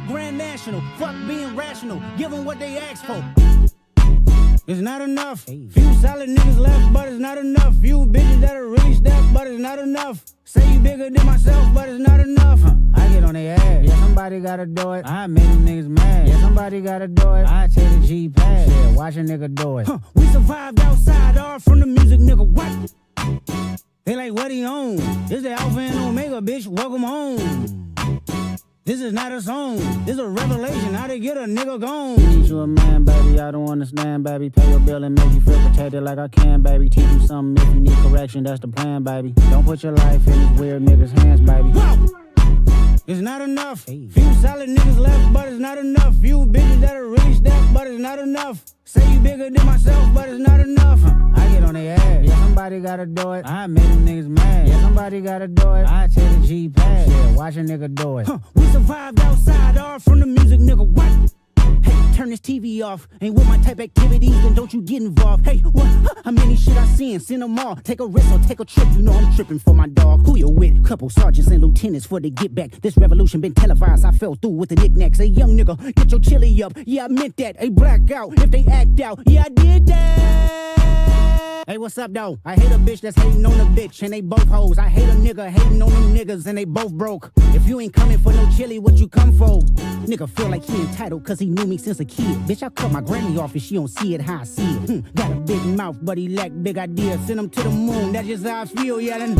Grand National. Fuck being rational. Give them what they ask for. It's not enough. Few solid niggas left, but it's not enough. Few bitches that'll really step, but it's not enough. Say you bigger than myself, but it's not enough. I get on their ass. Yeah, somebody gotta do it. I made them niggas mad. Yeah, somebody gotta do it. I take the G pad. Yeah, watch a nigga do it. We survived outside, all from the music, nigga. What? They like, what he on? This the Alpha and Omega, bitch. Welcome home. This is not a song. This is a revelation. How to get a nigga gone. Need you a man, baby. I don't understand, baby. Pay your bill and make you feel protected like I can, baby. Teach you something if you need correction. That's the plan, baby. Don't put your life in these weird niggas' hands, baby. Whoa! It's not enough. Few solid niggas left, but it's not enough. Few bitches that'll really step, but it's not enough. Say you bigger than myself, but it's not enough. I get on their ass. Yeah, somebody gotta do it. I made them niggas mad. Yeah, somebody gotta do it. I take the G pad. Yeah, watch a nigga do it. We survived outside, all from the music, nigga. What? Hey, turn this TV off. Ain't with my type activities, then don't you get involved. Hey, what? How many shit I seen? Send them all. Take a risk or take a trip. You know I'm tripping for my dog. Who you with? Couple sergeants and lieutenants for the get back. This revolution been televised. I fell through with the knickknacks. Hey, young nigga, get your chili up. Yeah, I meant that. Hey, black out if they act out. Yeah, I did that. Hey, what's up, though? I hate a bitch that's hating on a bitch, and they both hoes. I hate a nigga hating on them niggas, and they both broke. If you ain't coming for no chili, what you come for? Nigga feel like he entitled, cause he knew me since a kid. Bitch, I cut my granny off and she don't see it how I see it. Got a big mouth, but he lack big ideas. Send him to the moon, that's just how I feel, yelling.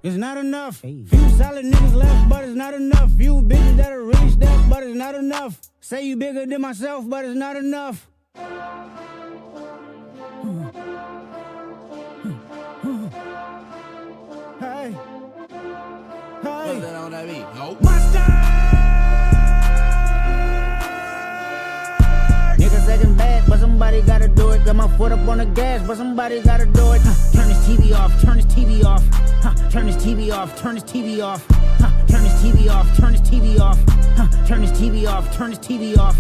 It's not enough. Few solid niggas left, but it's not enough. Few bitches that'll really step, but it's not enough. Say you bigger than myself, but it's not enough. Hey. Hey. That on that beat. Nope. Niggas acting bad, but somebody gotta do it. Got my foot up on the gas, but somebody gotta do it. Turn this TV off, turn this TV off. Turn this TV off, turn this TV off. Turn this TV off, turn this TV off. Turn this TV off, turn this TV off.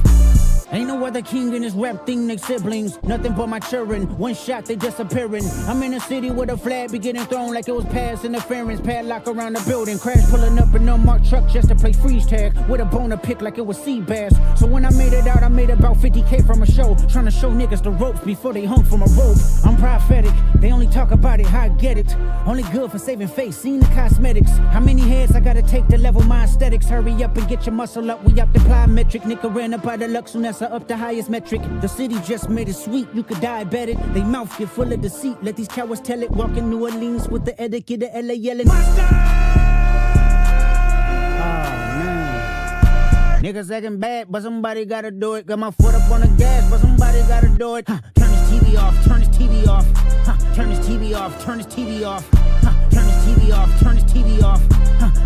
Ain't no other king in this rap thing, they siblings. Nothing but my children. One shot, they disappearing. I'm in a city with a flag be getting thrown like it was past interference. Padlock around the building. Crash pulling up an unmarked truck just to play freeze tag. With a boner pick like it was sea bass. So when I made it out, I made about 50K from a show. Trying to show niggas the ropes before they hung from a rope. I'm prophetic. They only talk about it, how I get it. Only good for saving face, seen the cosmetics. How many heads I gotta take to level my aesthetics? Hurry up and get your muscle up. We up the plyometric. Nigga ran up out of Lux soon as up the highest metric. The city just made it sweet, you could diabetic. They mouth get full of deceit, let these cowards tell it. Walk in New Orleans with the etiquette of LA yelling. Niggas acting bad, but somebody gotta do it. Got my foot up on the gas, but somebody gotta do it. Turn this TV off, turn this TV off. Turn this TV off, turn this TV off. Turn this TV off, turn this TV off.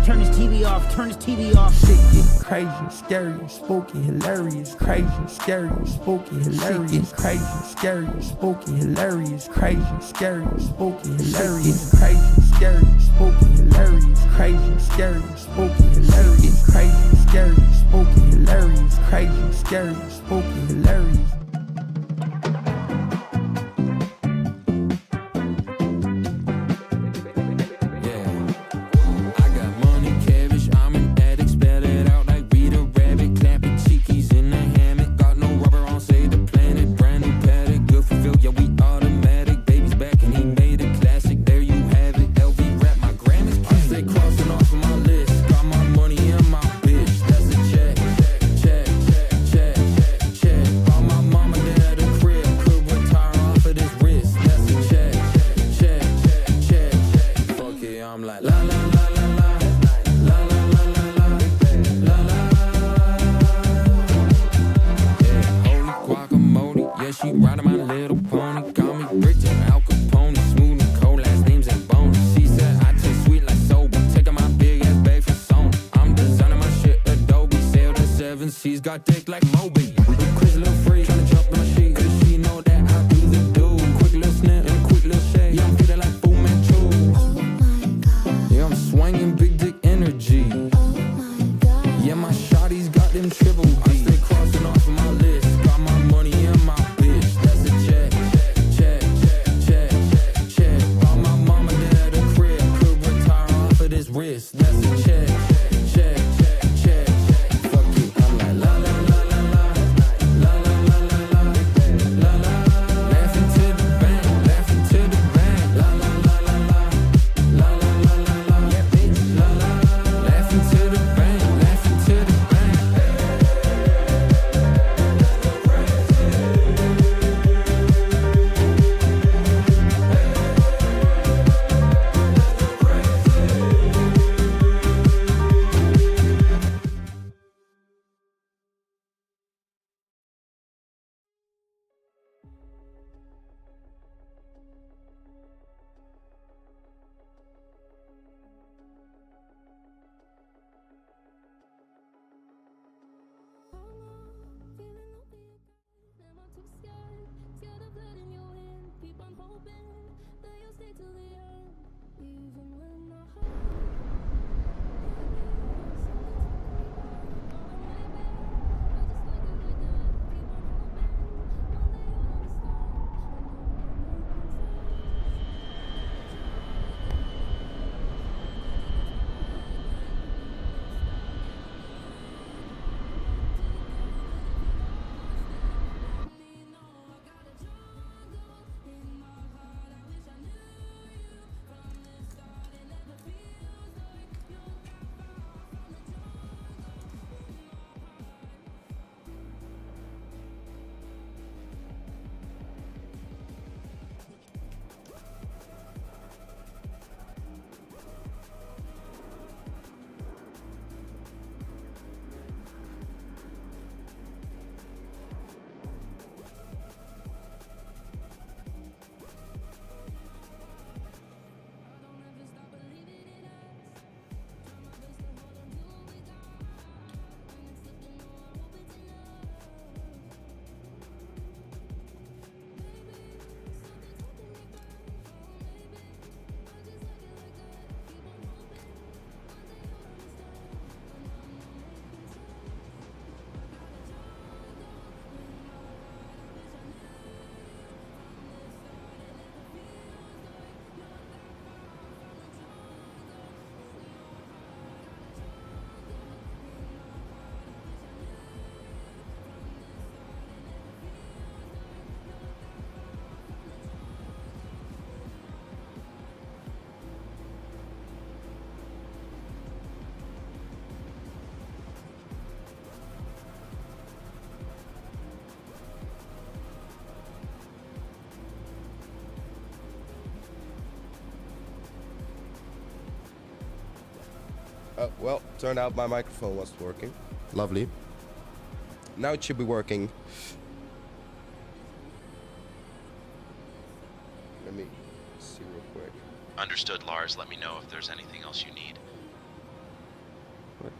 Turn this TV off, turn this TV off. Shit getting crazy, scary, spooky, hilarious. Crazy, scary, spooky, hilarious. Shit crazy, scary, spooky, hilarious. Crazy, scary, spooky, hilarious. Crazy, scary, spooky, hilarious. Crazy, scary, spooky, hilarious. Crazy, scary, spooky, hilarious. Crazy, scary, spooky, hilarious. She's got dick like Moby. Quick little freak, tryna jump in my sheet. Cause she know that I do the do. Quick little snap and quick little shake. Yeah, I'm feeling like Fu Manchu. Oh my god. Yeah, I'm swinging big dick energy. Oh my god. Yeah, my shawty's got them triple D. I stay crossing off of my list. Got my money and my bitch. That's a check, check, check, check, check. Bought my mama at the crib. Could retire off of this wrist. That's a check, check, check, check. Fuck Oh, well, turned out my microphone wasn't working. Lovely. Now it should be working. Let me see real quick. Understood, Lars. Let me know if there's anything else you need. What?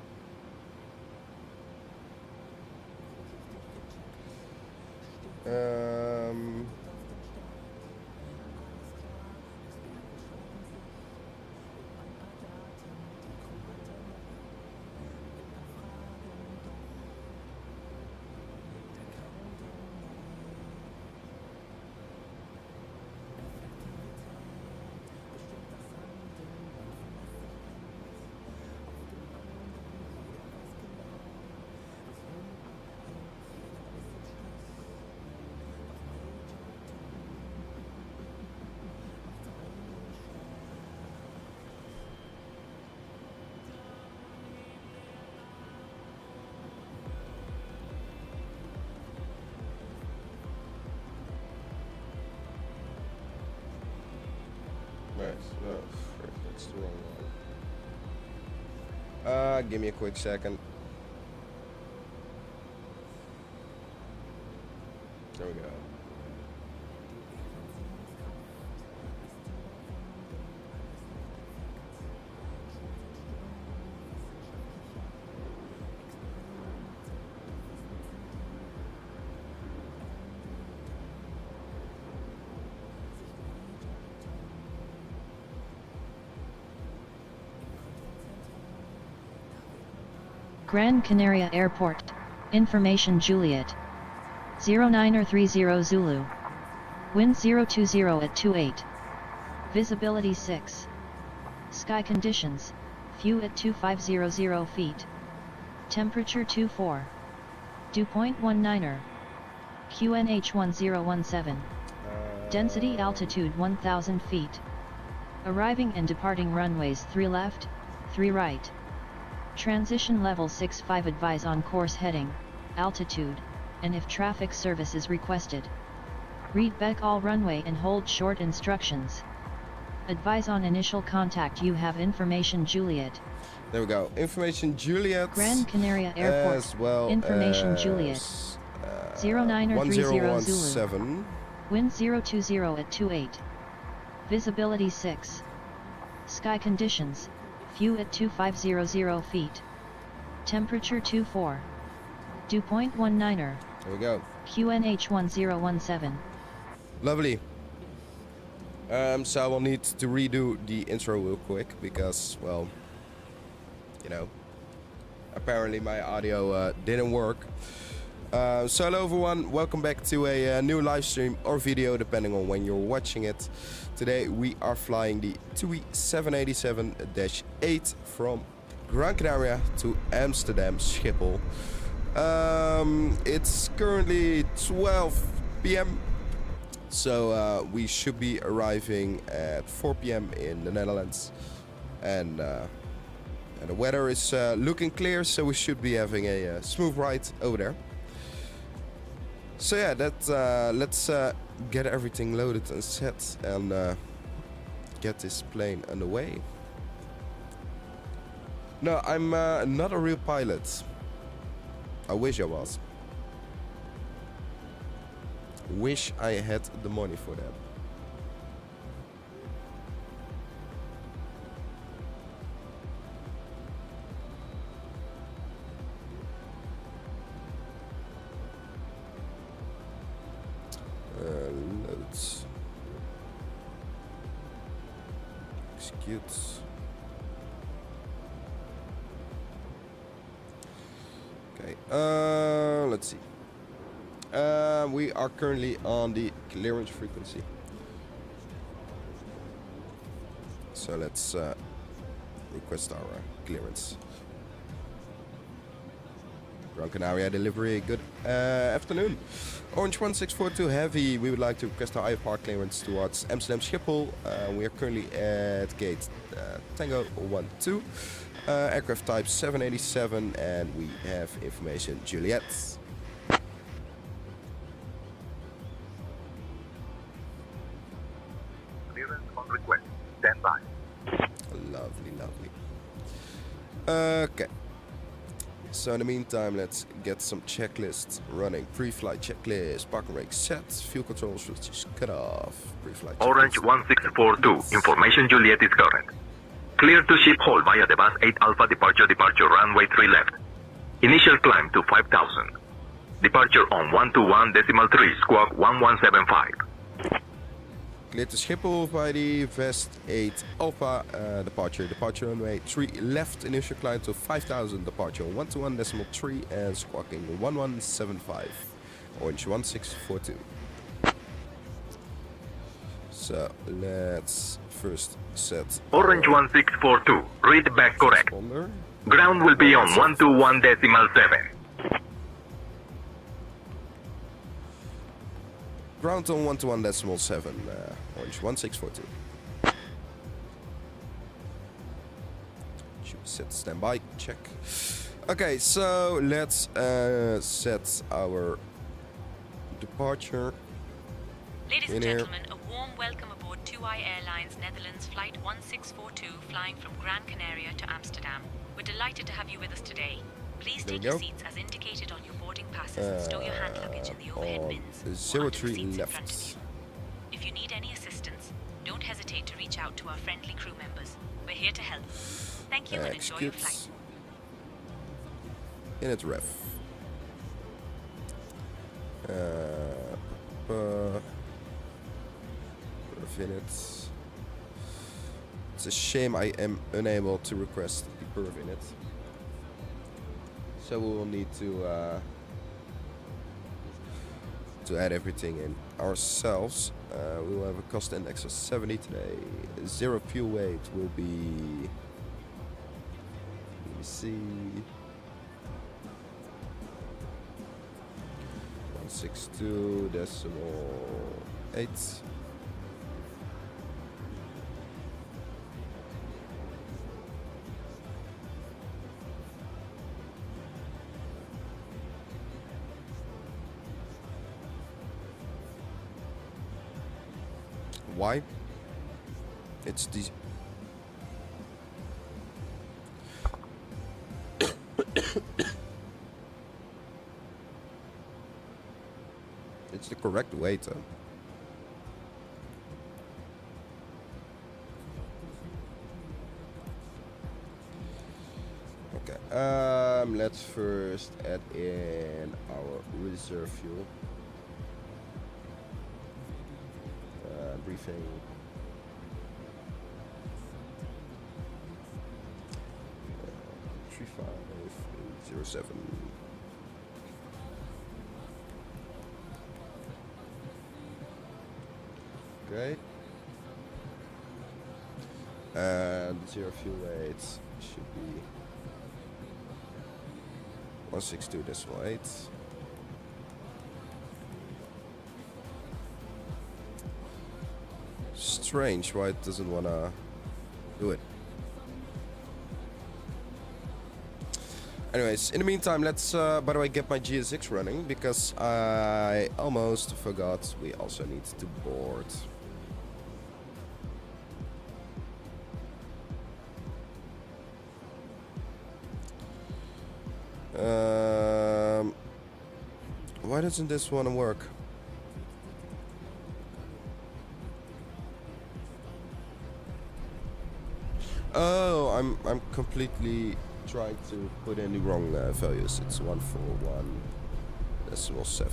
Nice. No, frick, that's the wrong one. Give me a quick second. There we go. Gran Canaria Airport. Information Juliet. 0930 Zulu. Wind 020 at 28. Visibility 6. Sky conditions. Few at 2500 feet. Temperature 24. Dew point 19er. QNH 1017. Density altitude 1000 feet. Arriving and departing runways 3 left, 3 right. Transition level 6-5. Advise on course heading, altitude, and if traffic service is requested. Read back all runway and hold short instructions. Advise on initial contact. You have information Juliet. There we go. Information Juliet. Gran Canaria Airport. As well Information as, Juliet. 0930 Zulu. 1017. Wind 020 at 28. Visibility 6. Sky conditions. Few at 2500 feet. Temperature 24. Dew point 19er. There we go. QNH 1017. Lovely. So I will need to redo the intro real quick because, well, you know, apparently my audio didn't work. So hello everyone, welcome back to a new live stream or video depending on when you're watching it. Today we are flying the TUI 787-8 from Gran Canaria to Amsterdam Schiphol. It's currently 12 p.m. So we should be arriving at 4 p.m. in the Netherlands. And the weather is looking clear, so we should be having a smooth ride over there. So yeah, let's get everything loaded and set and get this plane underway. No, I'm not a real pilot. I wish I was. Wish I had the money for that. Loads. Execute. Okay, let's see. We are currently on the clearance frequency. So let's request our clearance. Gran Canaria delivery, good afternoon. Orange 1642 Heavy, we would like to request our IFR clearance towards Amsterdam Schiphol. We are currently at gate Tango 12. Aircraft type 787 and we have information Juliet. Clearance on request. Stand by. Lovely, lovely. Okay. So in the meantime, let's get some checklists running. Pre-flight checklist, parking brake set, fuel control switches cut off. Pre-flight Orange checklist. 1642, information Juliet is current. Clear to ship hold via the bus 8 Alpha departure runway 3 left. Initial climb to 5000. Departure on 121.3 squawk 1175. Clear to Schiphol by the Vest 8 Alpha departure runway 3 left, initial climb to 5000, departure on 121.3 and squawking 1175. Orange 1642. So let's first set Orange 1642, read back correct. transponder. Ground will be on 121.7. Ground on 121.7, Orange 1642. Should set standby, check. Okay, so let's set our departure. Ladies In and here. gentlemen, a warm welcome aboard 2i Airlines Netherlands Flight 1642 flying from Gran, Canaria to Amsterdam. We're delighted to have you with us today. Please There we take your go. seats as indicated on your boarding passes and stow your hand luggage in the overhead On bins or under the 03 seats in front of left. you. If you need any assistance, don't hesitate to reach out to our friendly crew members. We're here to help. Thank you and enjoy your flight. Execute. In its ref. Ref in it. It's a shame I am unable to request the perf in it. So we will need to add everything in ourselves. We will have a cost index of 70 today. Zero fuel weight will be, let me see, 162.8. Why? It's the it's the correct weight though. Okay, let's first add in our reserve fuel. Briefing. Uh, 3507. Okay. And zero fuel weight should be 162.8. Strange why it doesn't wanna do it. Anyways, in the meantime, let's by the way get my GSX running because I almost forgot we also need to board. Why doesn't this one work? Oh, I'm completely trying to put in the wrong values. It's 141.7.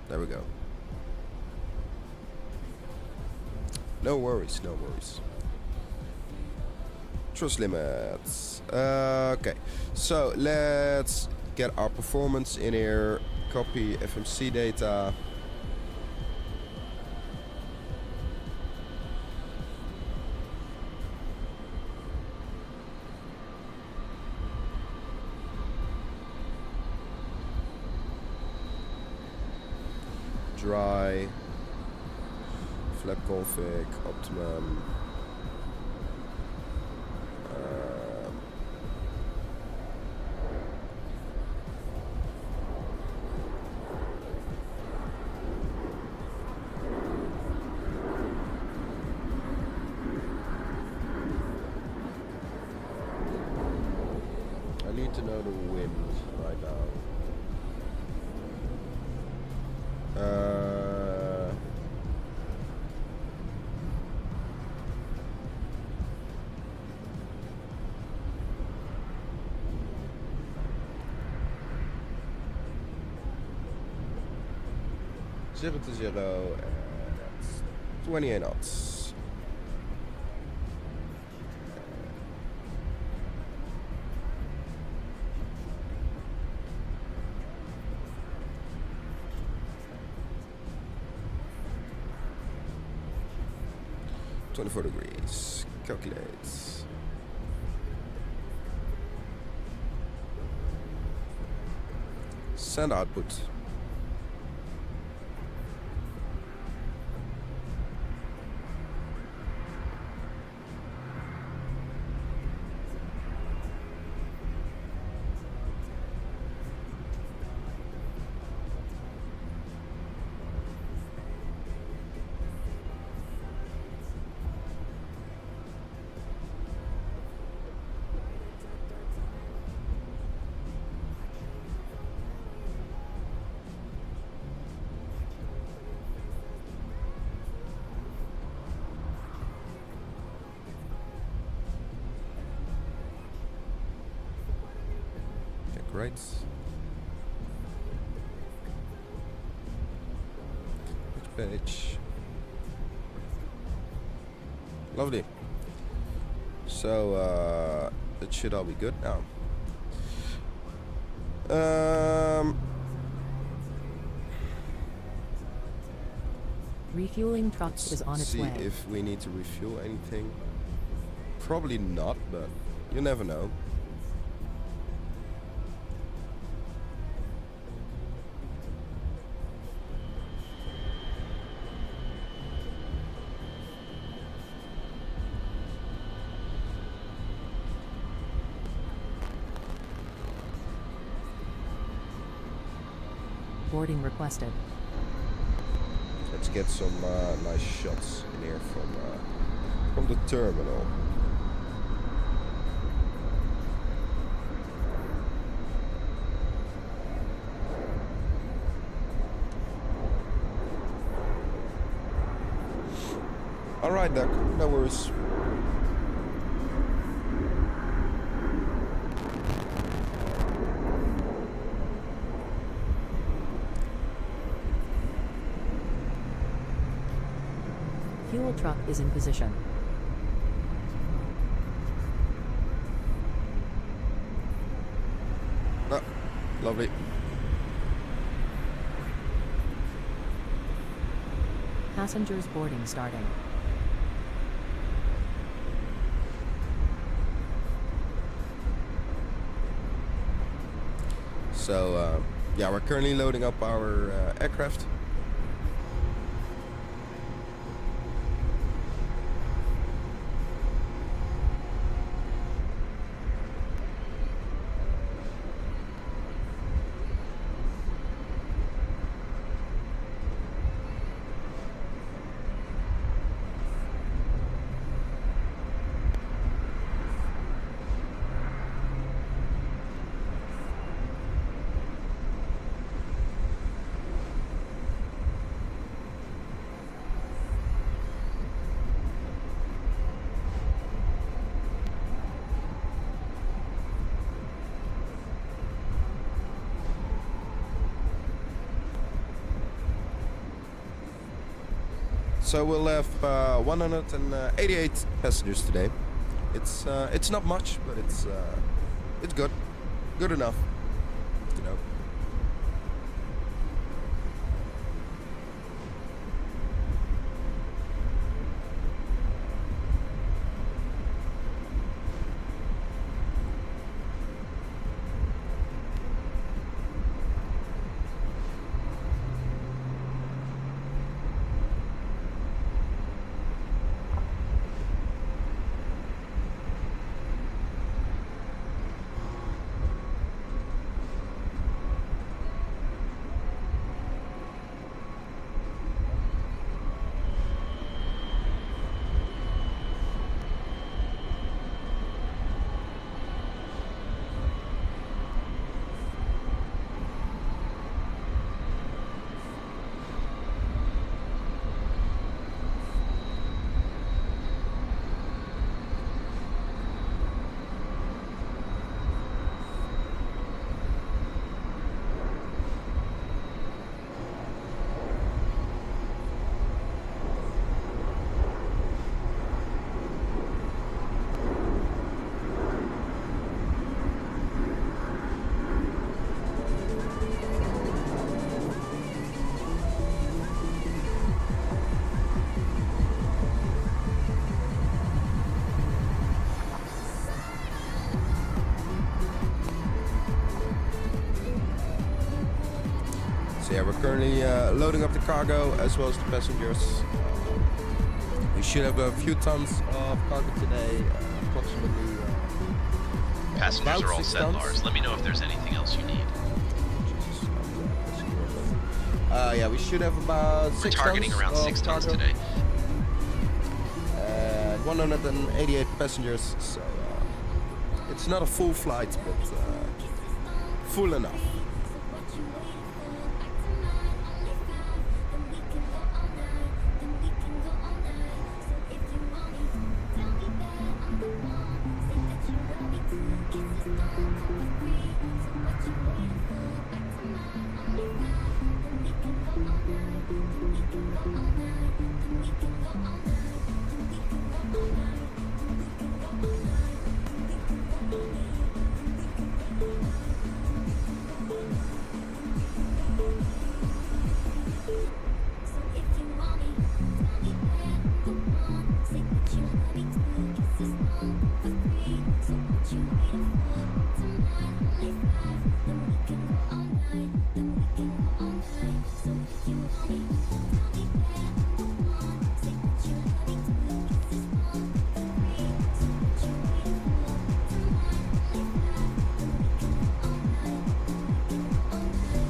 There we go. No worries, no worries. Trust limits. Okay, so let's get our performance in here. Copy FMC data. Dry, flap config, optimum, 0 to 0, and that's 28 knots. .24 degrees. Calculate. Send output. Right. Which page? Lovely. So it should all be good now. Refueling truck is on its see way. if we need to refuel anything. Probably not, but you never know. Boarding requested. Let's get some nice shots in here from the terminal. All right, Doc. No worries. Fuel truck is in position. Oh, lovely. Passengers boarding starting. So, yeah, we're currently loading up our aircraft. So we'll have 188 passengers today. It's not much, but it's good enough, you know. yeah, we're currently loading up the cargo as well as the passengers. We should have a few tons of cargo today, approximately. Passengers about are all 6 set, tons. Lars. Let me know if there's anything else you need. Yeah, we should have about We're 6 targeting tons around of 6 tons cargo. today. 188 passengers, so it's not a full flight, but full enough.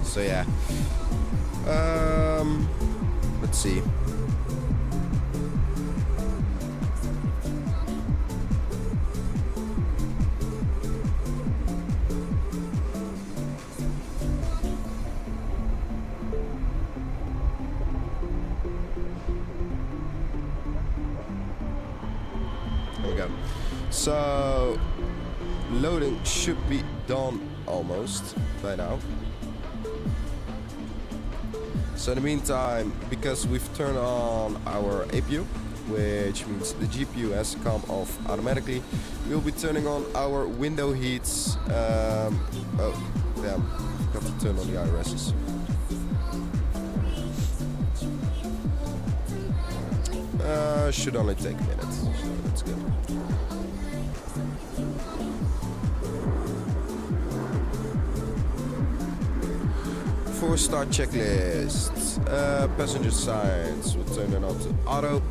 So yeah, let's see. There we go. So loading should be done almost by now. So in the meantime, because we've turned on our APU, which means the GPU has come off automatically, we'll be turning on our window heats. Oh, damn, got to turn on the IRSs. Should only take minutes, so that's good. For start checklist, passenger signs, we'll turn it on to auto.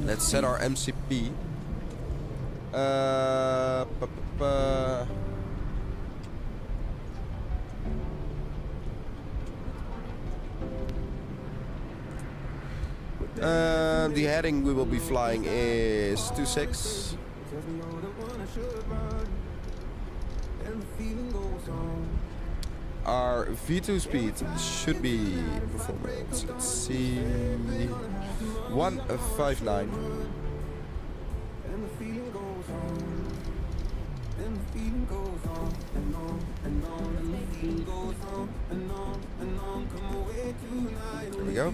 Let's set our MCP. The heading we will be flying is 26. Our V2 speed should be performance. Let's see, 159. There we go.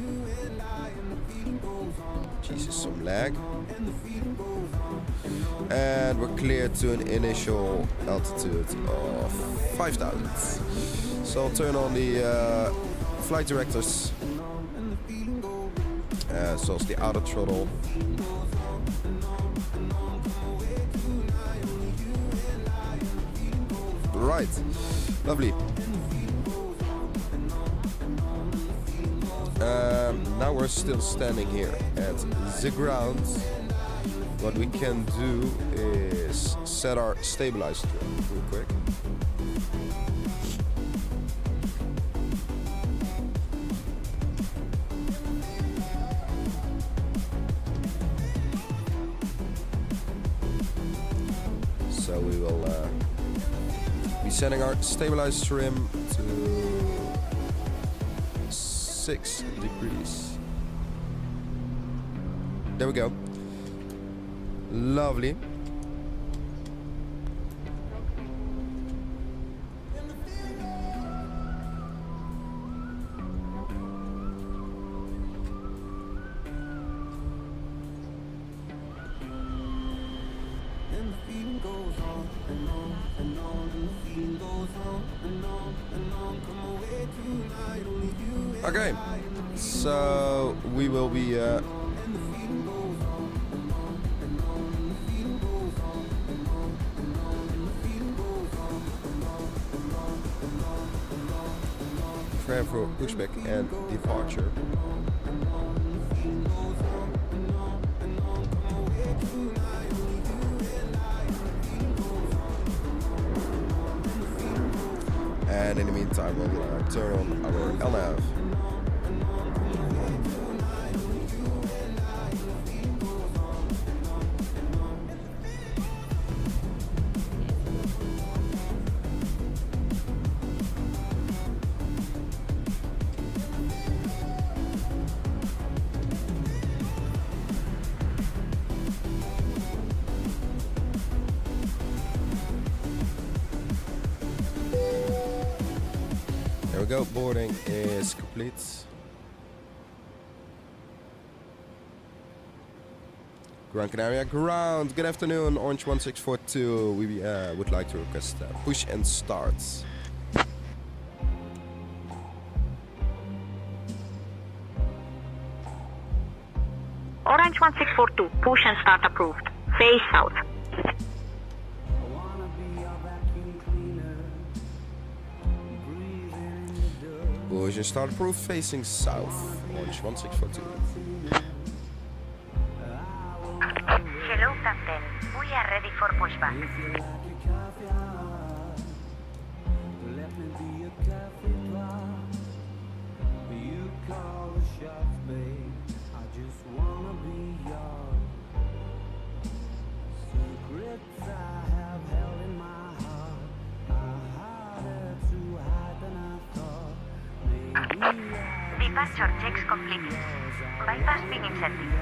Jesus, some lag. And we're cleared to an initial altitude of 5,000. So I'll turn on the flight directors, so it's the auto throttle. Right, lovely. Now we're still standing here at the ground. What we can do is set our stabilizer real quick. So we will be setting our stabilizer trim to 6 degrees. There we go. Lovely. Okay, so we will be for pushback and departure. And in the meantime, we'll turn on our LNAV. There we go, boarding is complete. Gran Canaria ground. Good afternoon, Orange 1642. We would like to request push and start. Orange 1642, push and start approved. Face south. Push and start approved, facing south. Orange 1642. Hello, Captain. We are ready for pushback. Departure checks completed. Bypass being incentive.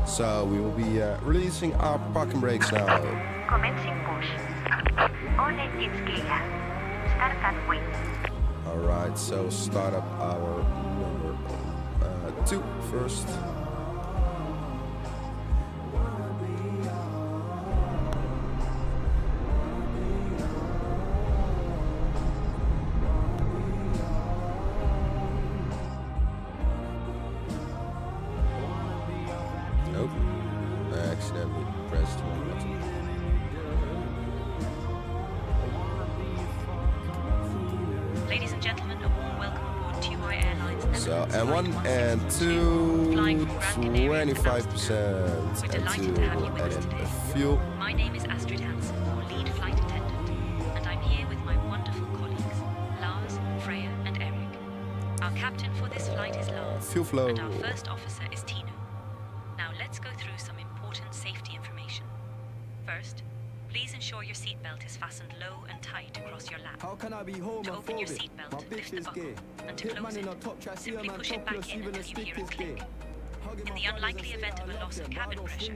So we will be releasing our parking brakes now. Commencing push. All engines clear. Start at wing. Alright, so start up our number 2 first. Nope. I accidentally pressed one button. Ladies and gentlemen, a warm welcome aboard TUI Airlines. So, and 1 and 2, Flying from Gran Canaria to 25%, We're and delighted 2, to have you with and us then today. fuel. My name is Astrid Hansen, your lead flight attendant, and I'm here with my wonderful colleagues, Lars, Freya, and Eric. Our captain for this flight is Lars, Fuel flow. and our first officer is Tino. Now let's go through some important safety information. First, please ensure your seatbelt is fastened low and tight across your lap. How can I be homophobic? To open your seatbelt, My lift bitch the is buckle, gay. and to Hit close man in it, a top try, see a simply man push it back topless, in even a until you stick hear a is click. gay. In the unlikely event of a loss of cabin pressure,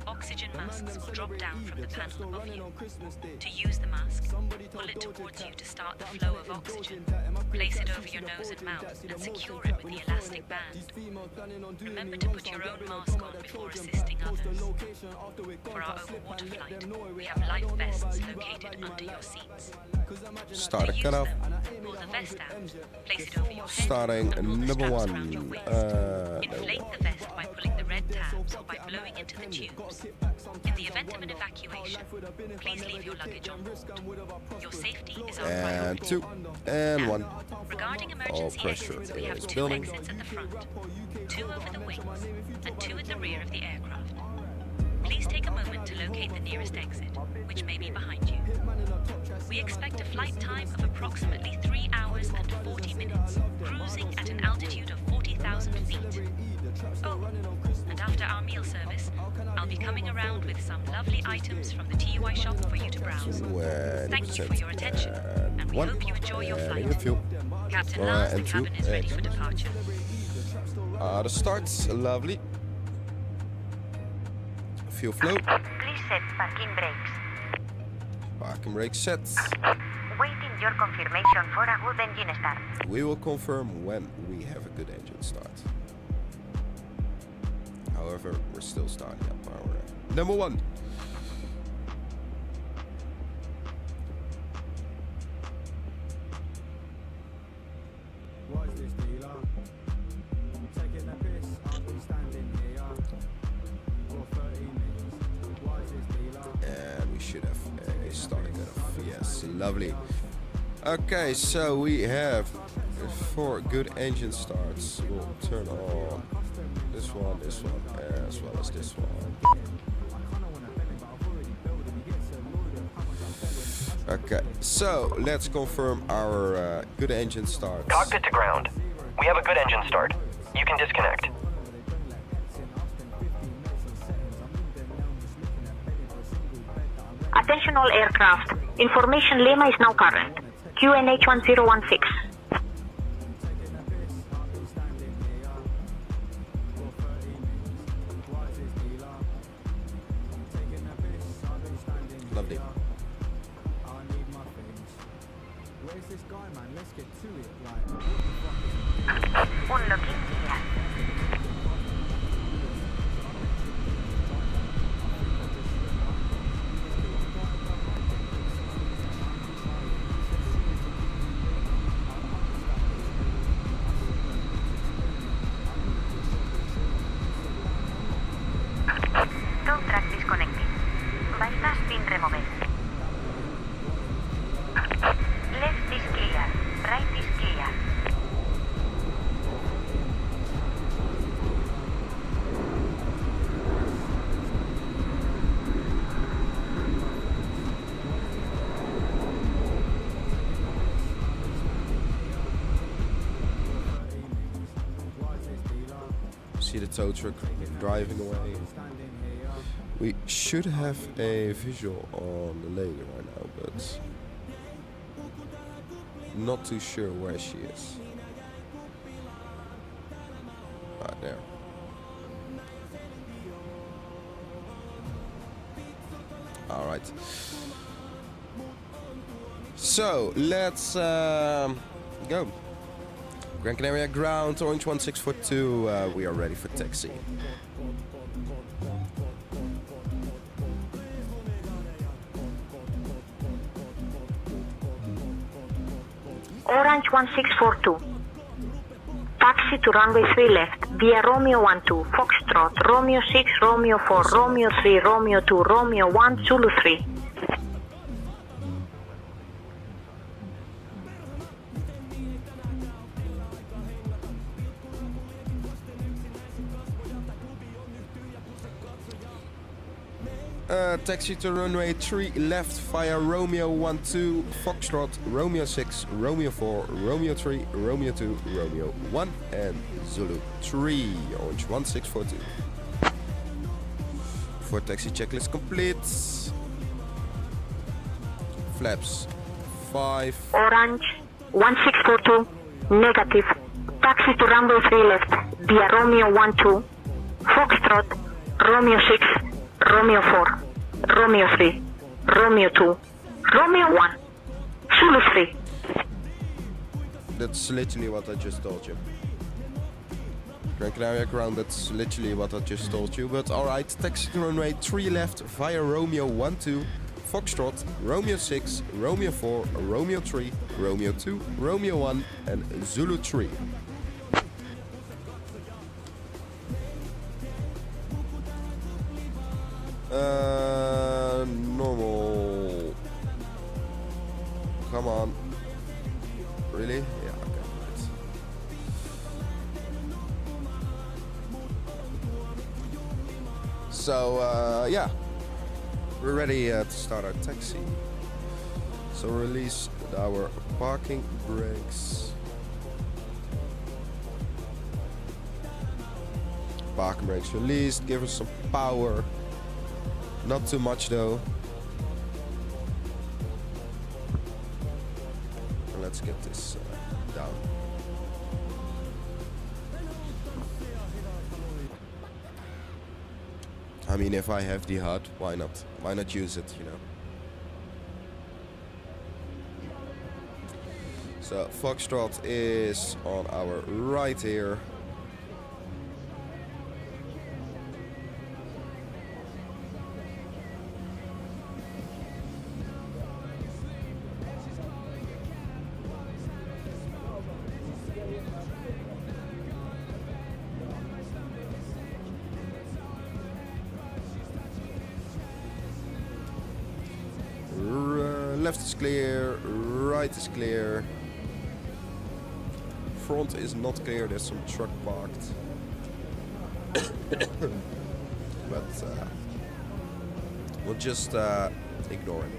oxygen masks will drop down from the panel above you. To use the mask, pull it towards you to start the flow of oxygen. Place it over your nose and mouth and secure it with the elastic band. Remember to put your own mask on before assisting others. For our overwater flight, we have life vests located under your seats. Start a To use cutoff. them, pull the vest out, place it over your head, Starting and pull the number straps 1. around your waist. Inflate the vest by pulling the red tabs or by blowing into the tubes. In the event of an evacuation, please leave your luggage on board. Your safety is our And priority. 2. And 1. Regarding emergency pressure exits, we have is 2 building. exits at the front, 2 over the wings, and 2 at the rear of the aircraft. Please Please take a moment to locate the nearest exit, which may be behind you. We expect a flight time of approximately 3 hours and 40 minutes, cruising at an altitude of 40,000 feet. Oh, and after our meal service, I'll be coming around with some lovely items from the TUI shop for you to browse. Thank you for your attention, and we hope you enjoy your flight. Captain Lars, the cabin is ready for departure. The start's lovely. Fuel flow. Please set parking brakes. Parking brake set. Waiting your confirmation for a good engine start. We will confirm when we have a good engine start. However, we're still starting up our number 1. What is this dealer? Taking the piss, I'll be standing here for 30 minutes. What is this dealer? And we should have a starting off. Yes, lovely. Okay, so we have 4 good engine starts. We'll turn on this one, as well as this one. Okay, so let's confirm our good engine start. Cockpit to ground. We have a good engine start. You can disconnect. Attention all aircraft. Information Lima is now current. QNH 1016. Lovely. Where's this guy, man? Let's get to it. Unlocking gear. Tow track disconnected. Bypass pin removed. Left is clear. Right is clear. See the tow truck driving away. We should have a visual on the lady right now, but not too sure where she is. Right there. All right. So let's go. Gran Canaria ground, Orange 1642. We are ready for taxi. Orange 1642. Taxi to runway 3 left, via Romeo 12, Foxtrot, Romeo 6, Romeo 4, Romeo 3, Romeo 2, Romeo 1, Zulu 3. Taxi to runway 3 left via Romeo 12, Foxtrot, Romeo 6, Romeo 4, Romeo 3, Romeo 2, Romeo 1, and Zulu 3, Orange 1642. For taxi checklist complete. Flaps 5. Orange 1642, negative. Taxi to runway 3 left, via Romeo 12, Foxtrot, Romeo 6, Romeo 4, Romeo 3, Romeo 2, Romeo 1, Zulu 3. That's literally what I just told you. Gran Canaria ground, that's literally what I just told you. But alright, taxi to runway 3 left via Romeo 12, Foxtrot, Romeo 6, Romeo 4, Romeo 3, Romeo 2, Romeo 1, and Zulu 3. Normal. Come on. Really? Yeah, okay, right. So yeah, we're ready to start our taxi. So release our parking brakes. Parking brakes released. Give us some power. Not too much though. And let's get this down. I mean, if I have the HUD, why not? Why not use it, you know? So Foxtrot is on our right here. Left is clear, right is clear. Front is not clear, there's some truck parked. But we'll just ignore it.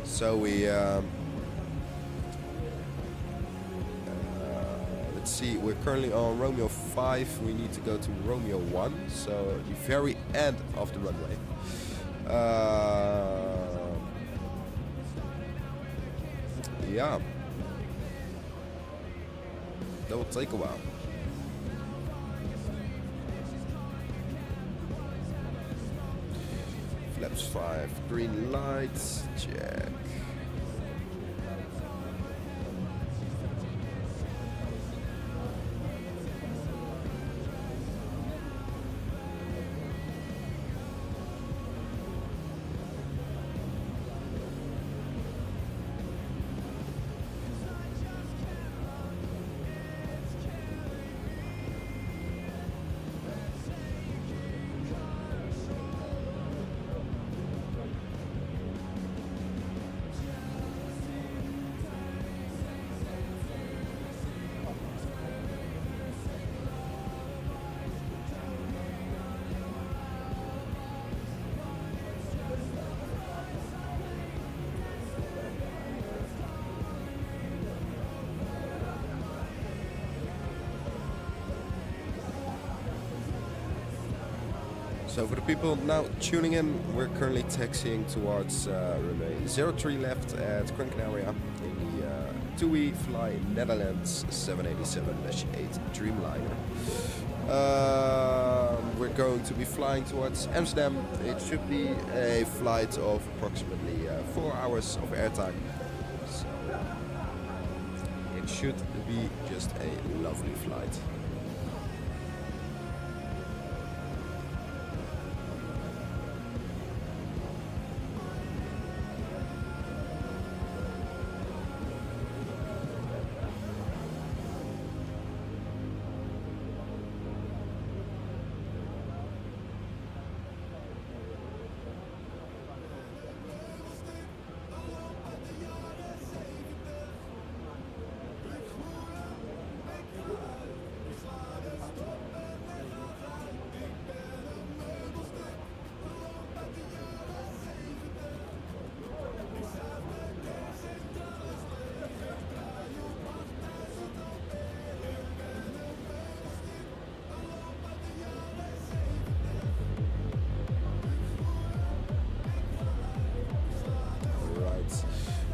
So we let's see, we're currently on Romeo 5, we need to go to Romeo 1, so the very end of the runway. Yeah, that will take a while. Flaps 5, green lights, check. So for the people now tuning in, we're currently taxiing towards runway 03 left at Gran Canaria in the T.Flight Netherlands 787-8 Dreamliner. We're going to be flying towards Amsterdam. It should be a flight of approximately 4 hours of airtime. So it should be just a lovely flight.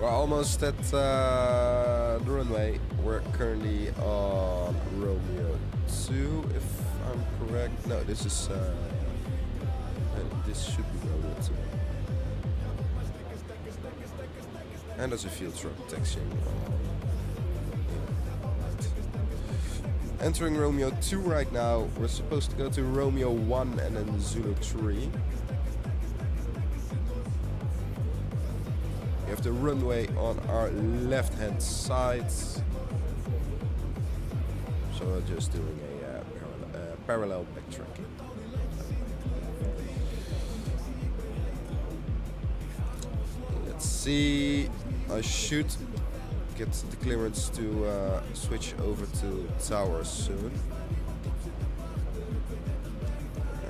We're almost at the runway. We're currently on Romeo 2, if I'm correct. No, this is this should be Romeo 2. And there's a field truck taxiing. Entering Romeo 2 right now. We're supposed to go to Romeo 1 and then Zulu 3. We have the runway on our left hand side. So we're just doing a parallel backtracking. Let's see. I should get the clearance to switch over to tower soon.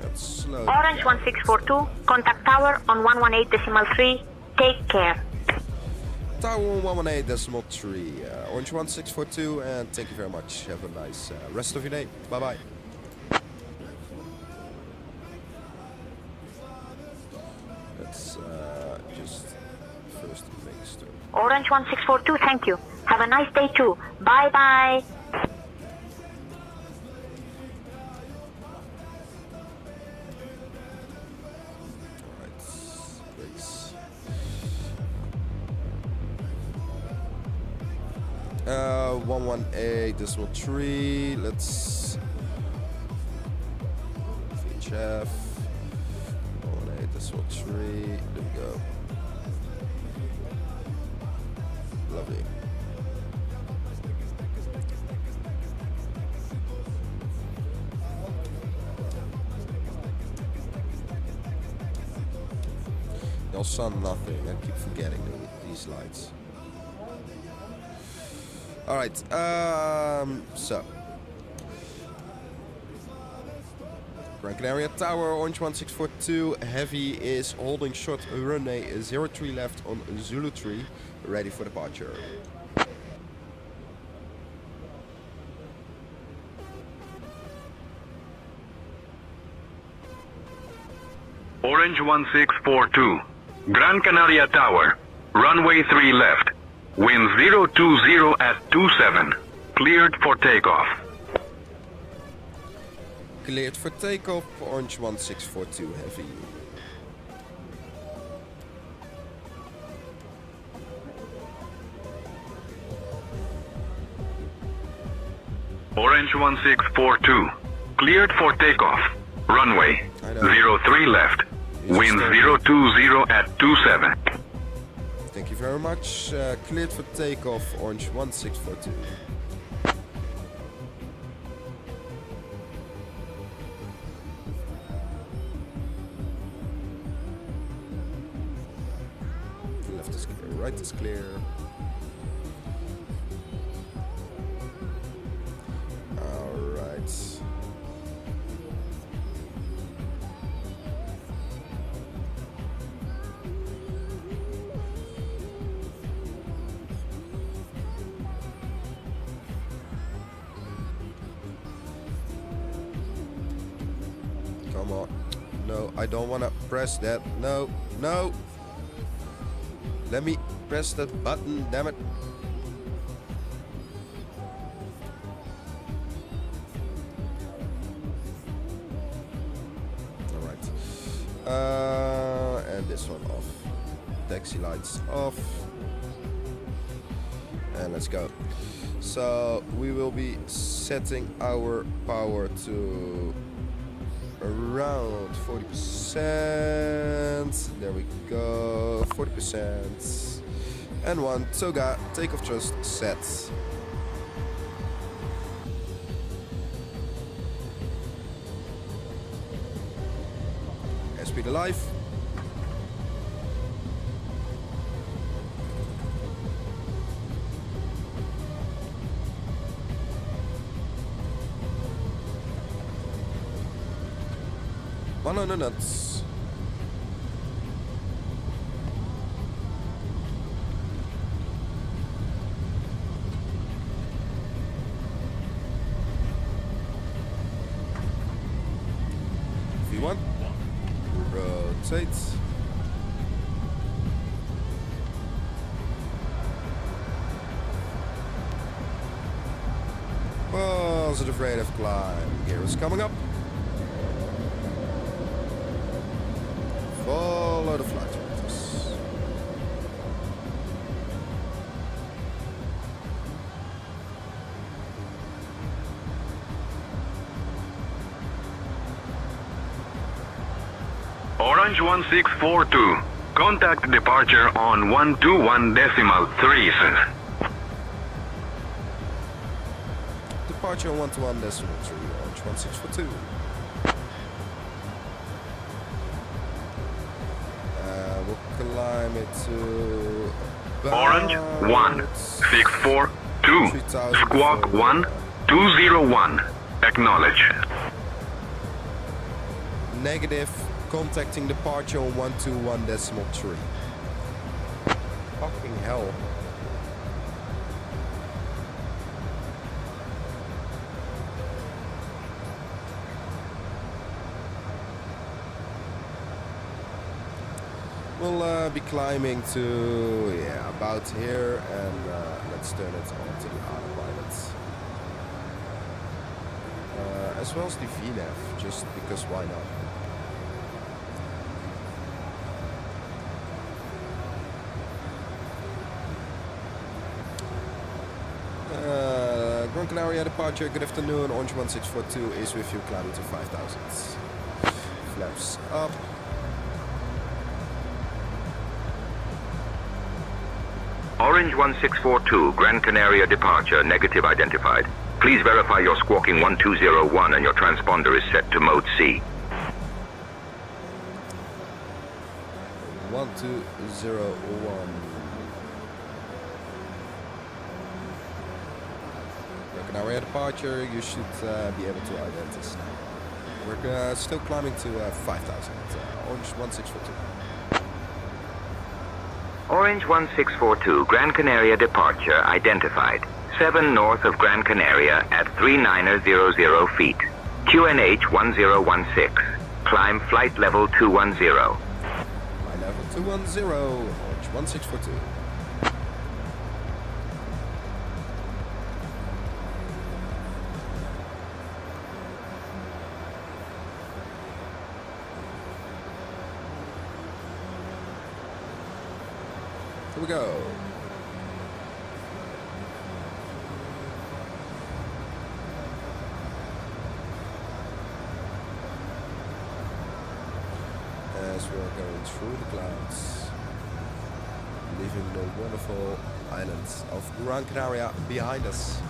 That's slow. Orange 1642, contact tower on 118.3. Take care. Tower 118.3. Orange 1642, and thank you very much. Have a nice rest of your day. Bye bye. Let's just first make start. Orange 1642, thank you. Have a nice day too. Bye bye. Alright, brakes. 118.3. Let's VHF. 118.3. There we go. Lovely. No sun, nothing. I keep forgetting these lights. Alright, so Gran Canaria Tower, Orange 1642, Heavy is holding short runway 03 left on Zulu 3, ready for departure. Orange 1642, Gran Canaria Tower, runway 3 left, wind 020 at 27, cleared for takeoff. Cleared for takeoff, Orange 1642 Heavy. Orange 1642, cleared for takeoff, runway 03 left, wind 020 at 27. Thank you very much. Cleared for takeoff, Orange 1642. Left is clear, right is clear. Alright. Come on. No, I don't want to press that. No, no. Let me press that button, damn it. Alright. And this one off. Taxi lights off. And let's go. So we will be setting our power to around 40%. There we go. 40%. And one toga, takeoff thrust set. Airspeed alive. One on the nuts. V1. Rotate. Positive rate of climb. Gear is coming up. Follow the flight directors. Orange 1642. Contact departure on 121.3, sir. Departure on 121.3, Orange 1642. We'll climb it to Orange 1642. Squawk 1201. Acknowledge. Negative. Contacting departure on 121.3. Fucking hell. We'll be climbing to, about here, and let's turn it on to the autopilot. As well as the VNAV, just because why not? Gran Canaria departure, good afternoon, Orange 1642 is with you, climbing to 5,000. Flaps up. Orange 1642, Gran Canaria departure, negative identified. Please verify your squawking 1201 and your transponder is set to mode C. 1201. Gran Canaria departure, you should be able to identify. We're still climbing to 5,000. Orange 1642. Orange 1642, Gran Canaria departure identified. 7 north of Gran Canaria at 3900 feet. QNH 1016. Climb flight level 210. Flight level 210, Orange 1642. Here we go. As we are going through the clouds, leaving the wonderful islands of Gran Canaria behind us.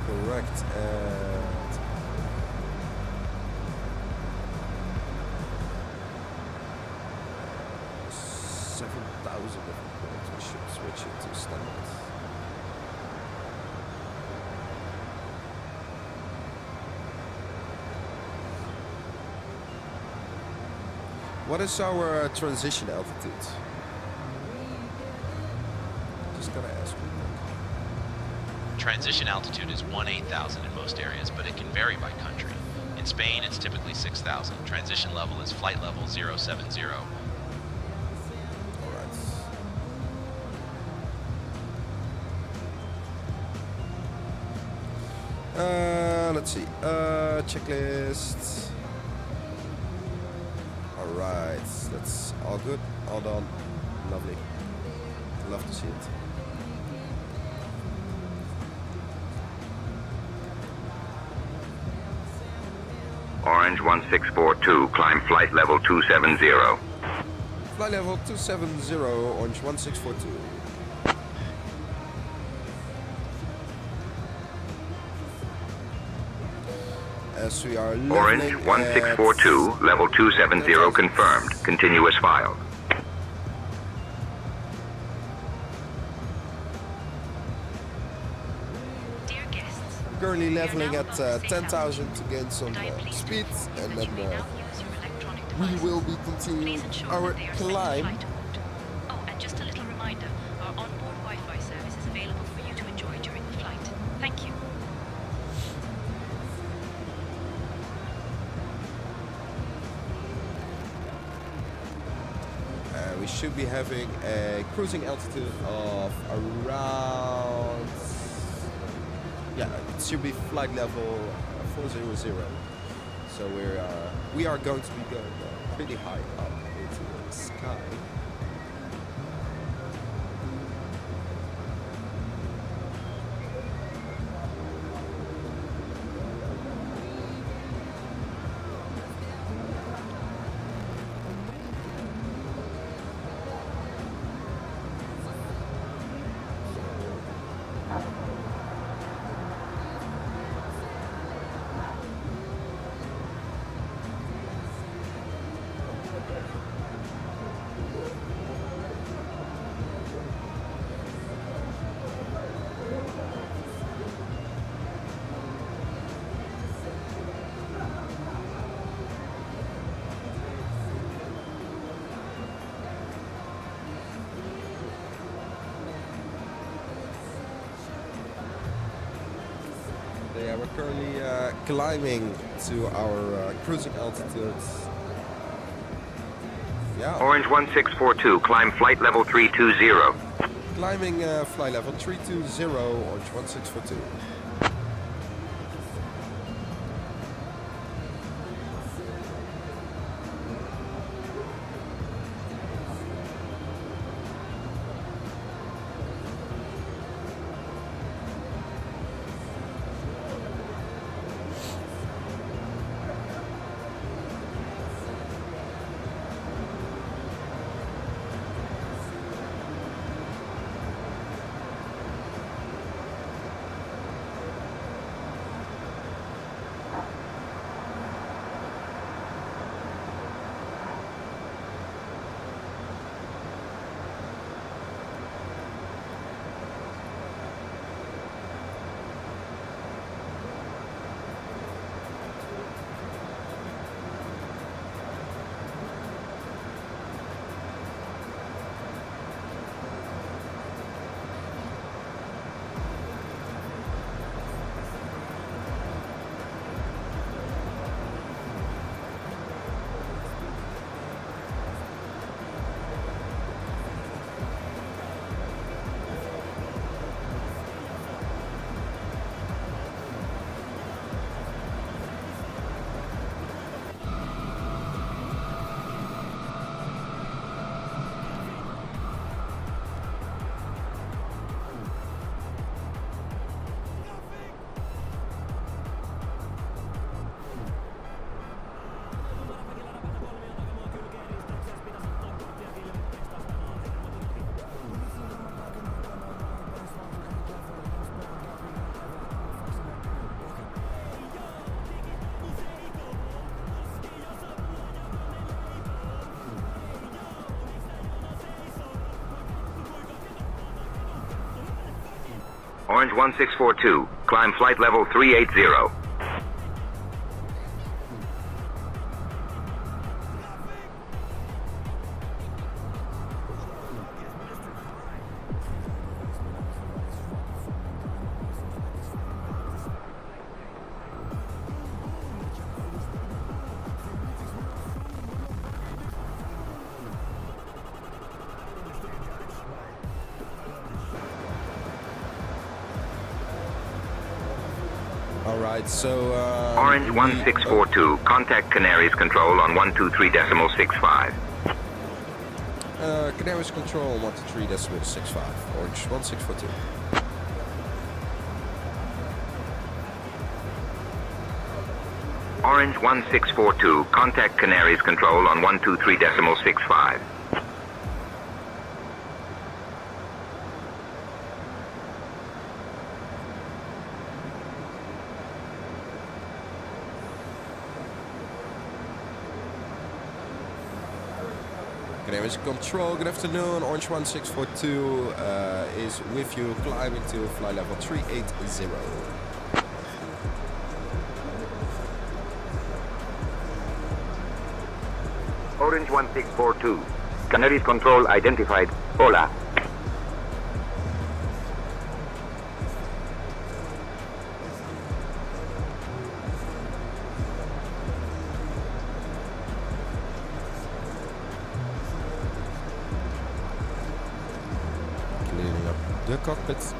Correct, and 7,000 points. We should switch it to standard. What is our transition altitude? Just gotta ask. Transition altitude is 18,000 in most areas, but it can vary by country. In Spain, it's typically 6,000. Transition level is flight level 070. Let's see. Checklist. Alright, that's all good, all done. Lovely. Love to see it. Orange 1642, climb flight level 270. Flight level 270, Orange 1642. As we are Orange 1642, level 270 confirmed. Continuous file. Dear guests, currently leveling at 10,000 to gain some speed, and then we will be continuing our climb. Oh, and just a little reminder, our onboard Wi-Fi service is available for you to enjoy during the flight. Thank you. We should be having a cruising altitude of around Yeah, it should be flight level 400. So we are going to be going pretty high up into the sky. Yeah, we're currently climbing to our cruising altitudes. Yeah. Orange 1642, climb flight level 320. Climbing flight level 320, Orange 1642. Orange 1642, climb flight level 380. Alright, so Orange 1642, contact Canaries control on 123.65. Canaries control 123.65. Orange 1642. Orange 1642, contact Canaries control on 123.65. Canaries control, good afternoon. Orange 1642 is with you, climbing to flight level 380. Orange 1642, Canaries control identified. Hola. Cleaning up the cockpit.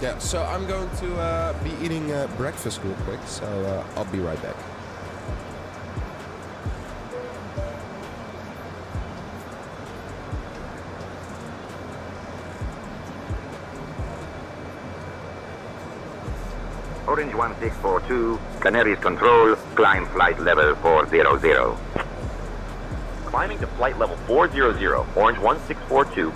Yeah, so I'm going to be eating breakfast real quick, so I'll be right back. Orange 1642, Canaries Control, climb flight level 400. Climbing to flight level 400, Orange 1642.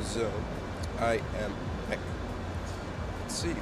So I am back. Let's see.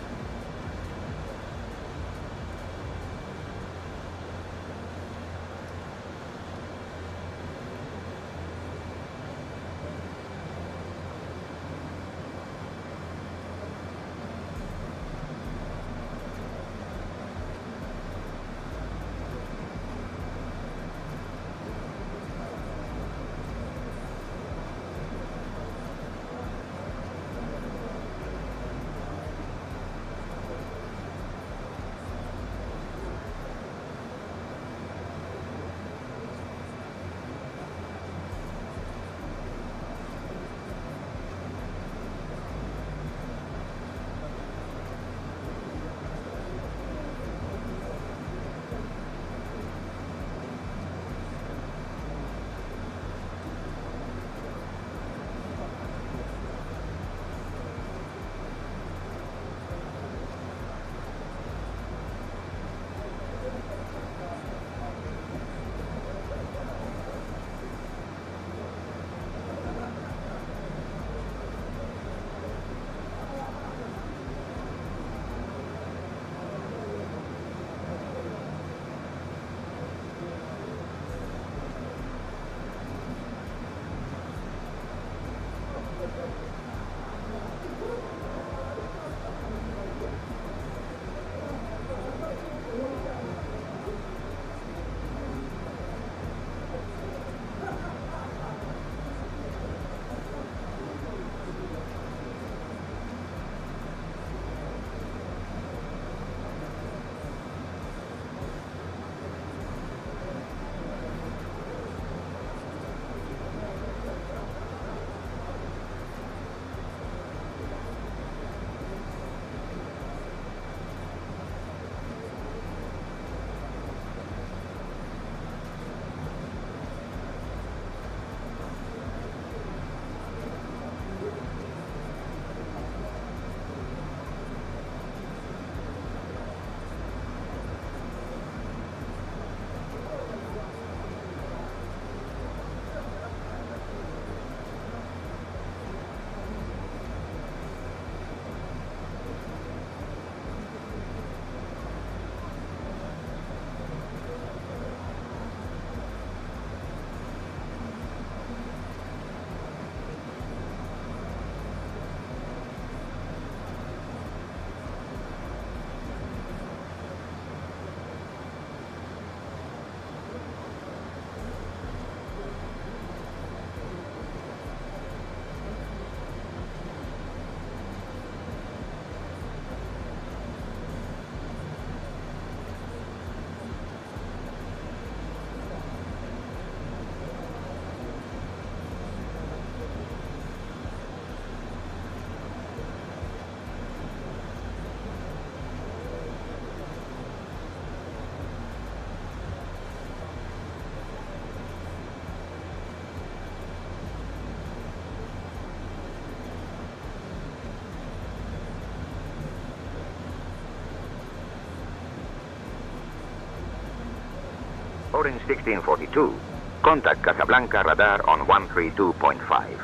Orange 1642. Contact Casablanca radar on 132.5.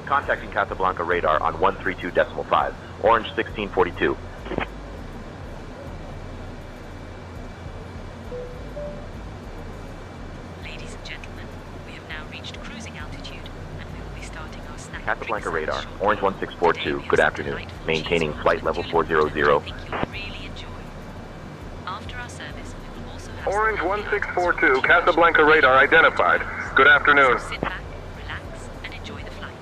Contacting Casablanca radar on 132.5. Orange 1642. Ladies and gentlemen, we have now reached cruising altitude, and we will be starting our snack. Casablanca radar, Orange 1642. Good afternoon. Maintaining flight level 400. Orange 1642, Casablanca radar identified. Good afternoon. Sit back, relax, and enjoy the flight.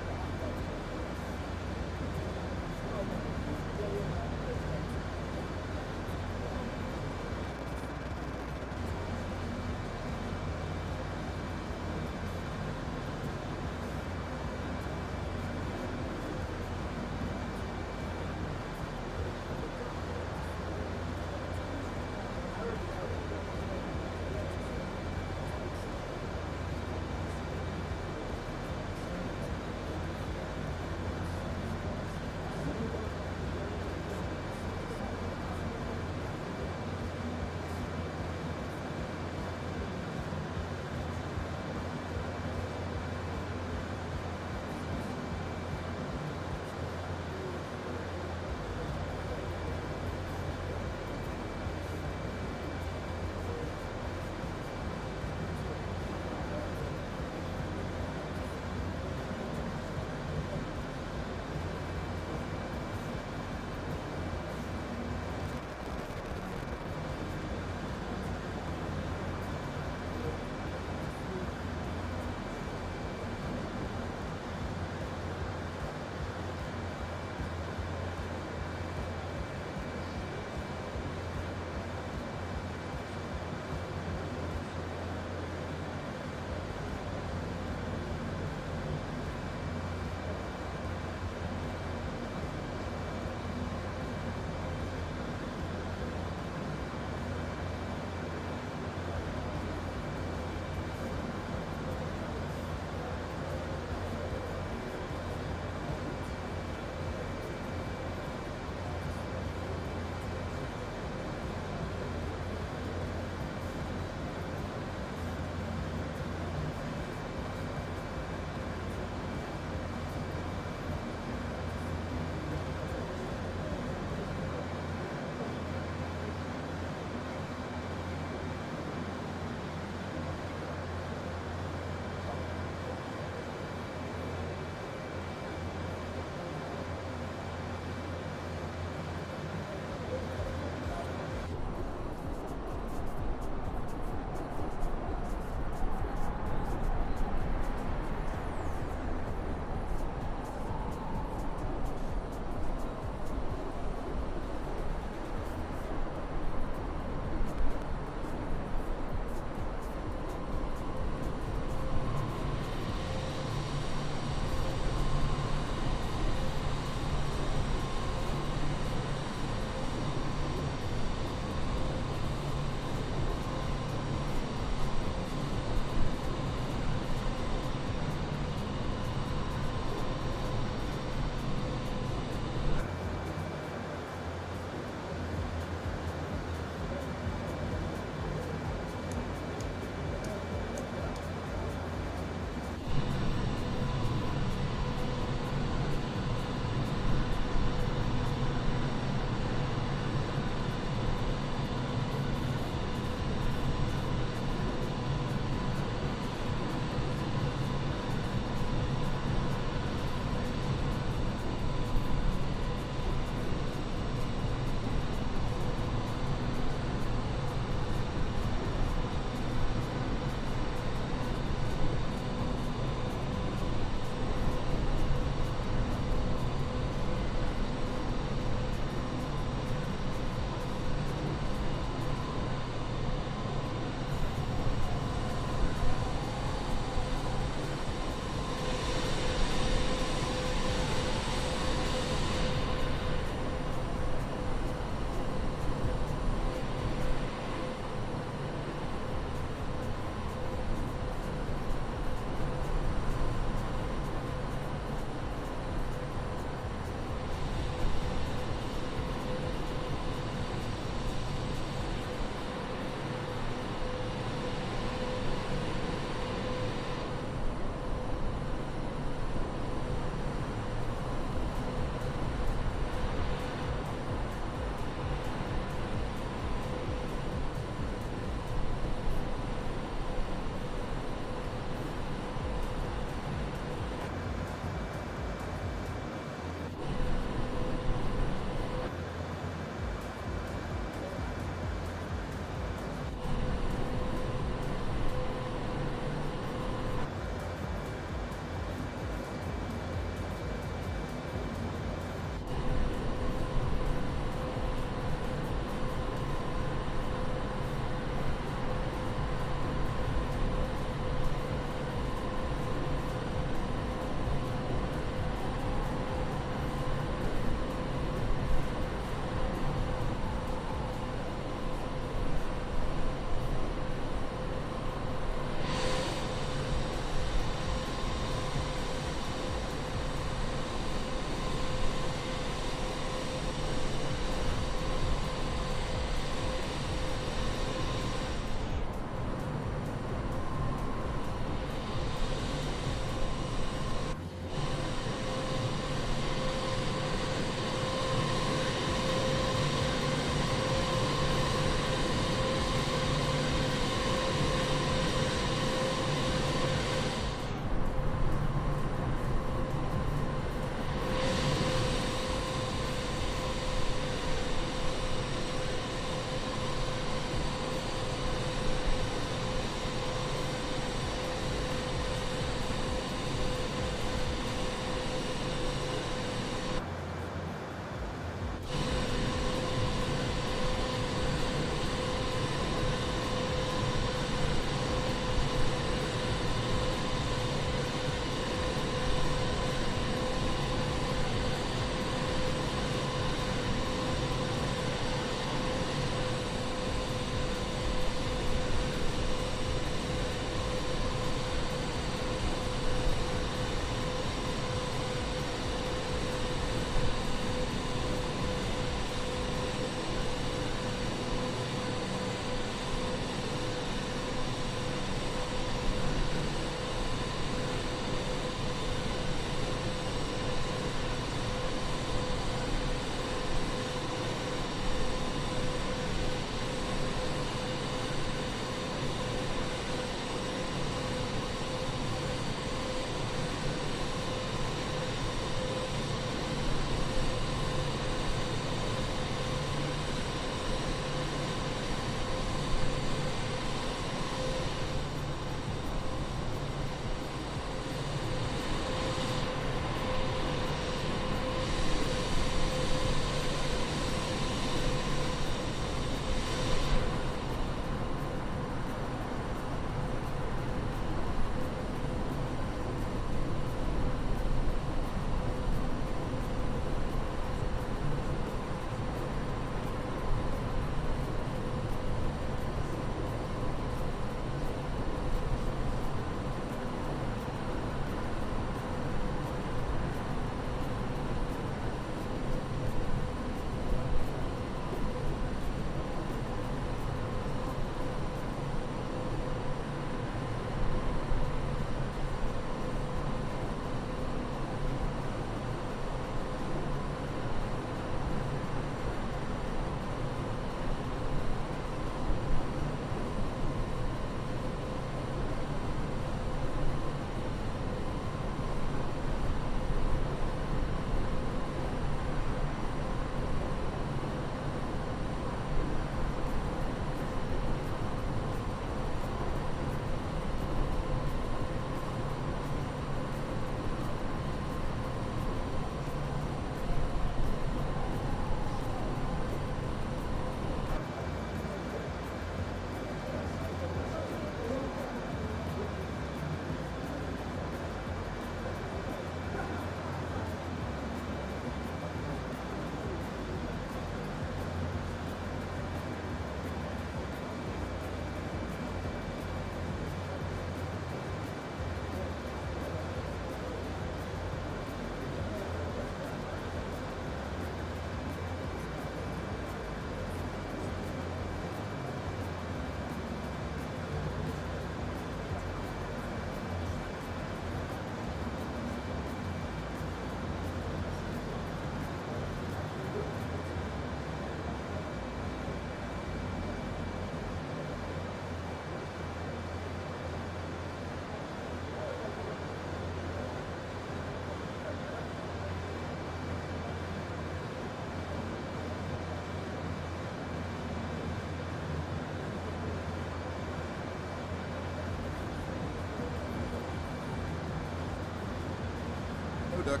Duck.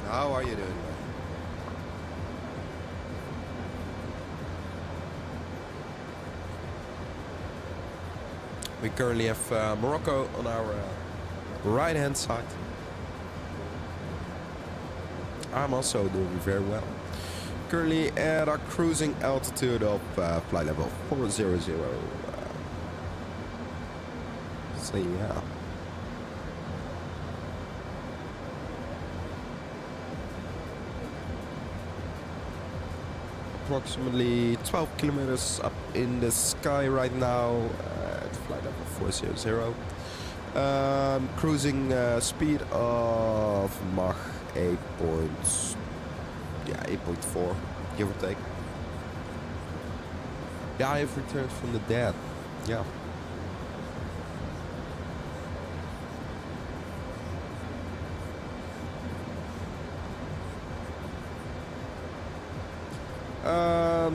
How are you doing, man? We currently have Morocco on our right-hand side. I'm also doing very well. Currently at our cruising altitude of flight level 400. So yeah. Approximately 12 kilometers up in the sky right now at flight level 400. Cruising speed of Mach 8.4, give or take. Yeah, I have returned from the dead. Yeah.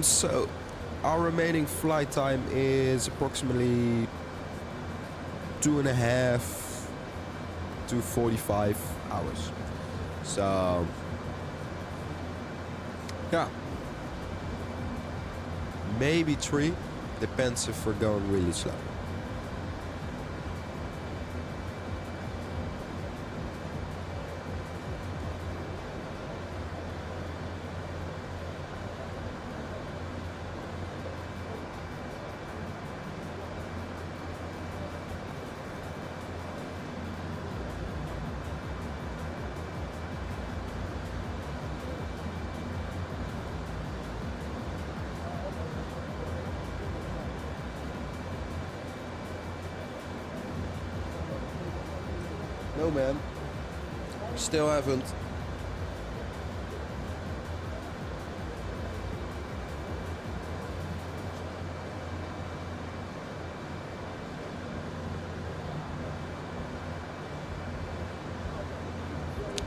So our remaining flight time is approximately 2.5 to 45 hours. So yeah, maybe 3, depends if we're going really slow. No, man. Still haven't.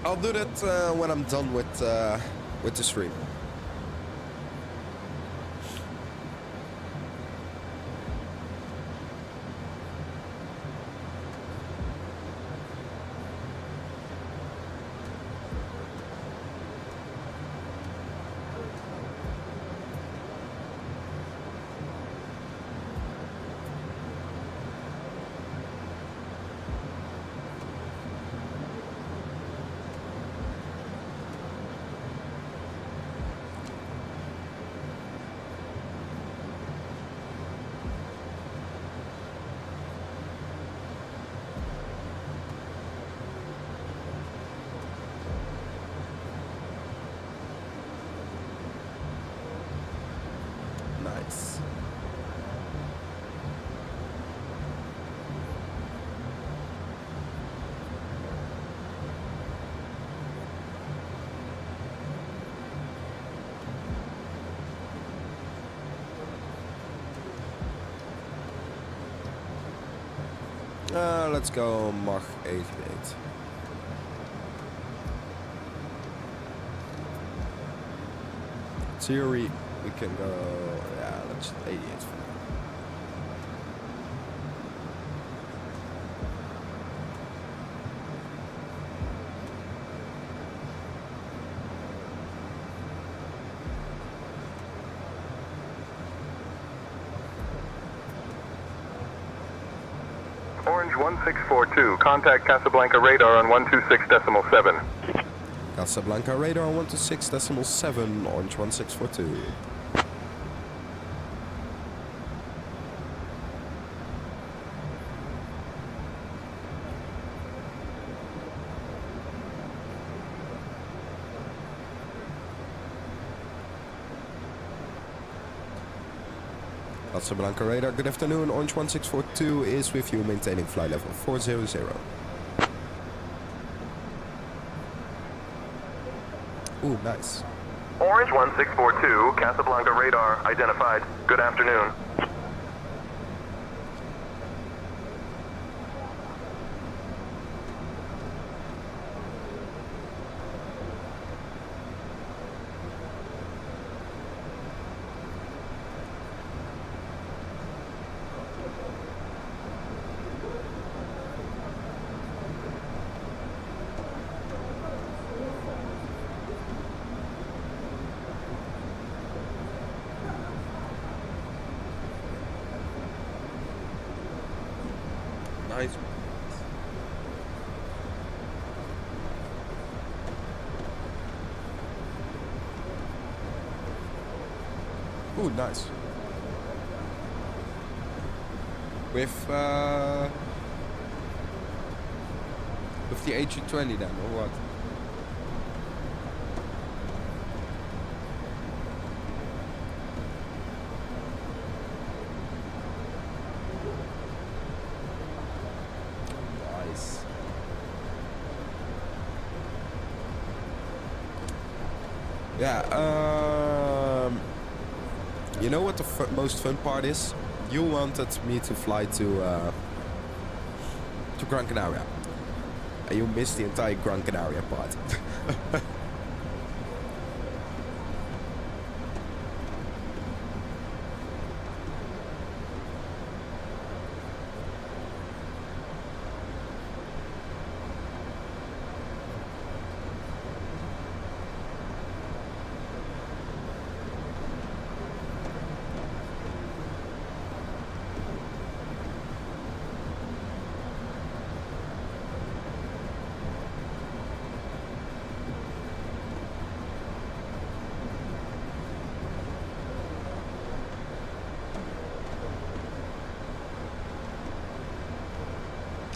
I'll do that when I'm done with the stream. Nice. Let's go Mach 88. Theory, we can go, yeah, let's 88 for now. Orange 1642, contact Casablanca radar on 126.7. Casablanca radar on 126.7, Orange 1642. Casablanca radar, good afternoon. Orange 1642 is with you, maintaining flight level 400. Ooh, nice. Orange 1642, Casablanca radar identified. Good afternoon. Nice. Ooh, nice. With the A320 then, or what? Nice. Yeah, you know what the most fun part is? You wanted me to fly to Gran Canaria. And you missed the entire Gran Canaria part.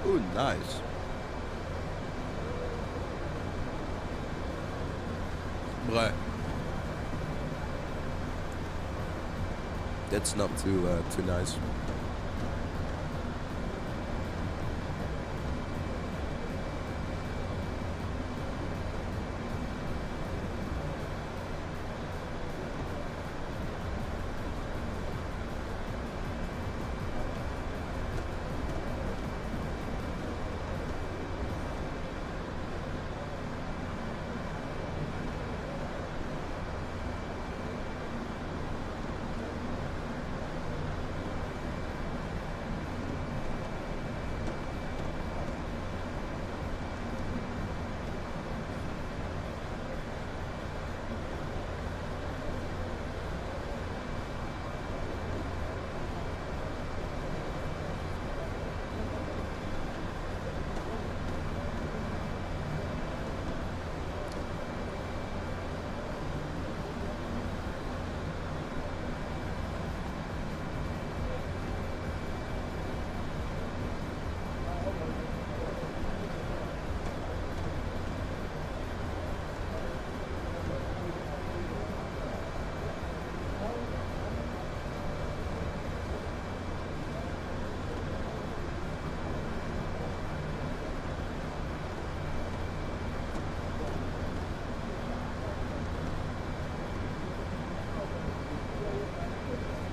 Ooh, nice. Bruh. That's not too nice.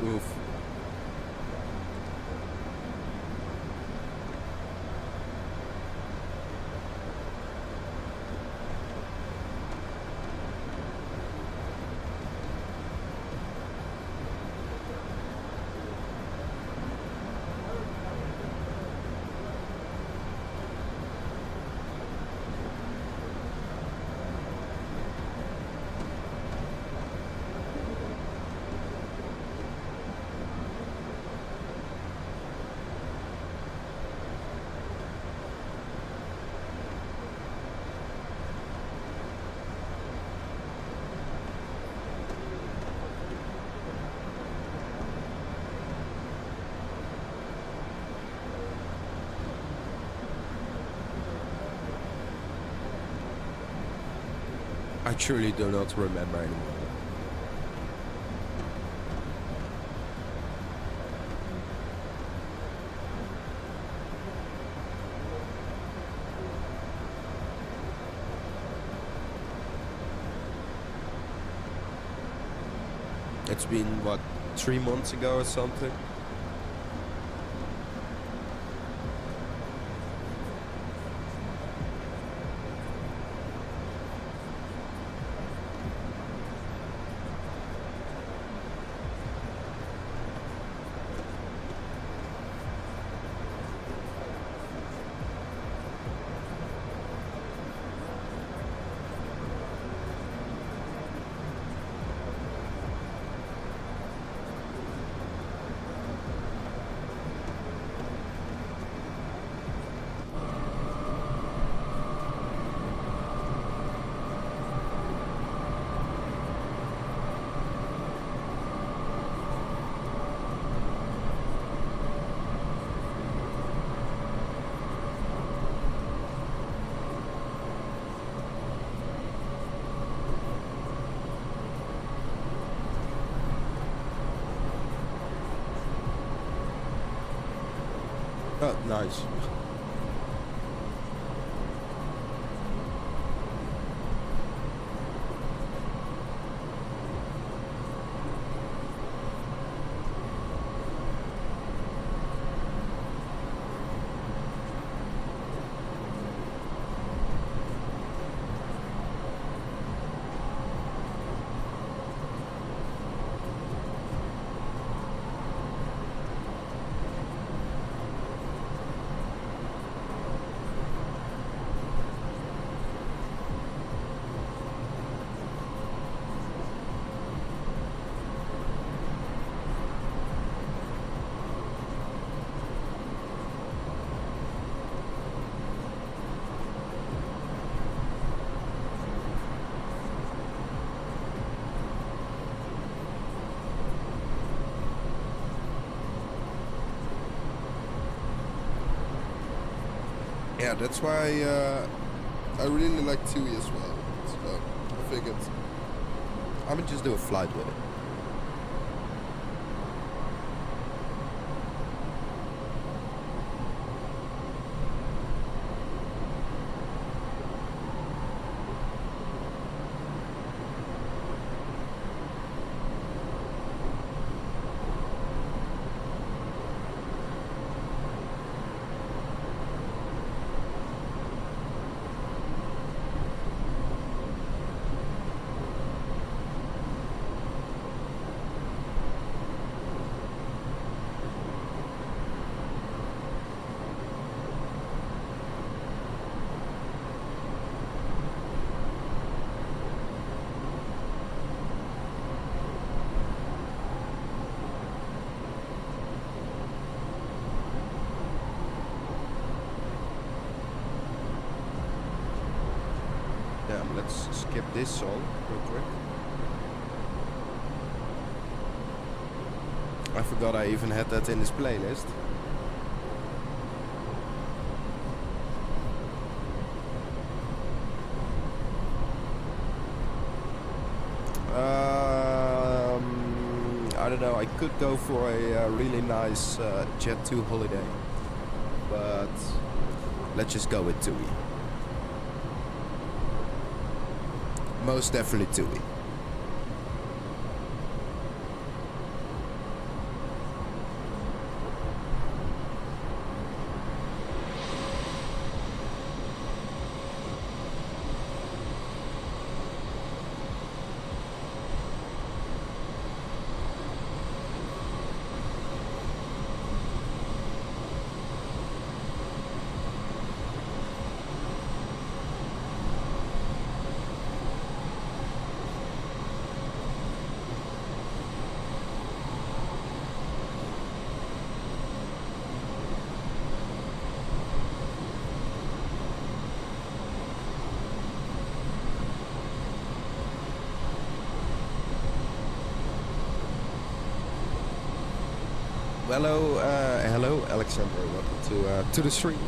Oof. I truly do not remember anymore. It's been, what, 3 months ago or something? Oh, nice. Yeah, that's why I really like TUI as well. So I figured I would just do a flight with it. Let's skip this song real quick. I forgot I even had that in this playlist. I don't know, I could go for a really nice Jet 2 holiday, but let's just go with TUI. Most definitely TUI. Hello, Alexander. Welcome to the stream.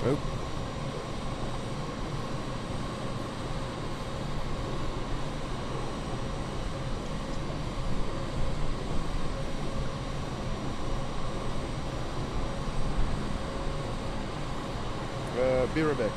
Oh. Be right back.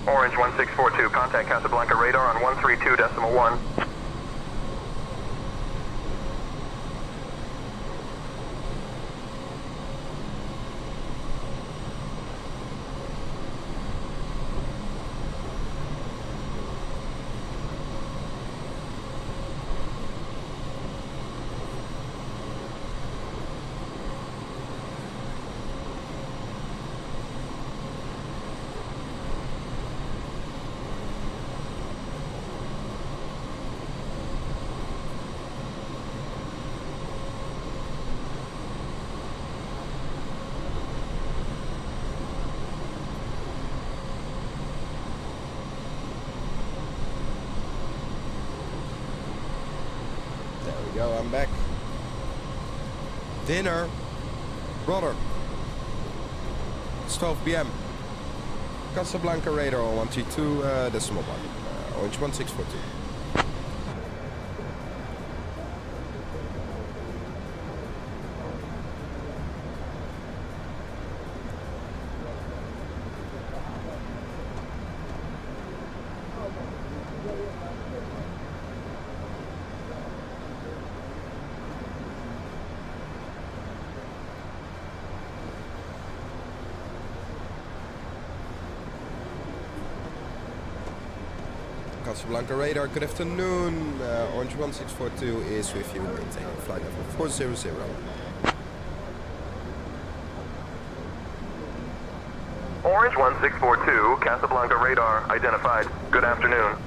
Orange 1642, contact Casablanca radar on 132.1. Go, I'm back. Dinner. Brother. It's 12 p.m. Casablanca radar on 132.1. Orange 1642. Casablanca radar, good afternoon. Orange 1642 is with you, maintaining flight level 400. Orange 1642, Casablanca radar identified. Good afternoon.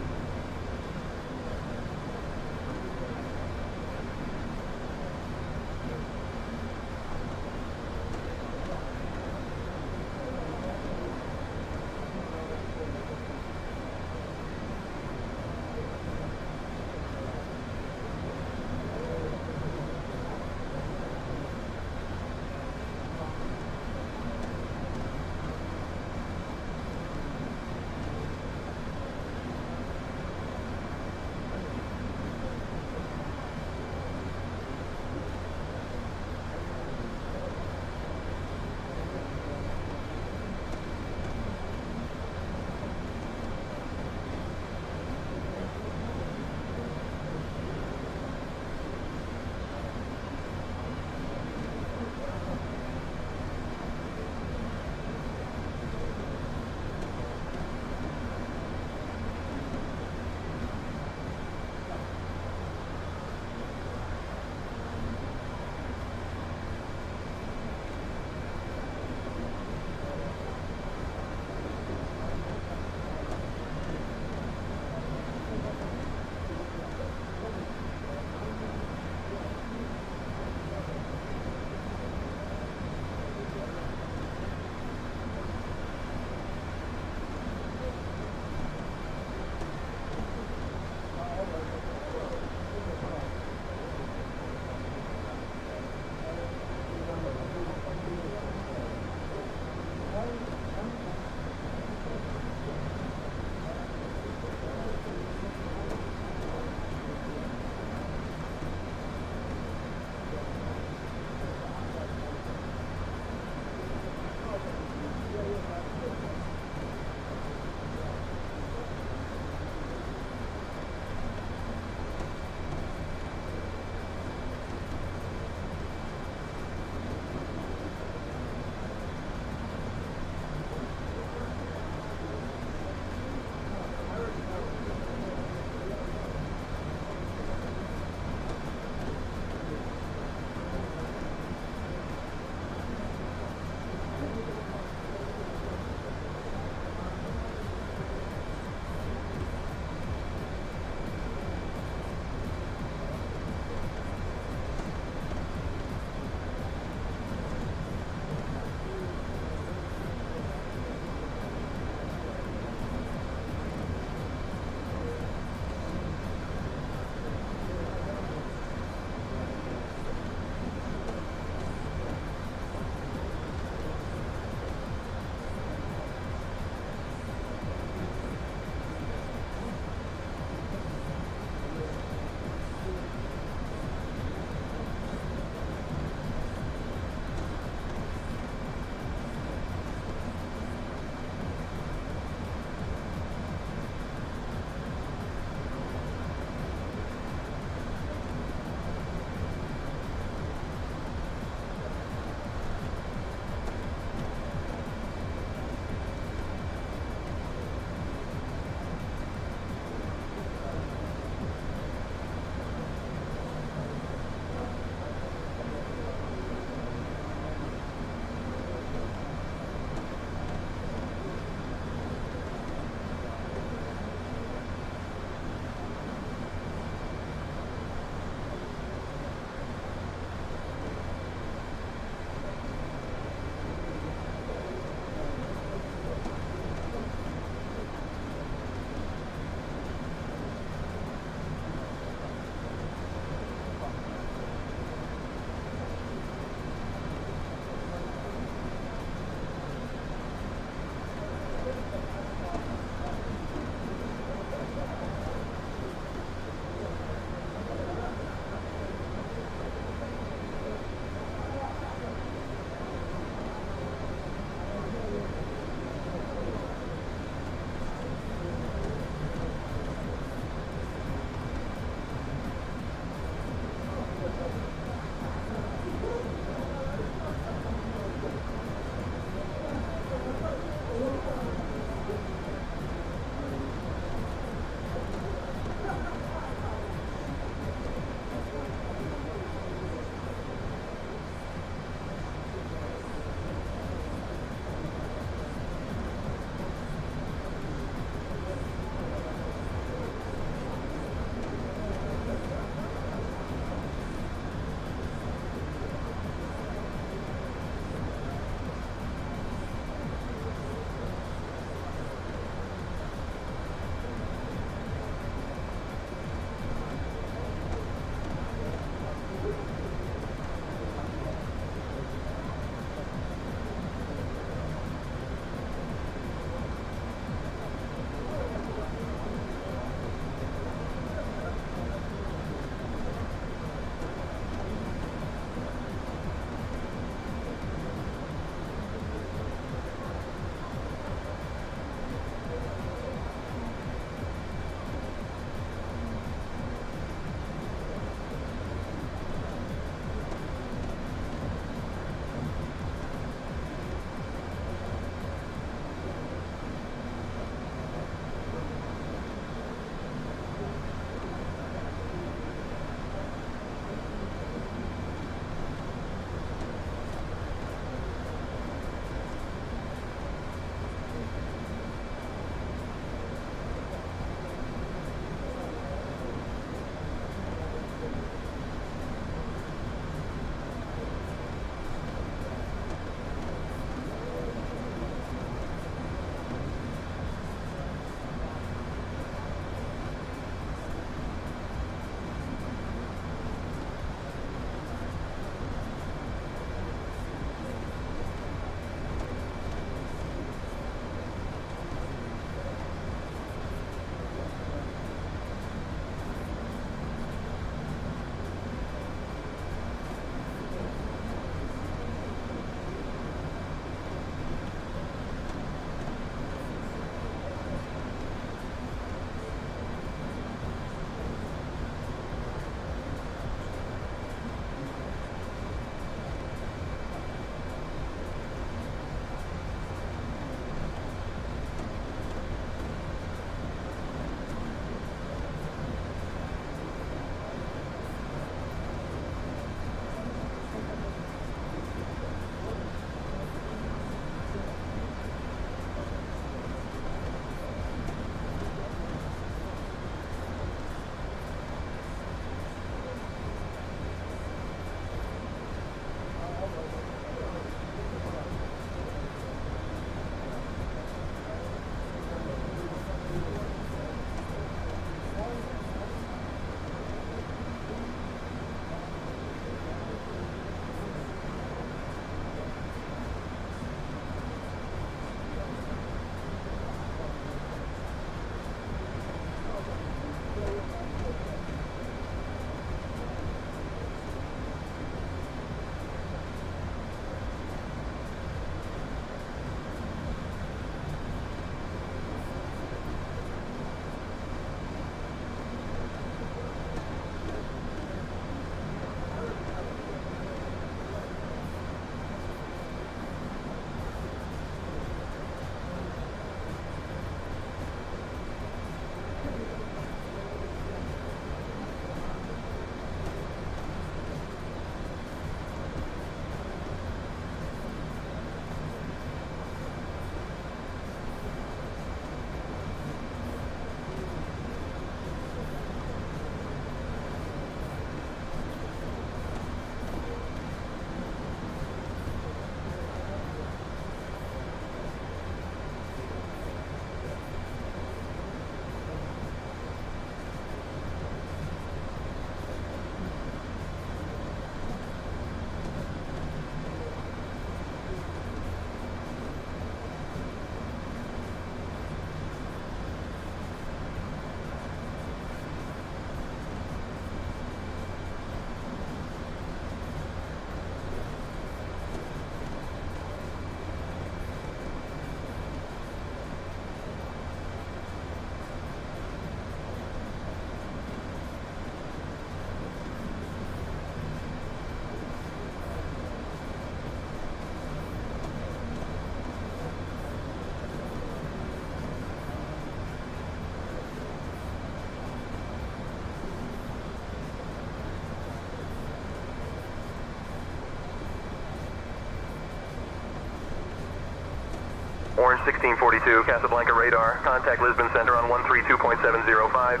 Orange 1642, Casablanca radar. Contact Lisbon Center on 132.705.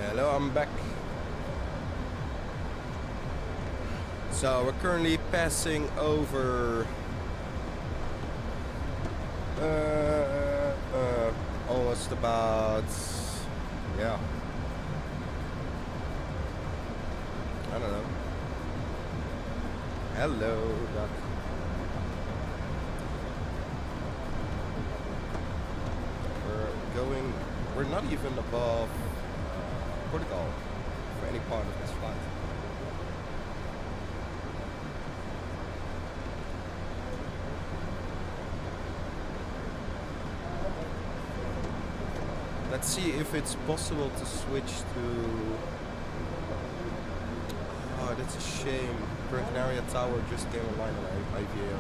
Hello, I'm back. So we're currently passing over almost about, yeah, I don't know. Hello, Doc. We're not even above Portugal for any part of this flight. Let's see if it's possible to switch to... Oh, that's a shame. Gran Canaria Tower just came online on IVAO.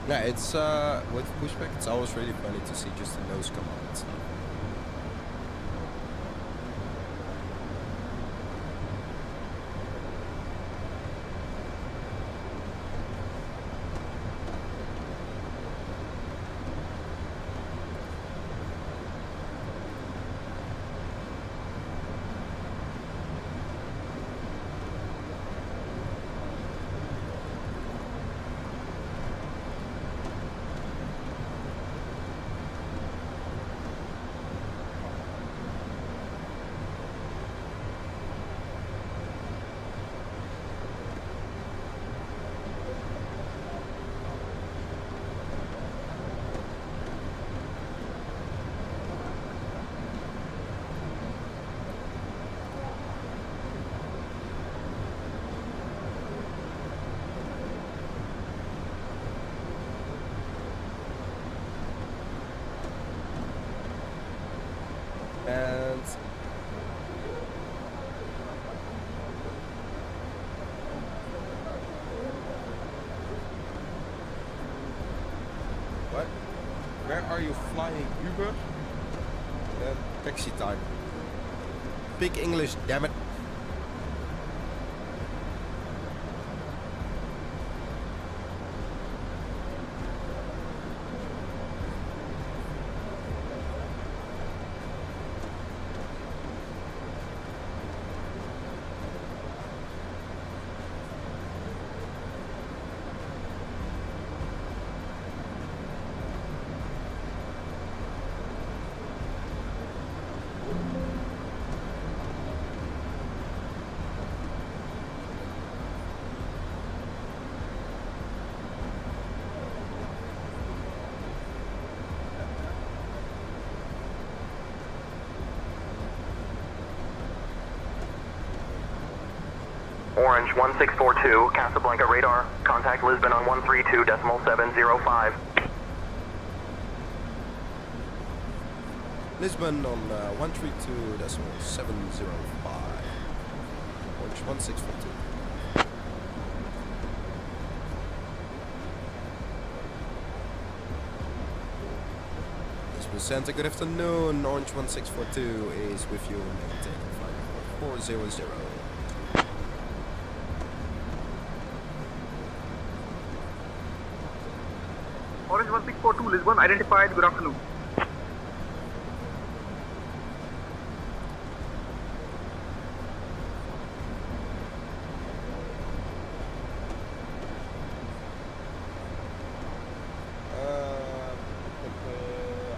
Yeah, it's with pushback. It's always really funny to see just the nose come out and stuff. And what? Where are you flying, Uber? And taxi time. Big English, damn it. Orange 1642, Casablanca radar. Contact Lisbon on 132.705. Lisbon on 132.705. Orange 1642. Lisbon Center, good afternoon. Orange 1642 is with you. Maintaining flight 400. Orange 1642, Lisbon identified. Good afternoon.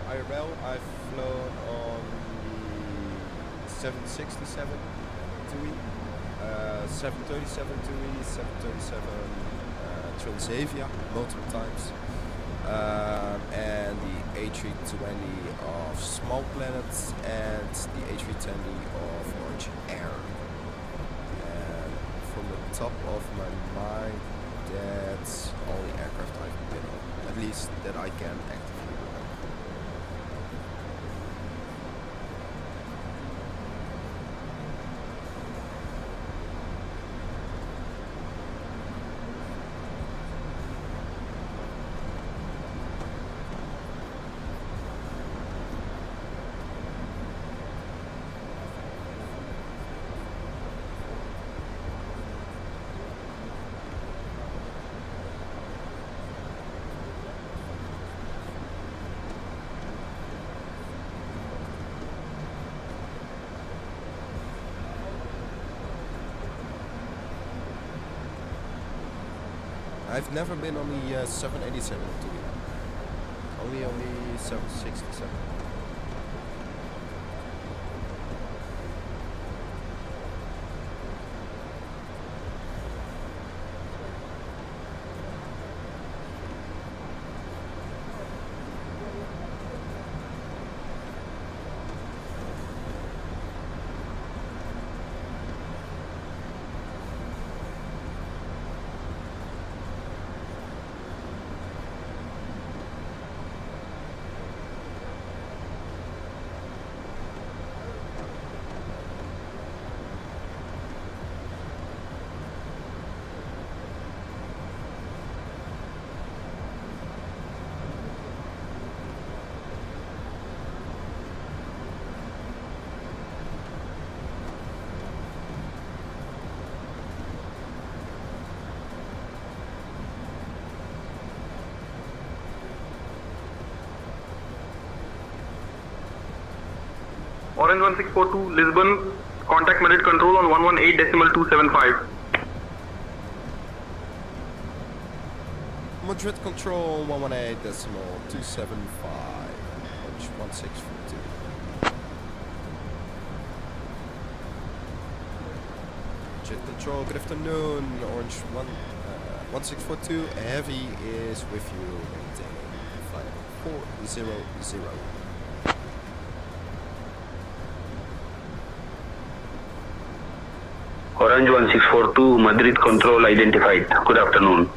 IRL, I've flown on the 767 TUI, 737 TUI, 737 Transavia multiple times. And the A320 of Small Planets and the A320 of Orange Air. And from the top of my mind, that's all the aircraft I've been on, at least that I can actively remember. I've never been on the 787 TUI, only on the 767. Orange 1642, Lisbon, contact Madrid control on 118.275. Madrid control 118.275. Orange 1642. Madrid control, good afternoon. Orange 1642. Heavy is with you. Maintaining flight 400. Orange 1642, Madrid control identified. Good afternoon.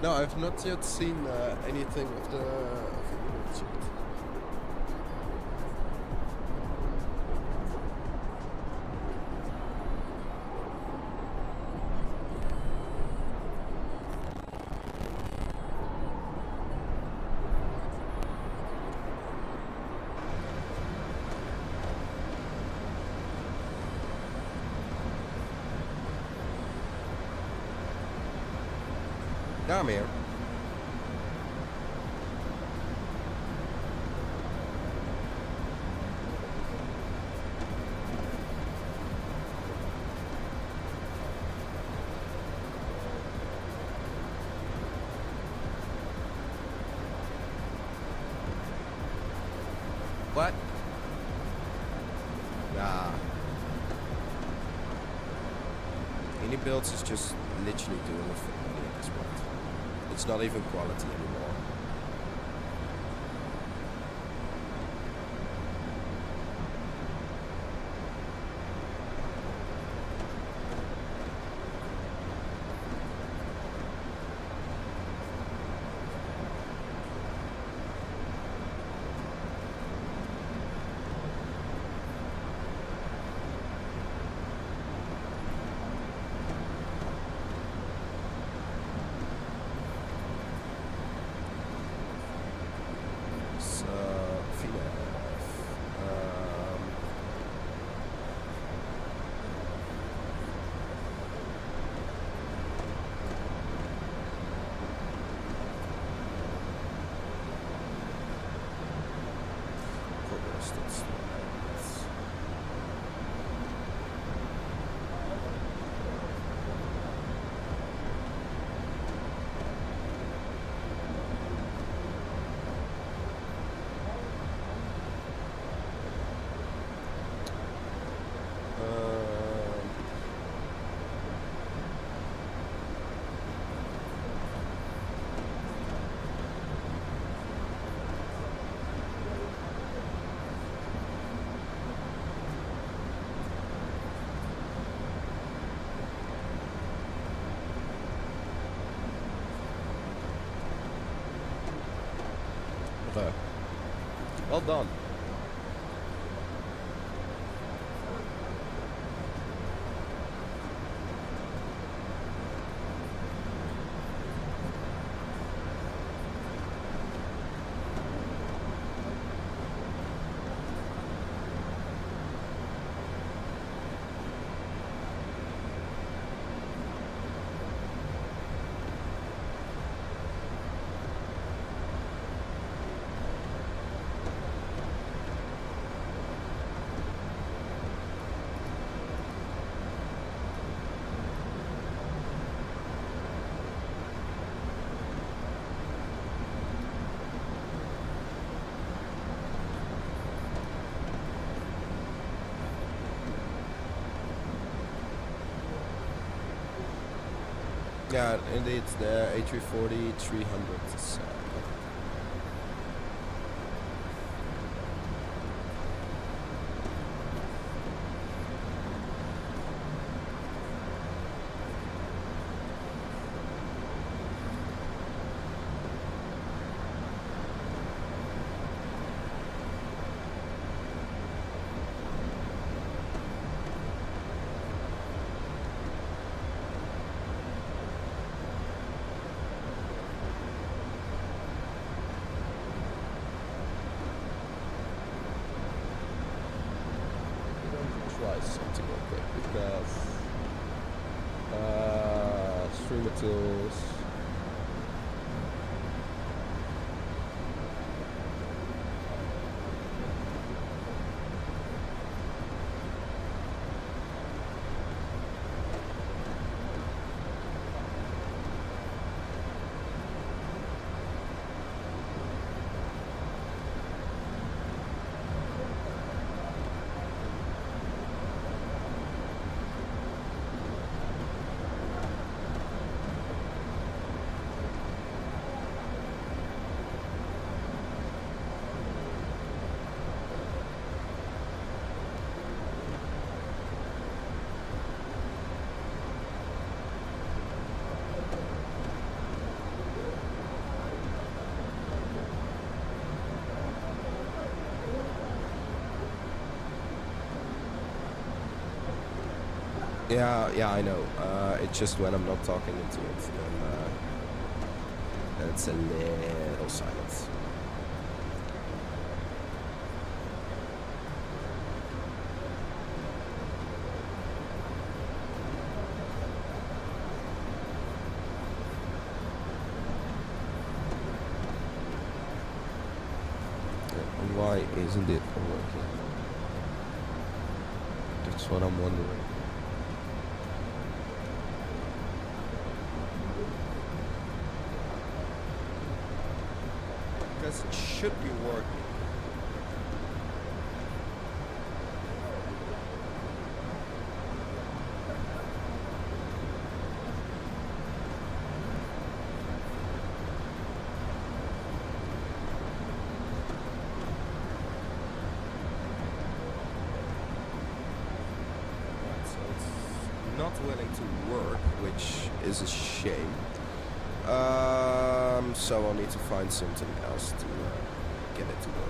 No, I've not yet seen anything of the units yet. I'm here. What? Nah. Any builds is just literally doing it for money at this point. It's not even quality anymore. But well done. Yeah, indeed, the A340 300 is something real quick because streamer tools. Yeah, I know. It's just when I'm not talking into it, then it's a little silent. And why isn't it working? That's what I'm wondering. Because it should be working. So it's not willing to work, which is a shame. So I'll need to find something else to get it to work.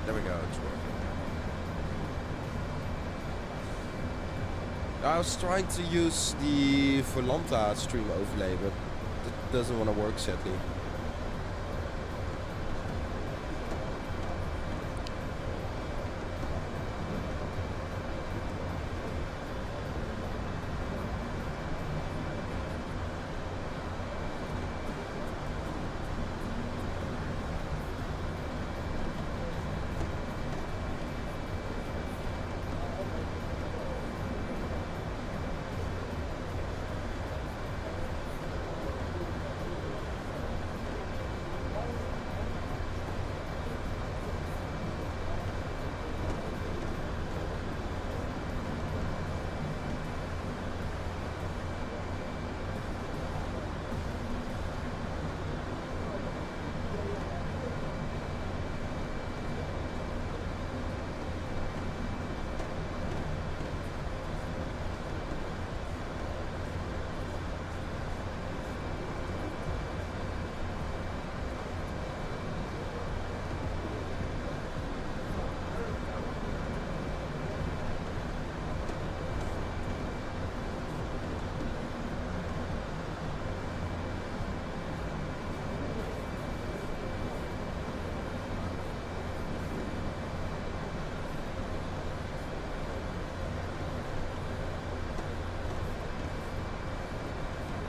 There we go, it's working. I was trying to use the Volanta stream overlay, but it doesn't want to work sadly.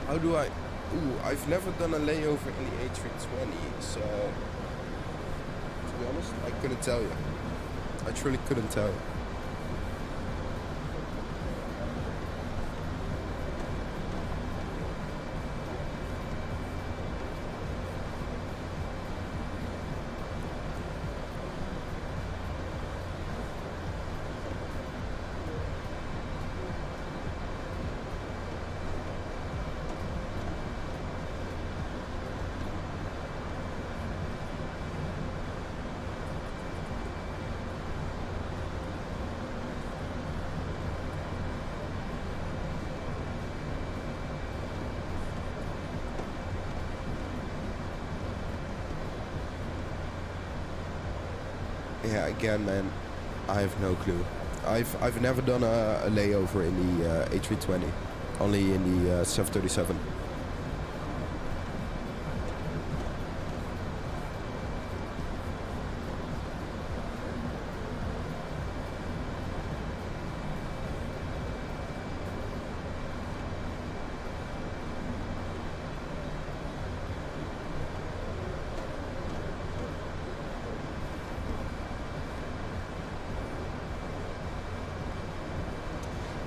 How do I... Ooh, I've never done a layover in the A320, so... To be honest, I couldn't tell you. I truly couldn't tell you. Yeah, again, man, I have no clue. I've never done a layover in the A320, only in the 737.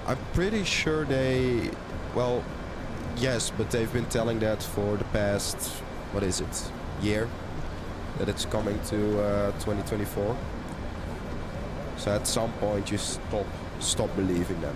I'm pretty sure they, well, yes, but they've been telling that for the past, what is it, year, that it's coming to 2024. So at some point you stop believing them.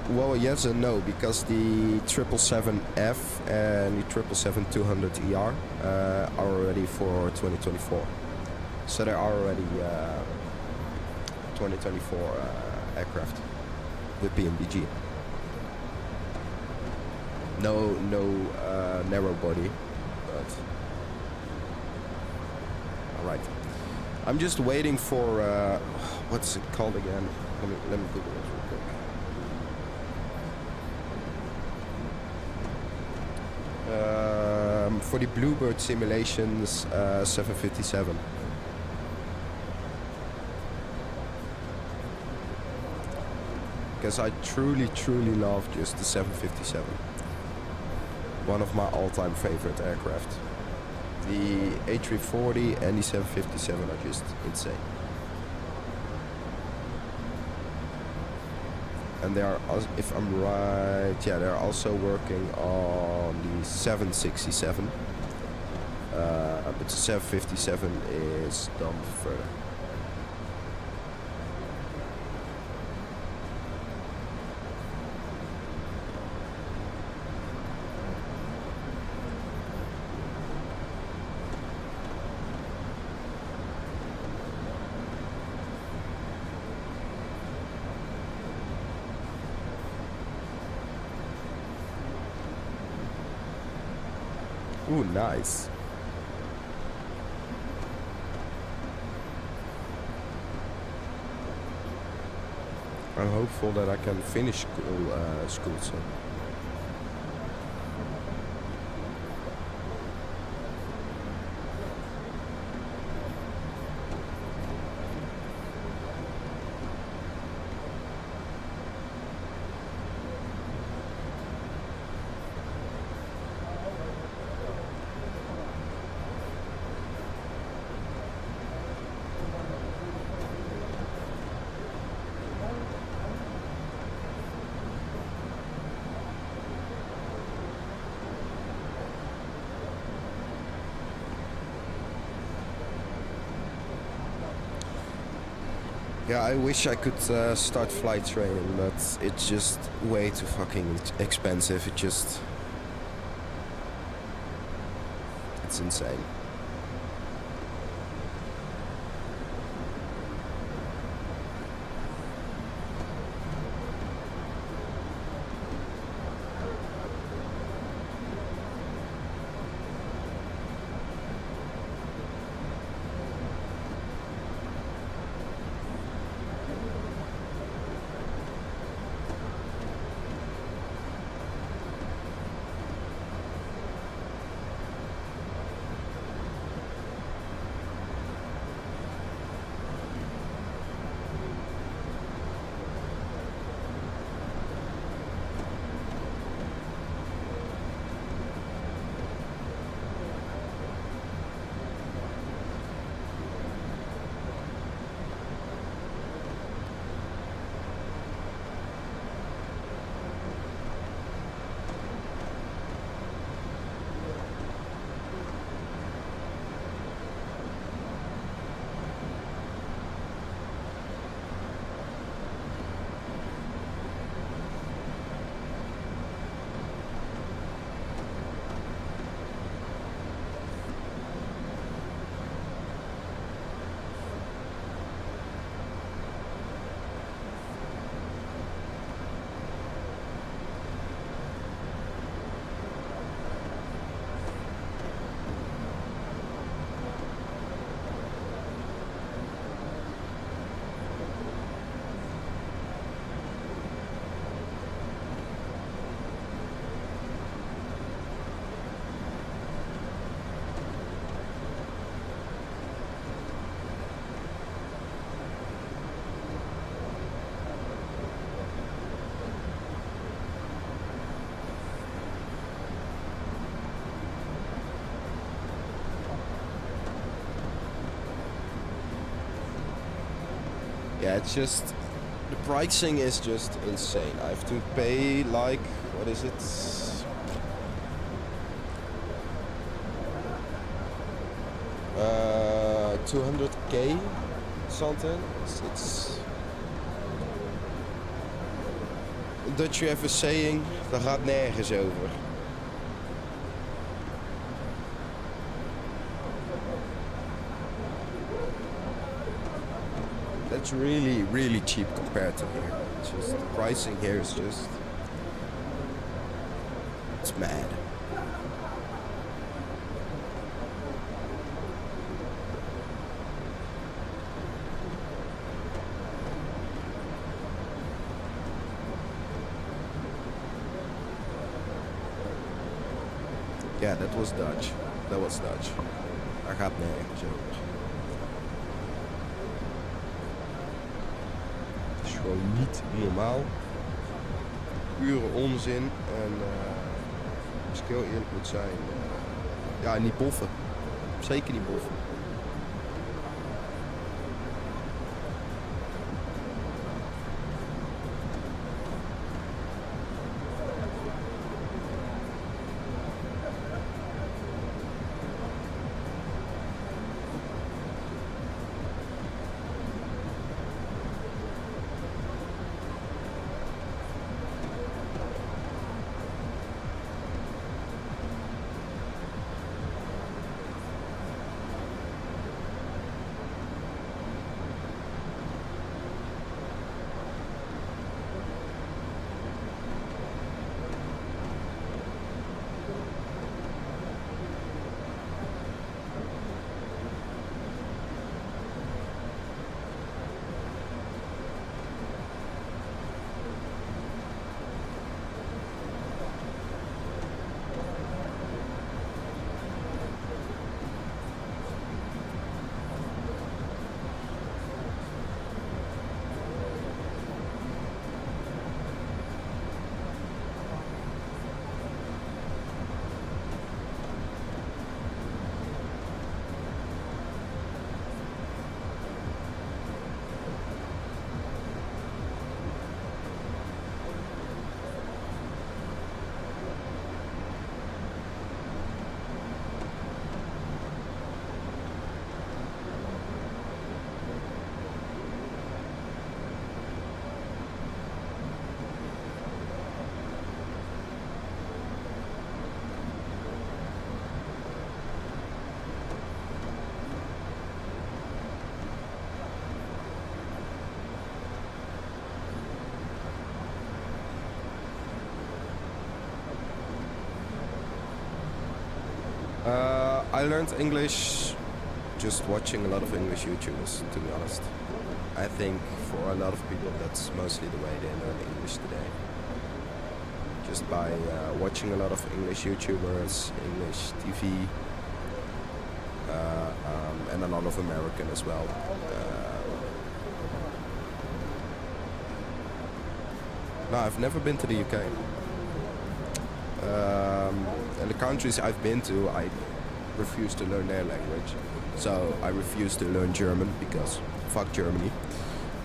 Well, yes and no, because the 777F and the 777-200ER are already for 2024. So they are already 2024 aircraft with PMBG. No narrow body, but all right. I'm just waiting for what's it called again? Let me Google it real quick. For the Bluebird simulations, 757. Because I truly love just the 757. One of my all-time favorite aircraft. The A340 and the 757 are just insane. And they are, if I'm right, yeah, they're also working on the 767. But the 757 is done further. Ooh, nice. I'm hopeful that I can finish school soon. Yeah, I wish I could start flight training, but it's just way too fucking expensive. It's insane. Yeah, it's just, the pricing is just insane. I have to pay like, what is it? 200k something. It's in Dutch you have a saying, daar gaat nergens over. That's really cheap compared to here. It's just, the pricing here is just, it's mad. Ja, dat was Dutch. Dat was Dutch. Hij gaat nergens over. Het is gewoon niet normaal. Pure onzin. En als ik heel eerlijk moet zijn, ja, niet boffen. Zeker niet boffen. I learned English just watching a lot of English YouTubers, to be honest. I think for a lot of people that's mostly the way they learn English today. Just by watching a lot of English YouTubers, English TV, and a lot of American as well. No, I've never been to the UK. And the countries I've been to, I refuse to learn their language. So I refuse to learn German because fuck Germany.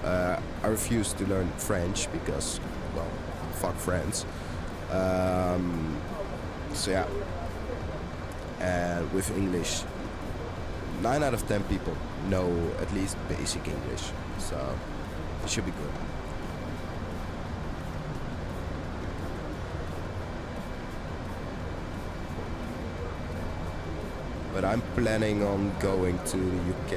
I refuse to learn French because, well, fuck France. So yeah. And with English, 9 out of 10 people know at least basic English. So it should be good. But I'm planning on going to the UK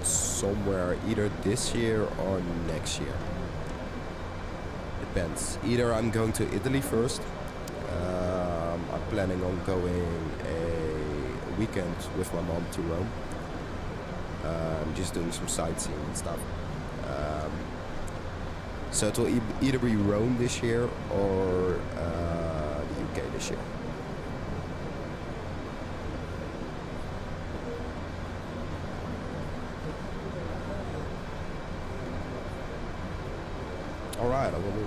somewhere either this year or next year. Depends. Either I'm going to Italy first. I'm planning on going a weekend with my mom to Rome. Just doing some sightseeing and stuff. So it will either be Rome this year or the UK this year. Alright, I will do.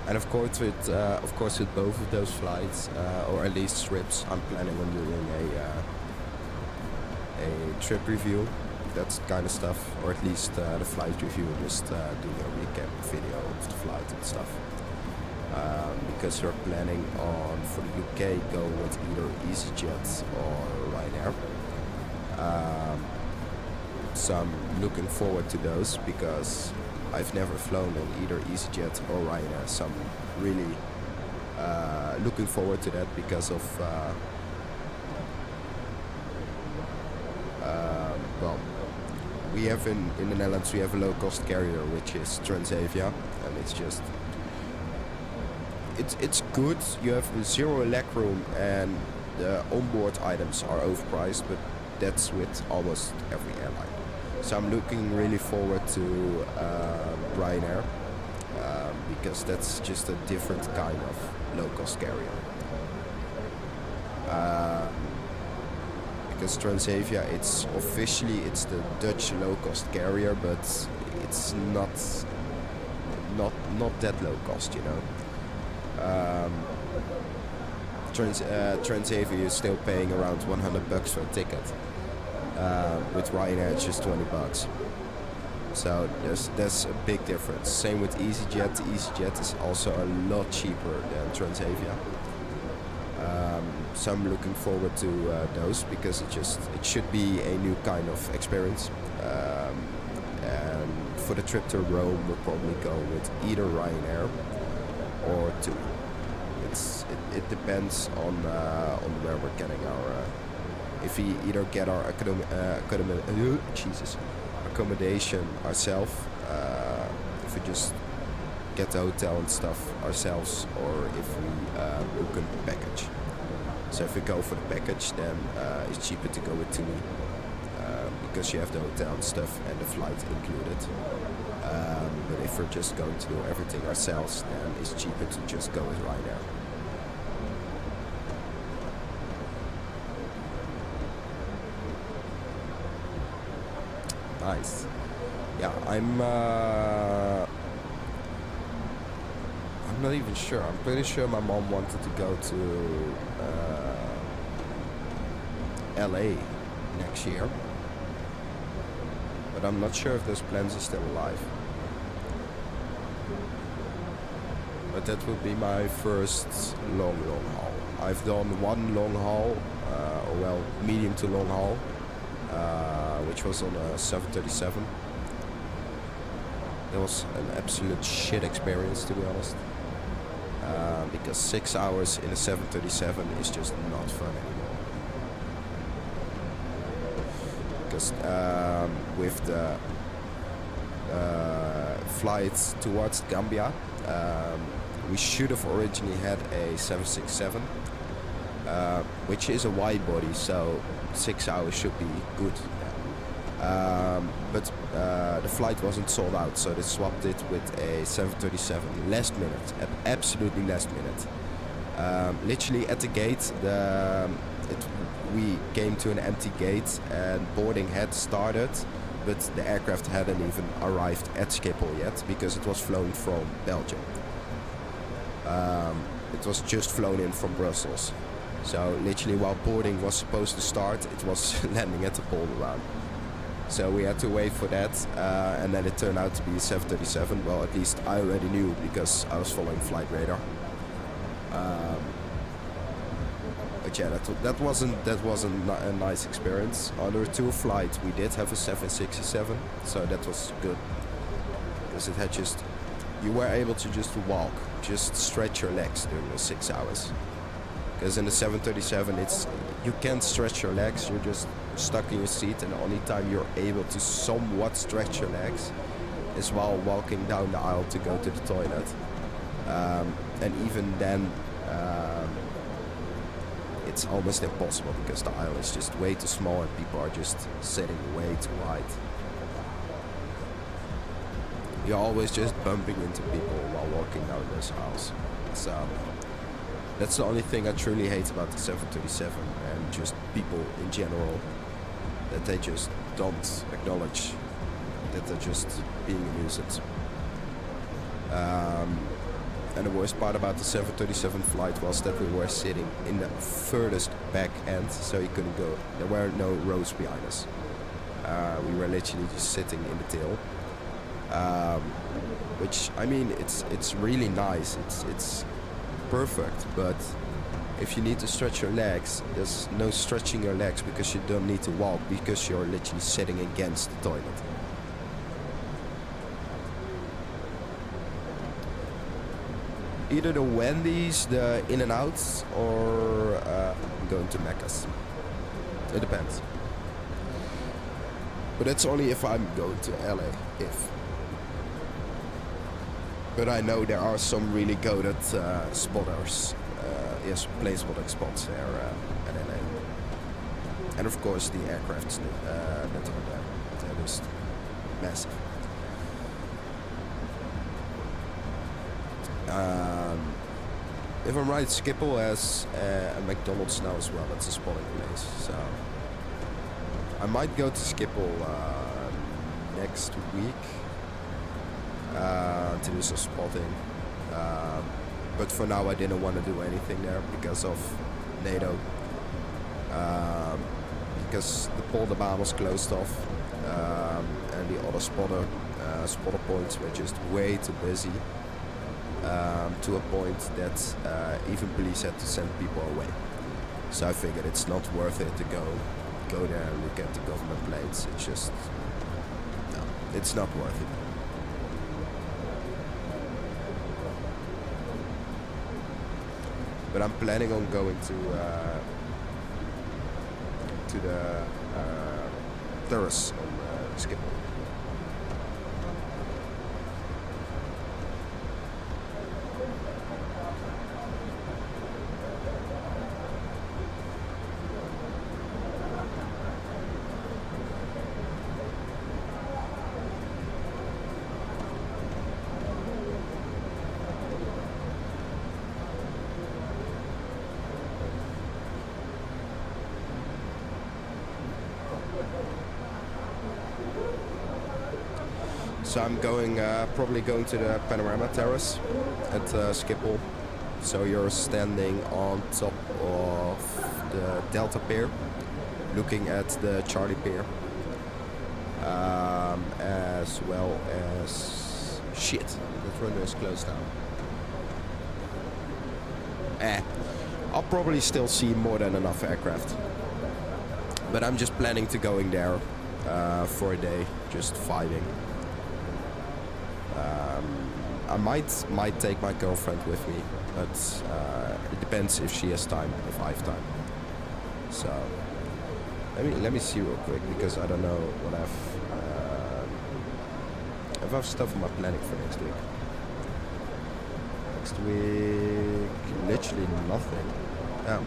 And of course with both of those flights, or at least trips, I'm planning on doing a trip review, that kind of stuff, or at least the flight review, just doing a recap video of the flight and stuff. Because we're planning on, for the UK, go with either EasyJet or Ryanair. So I'm looking forward to those because I've never flown on either EasyJet or Ryanair, so I'm really looking forward to that because of well, we have in the Netherlands, we have a low-cost carrier, which is Transavia, and it's just, it's good. You have zero leg room, and the onboard items are overpriced, but that's with almost every airline. So I'm looking really forward to Ryanair, because that's just a different kind of low-cost carrier. Because Transavia, it's officially the Dutch low-cost carrier, but it's not that low cost, you know. Transavia is still paying around $100 for a ticket. With Ryanair, it's just $20. So there's a big difference. Same with EasyJet. EasyJet is also a lot cheaper than Transavia. So I'm looking forward to those, because it should be a new kind of experience. And for the trip to Rome, we'll probably go with either Ryanair or TUI. It depends on where we're getting our. If we either get our accommodation ourselves, if we just get the hotel and stuff ourselves, or if we book a package. So if we go for the package, then it's cheaper to go with TUI, because you have the hotel and stuff and the flight included. But if we're just going to do everything ourselves, then it's cheaper to just go with Ryanair. Nice. Yeah, I'm not even sure. I'm pretty sure my mom wanted to go to LA next year, but I'm not sure if those plans are still alive. But that would be my first long haul. I've done one long haul, or well, medium to long haul, which was on a 737. It was an absolute shit experience, to be honest, because 6 hours in a 737 is just not fun anymore. Because with the flights towards Gambia, we should have originally had a 767, which is a wide body, so 6 hours should be good. But the flight wasn't sold out, so they swapped it with a 737 last minute, at absolutely last minute. Literally at the gate, we came to an empty gate and boarding had started, but the aircraft hadn't even arrived at Schiphol yet, because it was flown from Belgium. It was just flown in from Brussels. So literally while boarding was supposed to start, it was landing at the pole around. So we had to wait for that, and then it turned out to be a 737. Well, at least I already knew, because I was following flight radar. But yeah, that wasn't a nice experience. On the return flight, we did have a 767, so that was good, because it had you were able to just walk, just stretch your legs during those 6 hours. Because in the 737, you can't stretch your legs, you're just stuck in your seat, and the only time you're able to somewhat stretch your legs is while walking down the aisle to go to the toilet. And even then, it's almost impossible, because the aisle is just way too small and people are just sitting way too wide. You're always just bumping into people while walking down those aisles. So that's the only thing I truly hate about the 737, and just people in general, that they just don't acknowledge that they're just being a nuisance. And the worst part about the 737 flight was that we were sitting in the furthest back end, so you couldn't go. There were no rows behind us. We were literally just sitting in the tail. Which, I mean, it's really nice. It's perfect, but if you need to stretch your legs, there's no stretching your legs, because you don't need to walk, because you're literally sitting against the toilet. Either the Wendy's, the In-N-Outs, or I'm going to Macca's. It depends. But that's only if I'm going to LA, if. But I know there are some really goated spotters, yes, plane spotting spots there at LA. And of course the aircrafts that are there, they're just massive. If I'm right, Schiphol has a McDonald's now as well. That's a spotting place. So I might go to Schiphol next week to do some spotting. But for now, I didn't want to do anything there because of NATO. Because the Polderbaan was closed off, and the other spotter points were just way too busy. To a point that even police had to send people away. So I figured it's not worth it to go there and look at the government planes. It's just, no, it's not worth it. But I'm planning on going to the terrace on Schiphol. So I'm probably going to the panorama terrace at Schiphol. So you're standing on top of the Delta Pier, looking at the Charlie Pier, as well as shit. The runway is closed now. I'll probably still see more than enough aircraft, but I'm just planning to going there for a day, just vibing. I might take my girlfriend with me, but it depends if she has time, if I have time. So let me see real quick, because I don't know what if I have stuff in my planning for next week. Next week, literally nothing. Oh.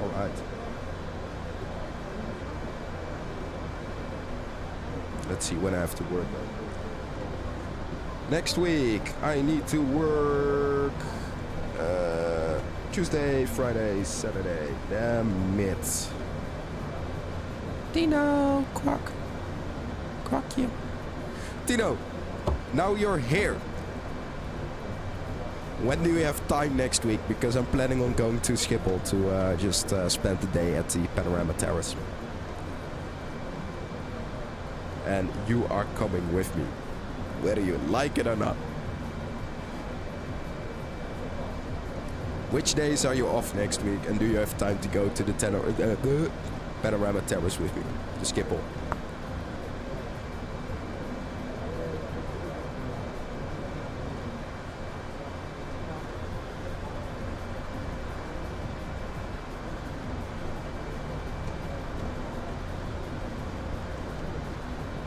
All right. Let's see when I have to work though. Next week I need to work Tuesday, Friday, Saturday. Damn it. Tino, quack. Quack you. Tino, now you're here. When do you have time next week? Because I'm planning on going to Schiphol to just spend the day at the Panorama Terrace. And you are coming with me, whether you like it or not. Which days are you off next week, and do you have time to go to the Panorama Terrace with me, to Schiphol?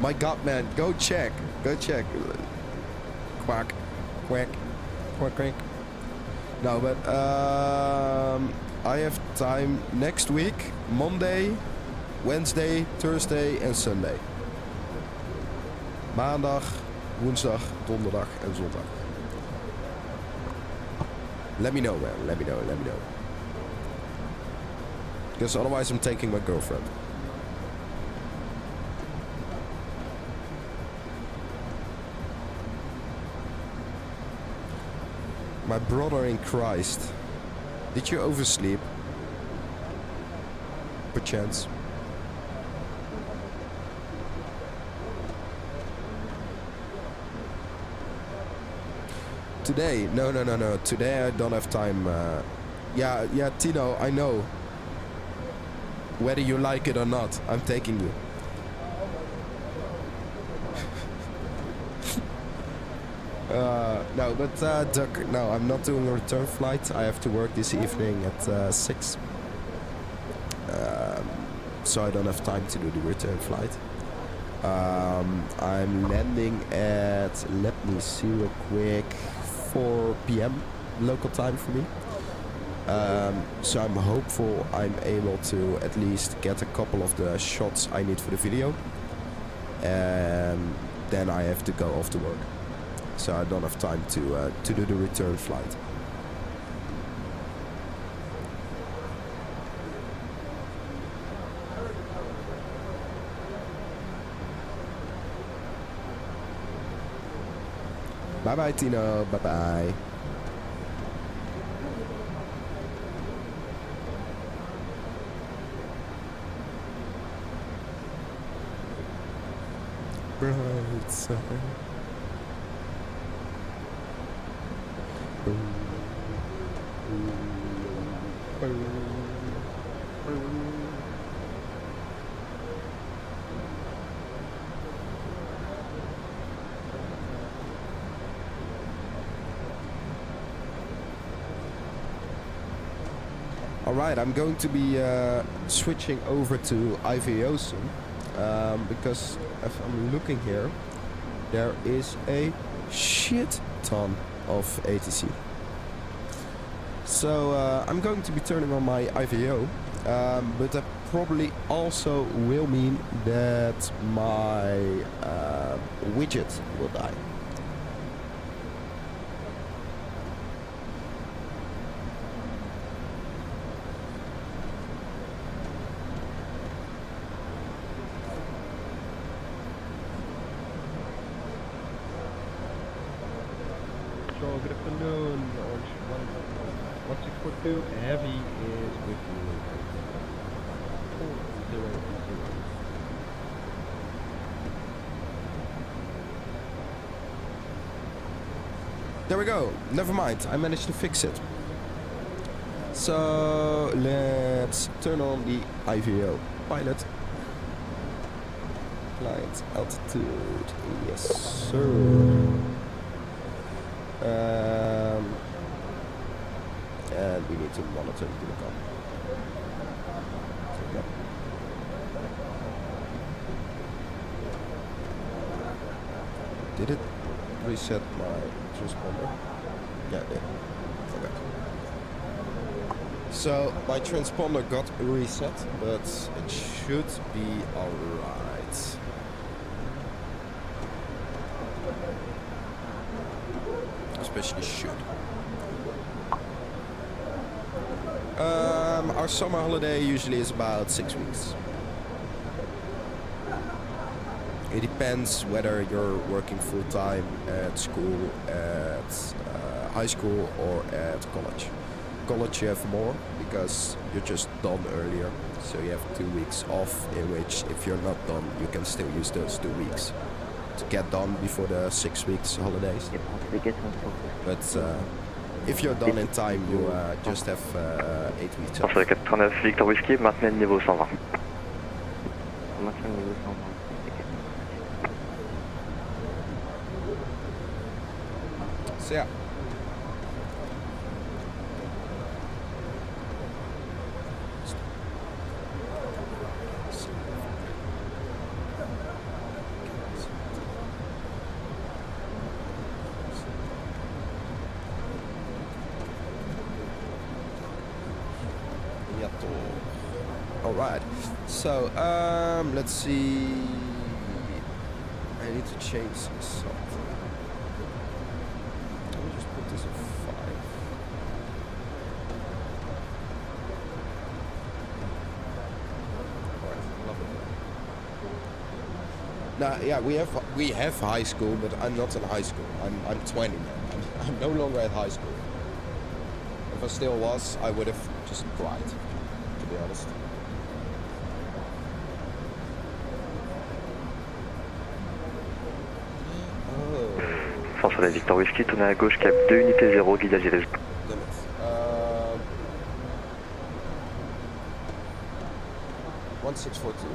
My God, man, go check. Quack, quack, quack, quack. No, but I have time next week, Monday, Wednesday, Thursday and Sunday. Maandag, woensdag, donderdag en zondag. Let me know, man. Let me know. Because otherwise I'm taking my girlfriend. My brother in Christ. Did you oversleep? Perchance. Today? No. Today I don't have time. Yeah, Tino, I know. Whether you like it or not, I'm taking you. No, but Doug, no, I'm not doing a return flight. I have to work this evening at 6. so I don't have time to do the return flight. I'm landing at, let me see real quick, 4 p.m. local time for me. So I'm hopeful I'm able to at least get a couple of the shots I need for the video. And then I have to go off to work. So I don't have time to do the return flight. Bye bye, Tino. Bye bye. Bright side. Alright, I'm going to be switching over to IVO soon, because if I'm looking here, there is a shit ton of ATC. So I'm going to be turning on my IVO, but that probably also will mean that my widget will die. Good afternoon, Orange 1642. Heavy is with you. 400. There we go. Never mind. I managed to fix it. So let's turn on the IVO. Pilot. Flight altitude. Yes, sir. And we need to monitor the gun. Okay. Did it reset my transponder? Yeah, it did. Okay. So my transponder got reset, but it should be alright. Especially should. Our summer holiday usually is about 6 weeks. It depends whether you're working full-time at school, at high school, or at college. College you have more because you're just done earlier, so you have 2 weeks off, in which if you're not done you can still use those 2 weeks to get done before the 6 weeks holidays. But if you're done in time, you just have 8 weeks off. 89 Victor Whiskey, maintenez le niveau 120. So yeah. Alright, so let's see. I need to change something. Let me just put this at 5. Alright, love it. Now, yeah, we have high school, but I'm not in high school. I'm 20 now. I'm no longer at high school. If I still was, I would have just cried, to be honest. Soleil Victor Whiskey, tournez à gauche, cap 2, unité 0, guidage dirige. Uh, 1642.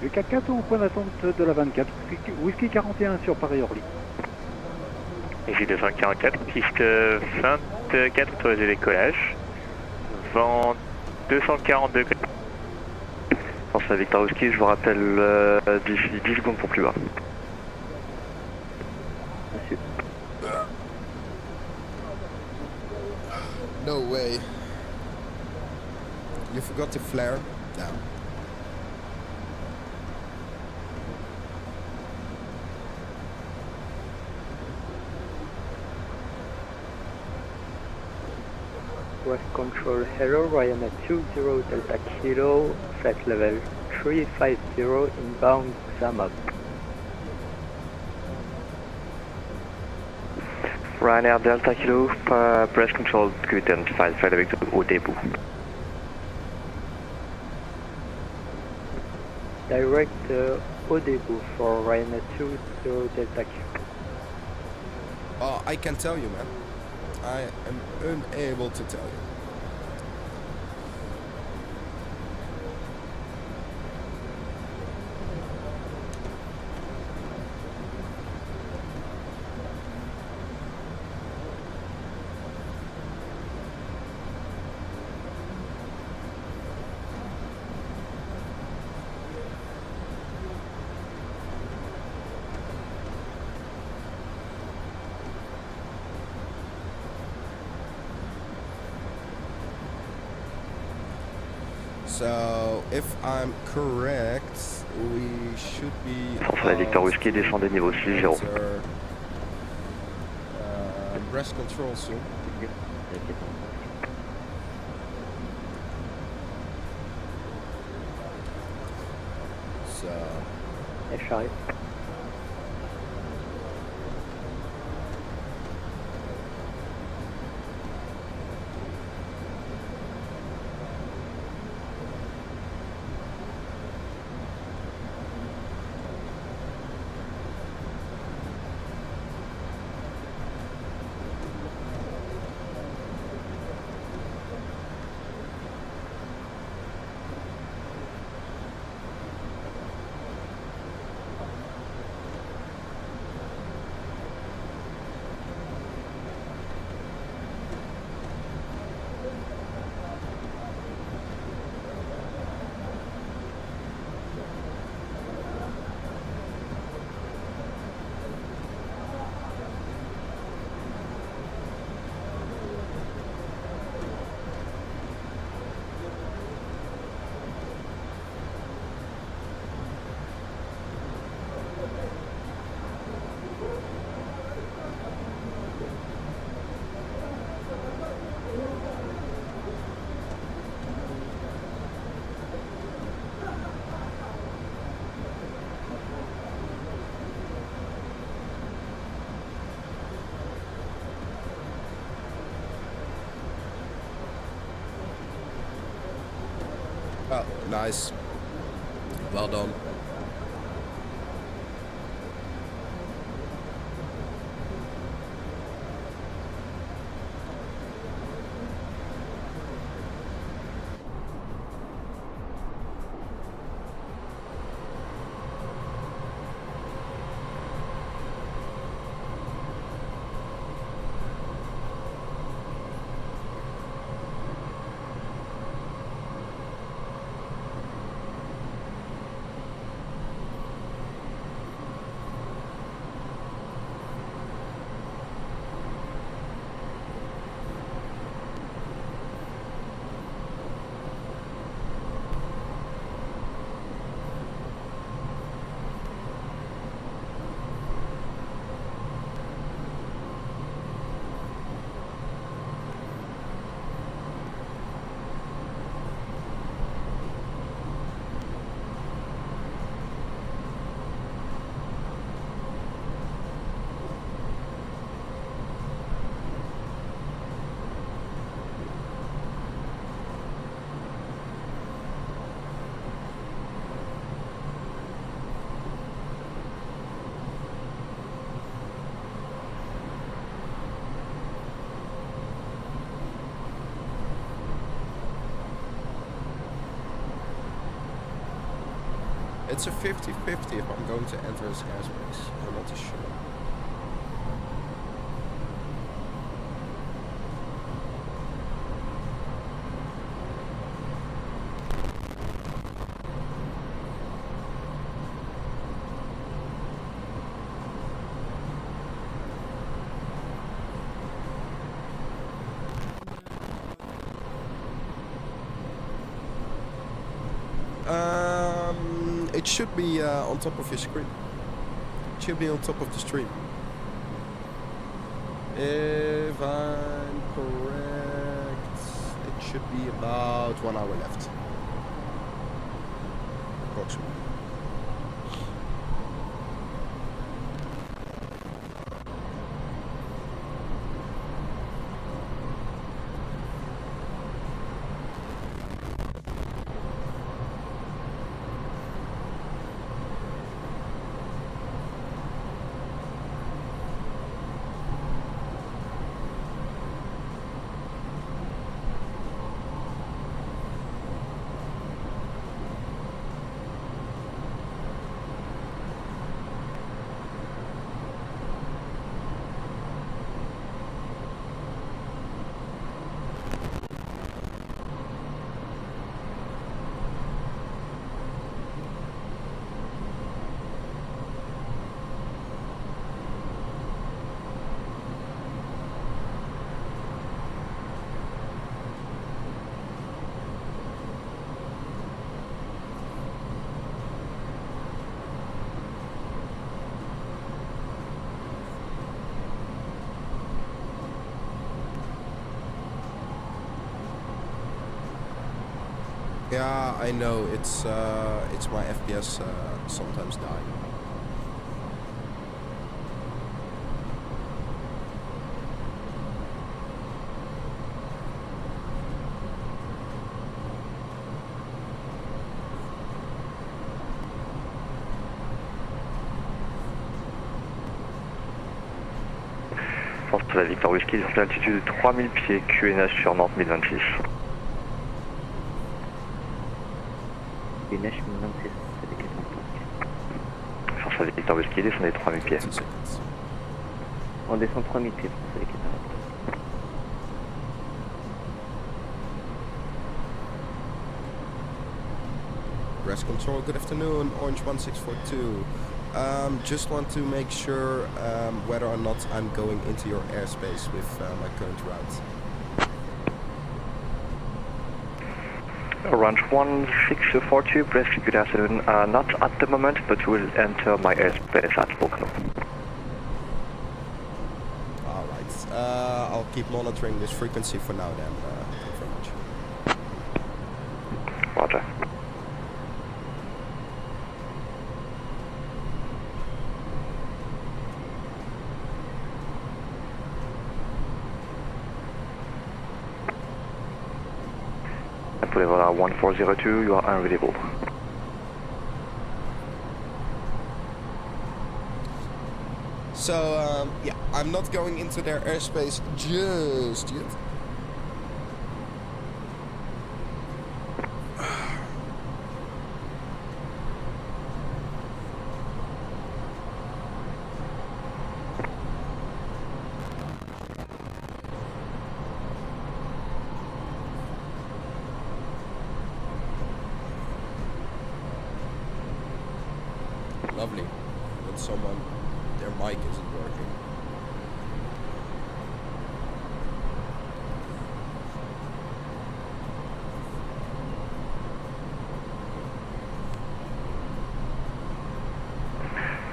Le 4x4 au point d'attente de la 24. Whisky 41 sur Paris-Orly. Ici 244, piste 24, autorisé décollage. Vent 240 degrés. François Victor Whisky, je vous rappelle 10 secondes pour plus bas. Merci. No way. You forgot the flare? No. West Control, hello, Ryanair 20 Delta Kilo, flight level 350 inbound Zamab. Ryanair Delta Kilo, press control, Q10, flight avec au début. Direct au début for Ryanair 20 Delta Kilo. Oh, I can tell you, man. I am unable to tell you. So, if I'm correct, we should be... François Victor Whisky, descendez niveau 6-0. Breast control soon. So... J'arrive. Oh, nice. Well done. it's a 50-50 if I'm going to enter his airspace. I'm not too sure. It should be on top of your screen. It should be on top of the stream. If I'm correct, it should be about 1 hour left. Approximately. Yeah, I know. It's my FPS sometimes dying. France la Victor Whiskey, sur l'altitude de 3000 pieds, QNH sur Nantes 1026. QNH 1026, c'est des 400. France la Victor Whiskey, descendez 3000 pieds. On descend 3000 pieds, France la Victor. Rest control, good afternoon, Orange 1642. Just want to make sure whether or not I'm going into your airspace with my current route. Orange 1642, briefly good afternoon. Not at the moment, but will enter my airspace at Volcano. Alright, I'll keep monitoring this frequency for now then. Thank you very much. Roger. Level 1402, you are unreadable. So, yeah, I'm not going into their airspace just yet. Lovely. When someone, their mic isn't working.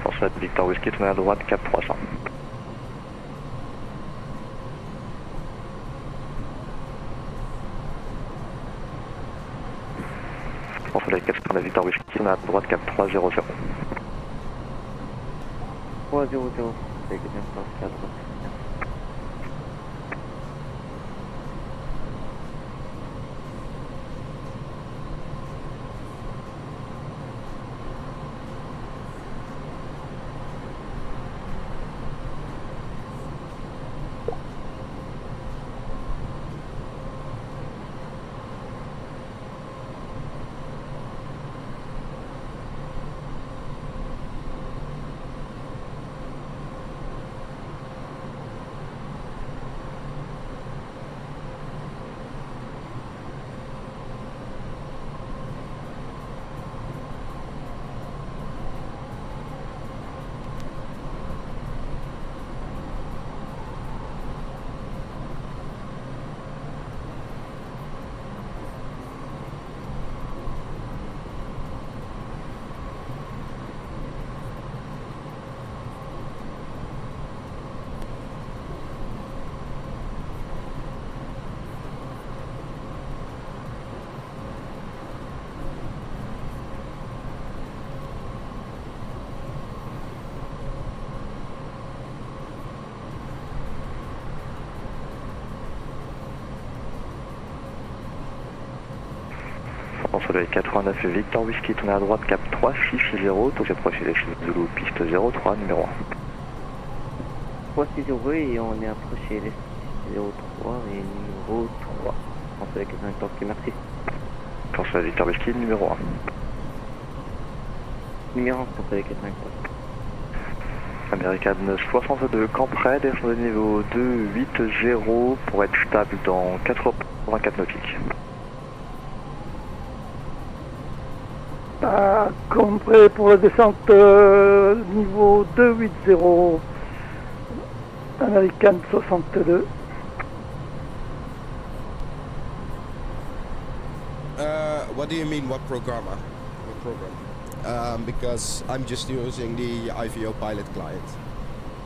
Pour cette Victor Whiskey, tournez à droite, cap 300. Pour cette 4 la Victor Whiskey, tournez à droite, cap 300. 300, c'est bien ça, Soleil 89 Victor Whisky, tournez à droite, cap 360, tout approché les Zulu, piste 03, numéro 1. 360 et on est approché les 03 et numéro 3. On fait quelqu'un qui merci. François Victor Whisky, numéro 1. Numéro 1, on fait quelqu'un. American 62, camp près, descendez niveau 280 pour être stable dans 84 nautiques. Camp près pour la descente niveau 280, American 62. What do you mean, what program? What program? Because I'm just using the IVO pilot client.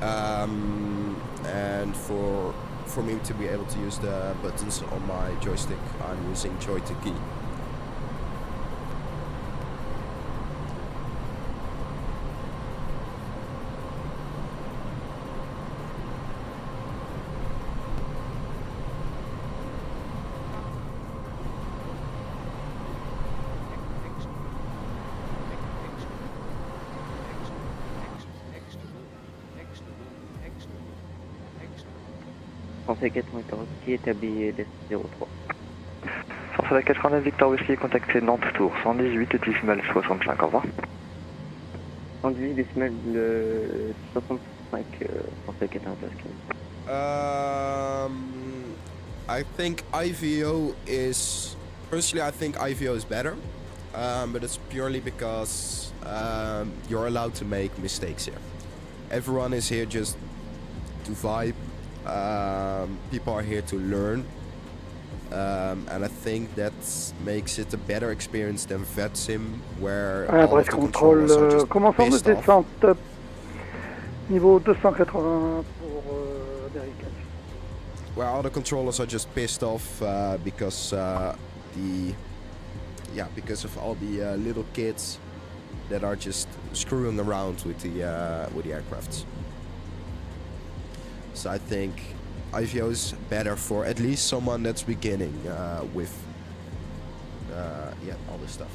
And for me to be able to use the buttons on my joystick, I'm using Joy to Key. Français 80 qui établit les 03. Français 89 Victor Whisky, contactez Nantes Tour, 118 décimales 65, au revoir. 118 décimales 65, Français 89. I think IVO is... Personally, I think IVO is better. But it's purely because you're allowed to make mistakes here. Everyone is here just to vibe. People are here to learn, and I think that makes it a better experience than VetSim, where all of the controllers are just commençons de pissed off. descente niveau 280 pour American. Where all the controllers are just pissed off because because of all the little kids that are just screwing around with the aircrafts. So I think IVO is better for at least someone that's beginning with all this stuff.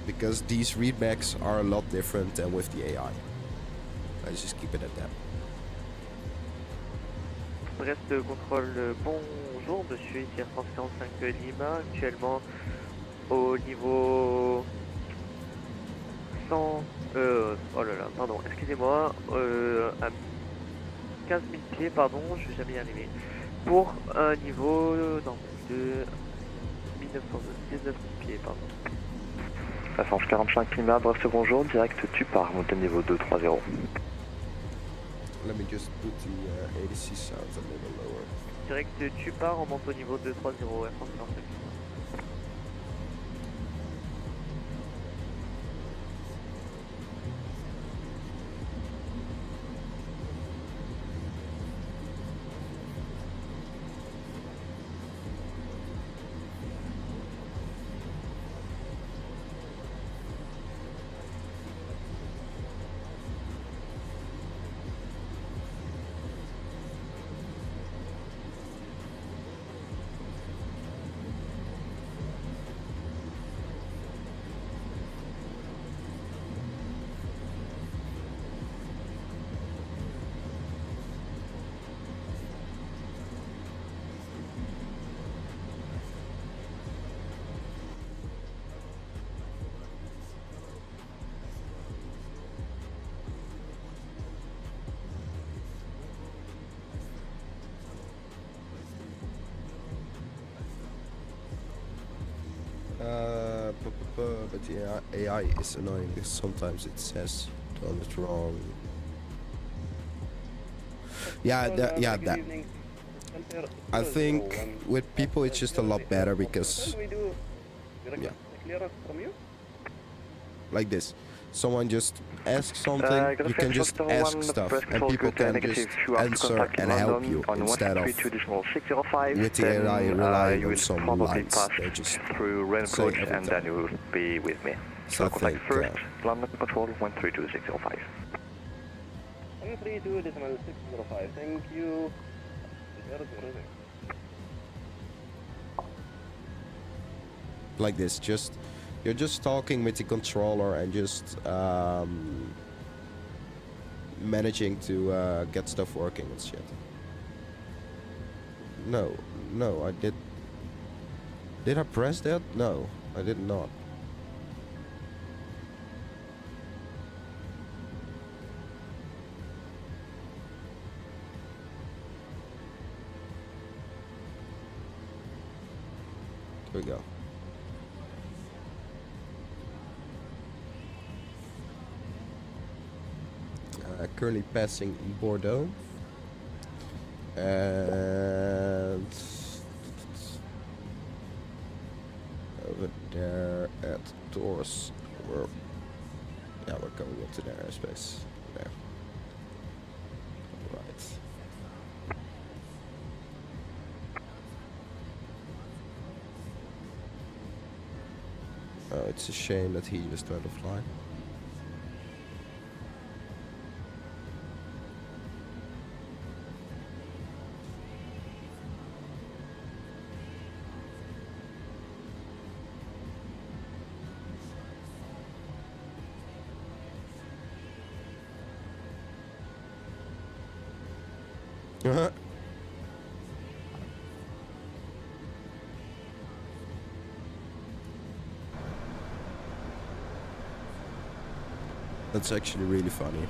Because these readbacks are a lot different than with the AI. Let's just keep it at that. Brest contrôle, bonjour monsieur, ici Air France 45 Lima, actuellement au niveau 100, oh là là, pardon, excusez-moi, à 15 000 pieds, pardon, je vais jamais y arriver, pour un niveau de 1900, 19 000 pieds, pardon. Passage 45 Lima, Brest bonjour, direct Tupar, montée niveau 230. Let me just put the ATC sounds a little lower. Direct Tupar, on monte au niveau 230, Air France 45. But the AI is annoying because sometimes it says done it wrong. That. I think with people it's just a lot better because like this. Someone just asks something, you can just ask stuff, and people can just answer and help you instead of with the AI relying on some lines. They just through raincoat and then you will be with me. So I think first, London control 132605. 132.605, thank you. like this. You're just talking with the controller and just managing to get stuff working and shit. No, I did. Did I press that? No, I did not. Here we go. Currently passing Bordeaux. And over there at Tours, we're going into their airspace. There. Right. Oh, it's a shame that he just tried to fly. That's actually really funny.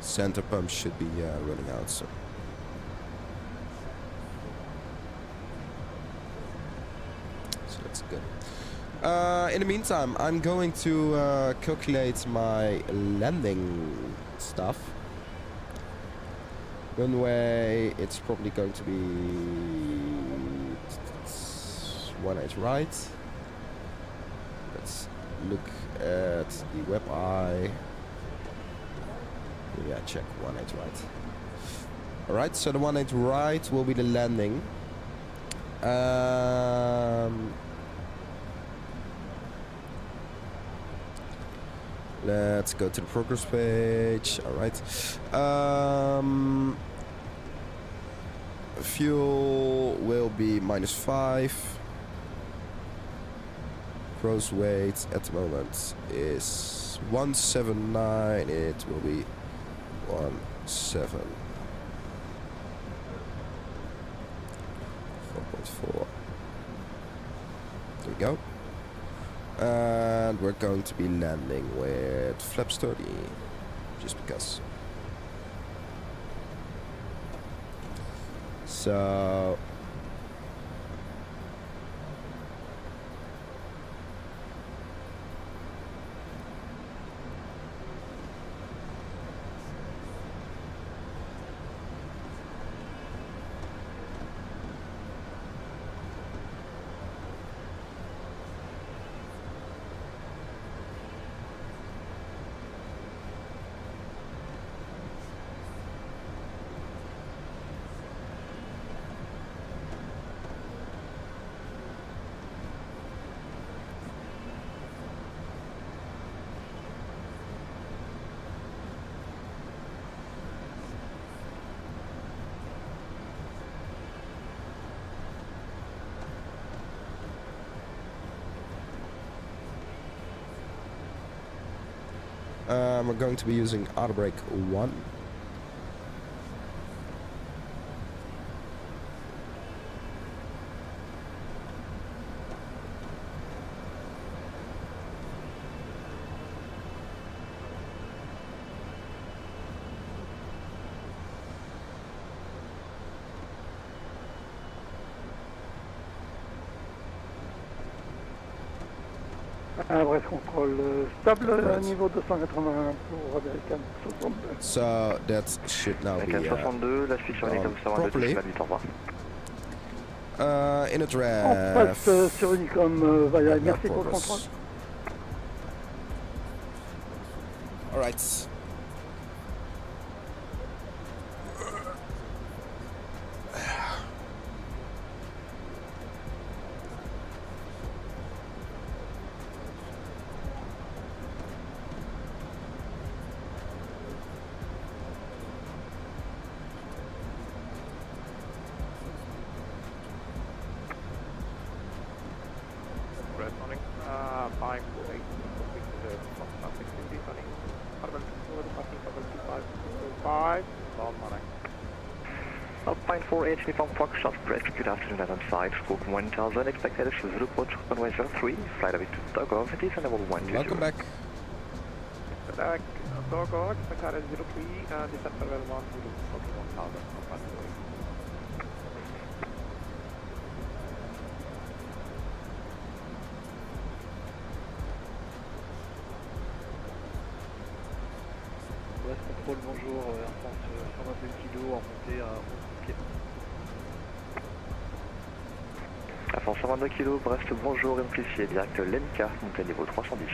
Center pump should be running out soon. So that's good. In the meantime, I'm going to calculate my landing stuff. Runway, it's probably going to be 18 right. Let's look at the web eye. Yeah, check 18 right. Alright, so the 18 right will be the landing. Let's go to the progress page. Alright. Fuel will be -5. Gross weight at the moment is 179. It will be 17. 4.4. There we go. And we're going to be landing with flaps 30, just because. So we're going to be using auto brake 1. Bref contrôle stable, niveau 281 pour American 62. So that should now be American 62, la suite sur American 62, in a On draft. passe sur Unicom, via merci pour le contrôle. Alright. 948 Uniform Foxtrot, press good afternoon at on site, scope 1000, expected is Zulu approach runway 03, flight of it to Dogog, it is a level 122. Welcome back. Back, Dogog, expected 03, descent level 1 to scope 1000, West Control, bonjour, Air France 122 kg, en montée à 11 pieds. Air France 122 kg, Brest, bonjour, amplifié, direct Lenka, montée niveau 310.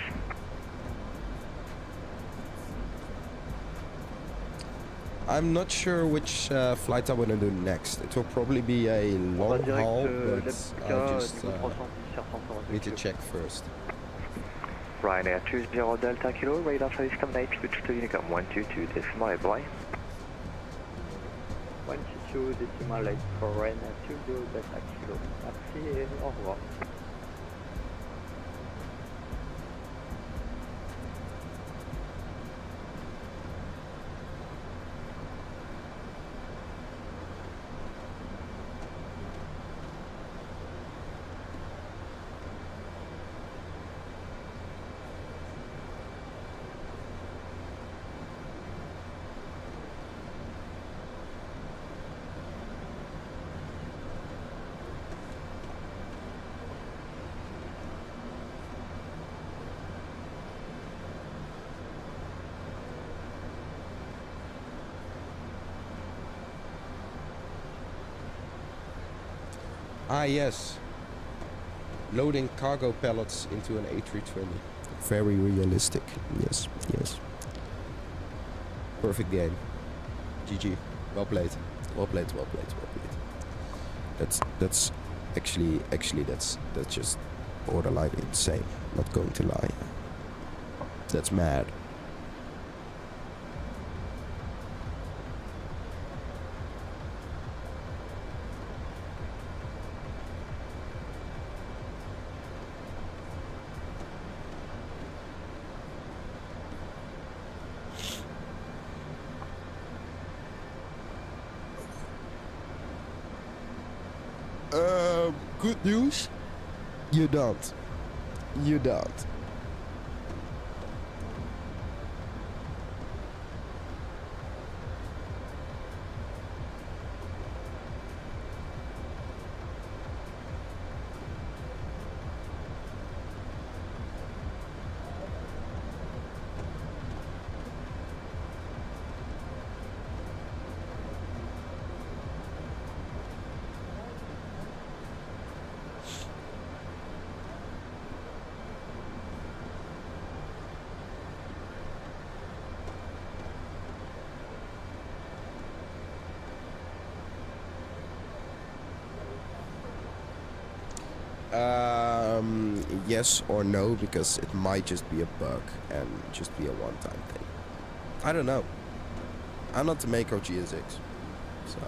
I'm not sure which flight I want to do next. It will probably be a long haul, but I just need to check first. Ryanair 20 Delta Kilo, radar system 8, switch to Unicom 122 decimal, bye. 122 decimal 8 for Ryanair 20 Delta Kilo. Merci et au revoir. Ah yes, loading cargo pallets into an A320. Very realistic. Yes, yes. Perfect game. GG. Well played. Well played. Well played. Well played. That's actually that's just borderline insane. Not going to lie. That's mad. Good news? You don't. You don't. Yes or no, because it might just be a bug and just be a one-time thing. I don't know. I'm not the maker of GSX, so.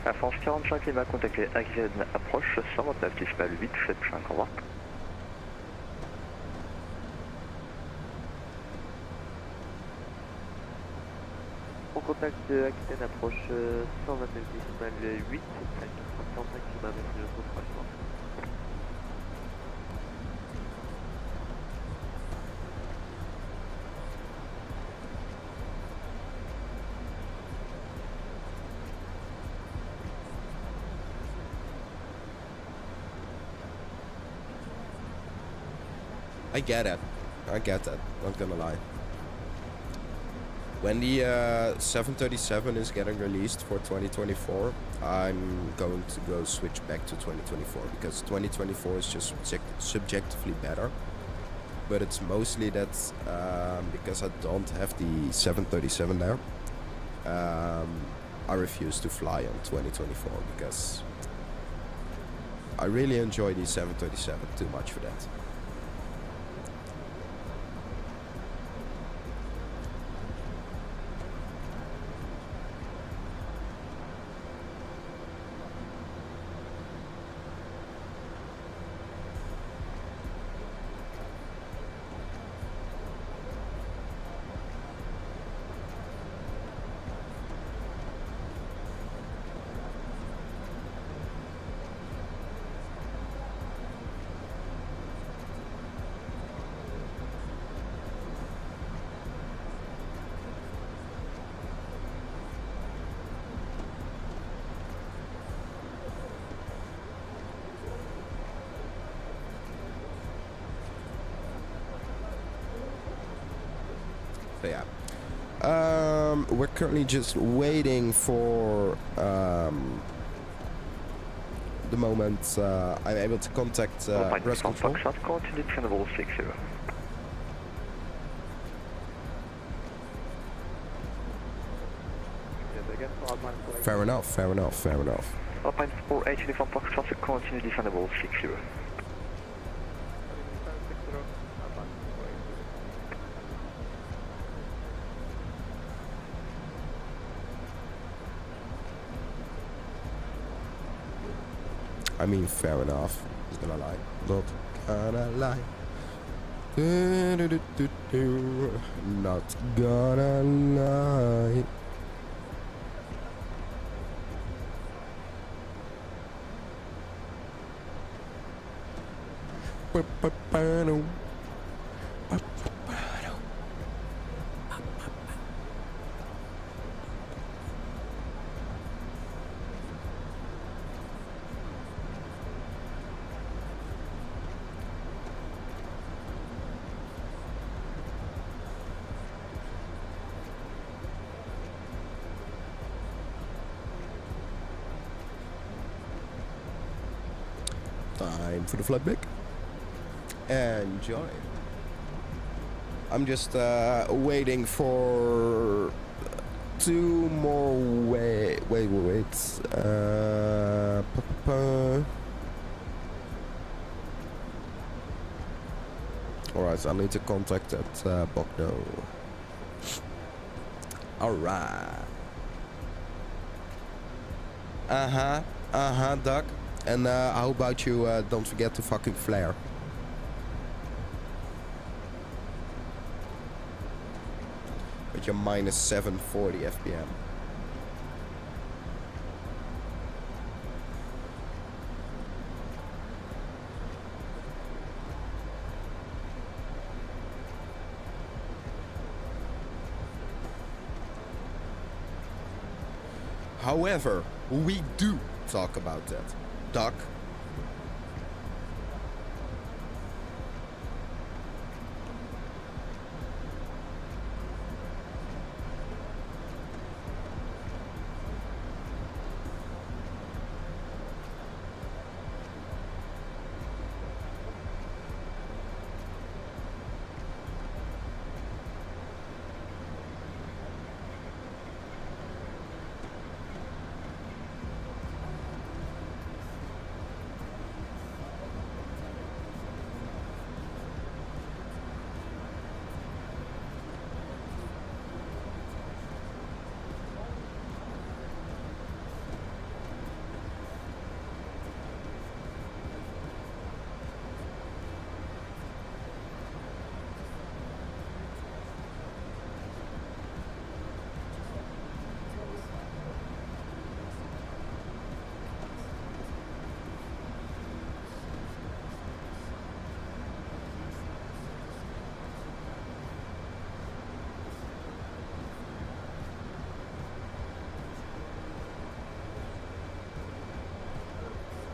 Air France 45 Lima, contacté Axel approche 129 décimal 875, au revoir. On contacte Aquitaine approche 129 décimal 8, 45 km de notre. I get it. I get that. Not gonna lie. When the 737 is getting released for 2024, I'm going to go switch back to 2024 because 2024 is just subjectively better. But it's mostly that because I don't have the 737 there, I refuse to fly on 2024 because I really enjoy the 737 too much for that. So yeah, we're currently just waiting for the moment I'm able to contact Rest Control. Fair enough, fair enough, fair enough. Alpine 480 from Foxtrot, continue descendable 60. I mean, fair enough. Not gonna lie. Not gonna lie. Not gonna lie. Time for the flight back. Enjoy. I'm just waiting for two more wait. Alright, I need to contact that Bogno. Alright. Doc. And how about you don't forget to fucking flare. With your minus 740 FPM. However, we do talk about that. Doc.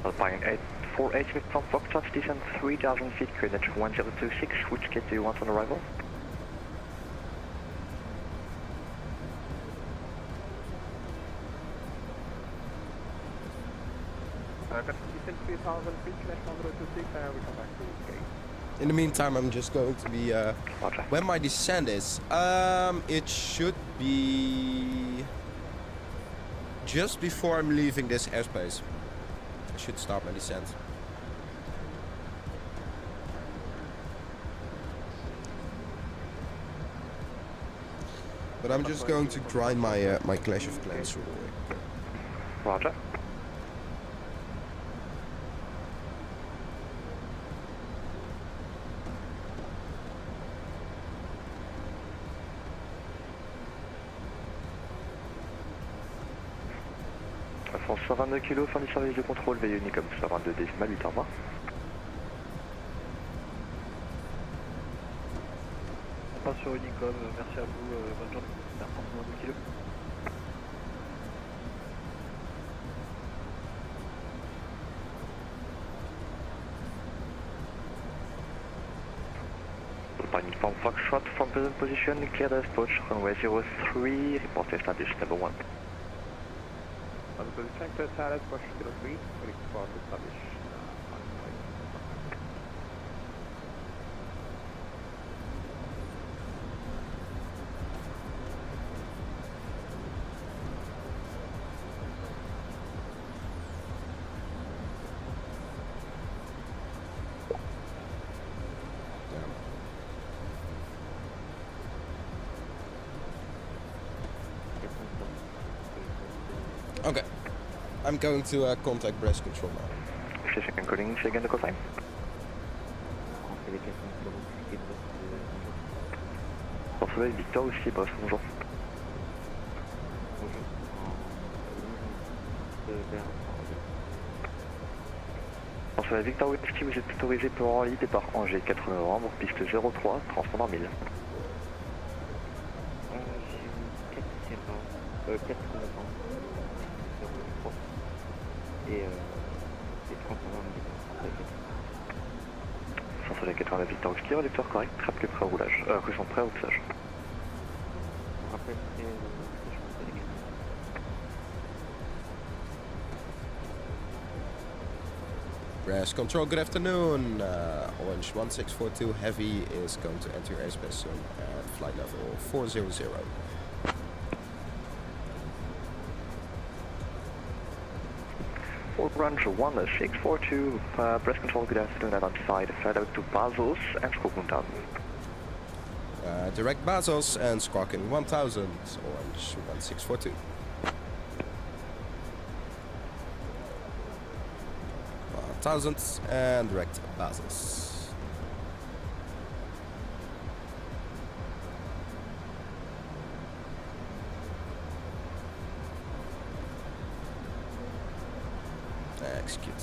Alpine 480 from Foxtrot, descend 3000 feet, coordinate 1026. Which gate do you want on arrival? descend 3000 feet, slash 1026, and I will come back to this gate. In the meantime, I'm just going to be when my descent is. It should be just before I'm leaving this airspace. I should start my descent. But I'm just going to grind my my Clash of Clans real quick. Roger. Alphonse 122 kg, fin du service de contrôle, veille Unicom, 122 décimal, 8 au revoir. Pas sur Unicom, merci à vous, bonne journée. Alphonse 122 kg. Uniform Foxtrot from present position, clear the approach, runway 03, report established level 1. On the position, clear Thales, approach 03, report established. Okay, I'm going to contact breast control now. Station calling, say again the call sign. Bonsoir, Victor aussi, Brest, bonjour. Bonsoir, Victor Whiskey, vous êtes autorisé pour Orly, départ Angers, 4 novembre, piste 03, transpondant 1000. 4 novembre. Et 30 Sans soleil 80 Victor Whiskey, réducteur correct, très prêt au roulage. Caution prêt au passage. Brass control, good afternoon. Orange 1642 Heavy is going to enter airspace soon at flight level 400. Orange 1642, press control, good afternoon, identified, flight out to Basels and Squawk 1000. Direct Basels and Squawking 1000, Orange 1642. Thousands and direct Basels. Execute.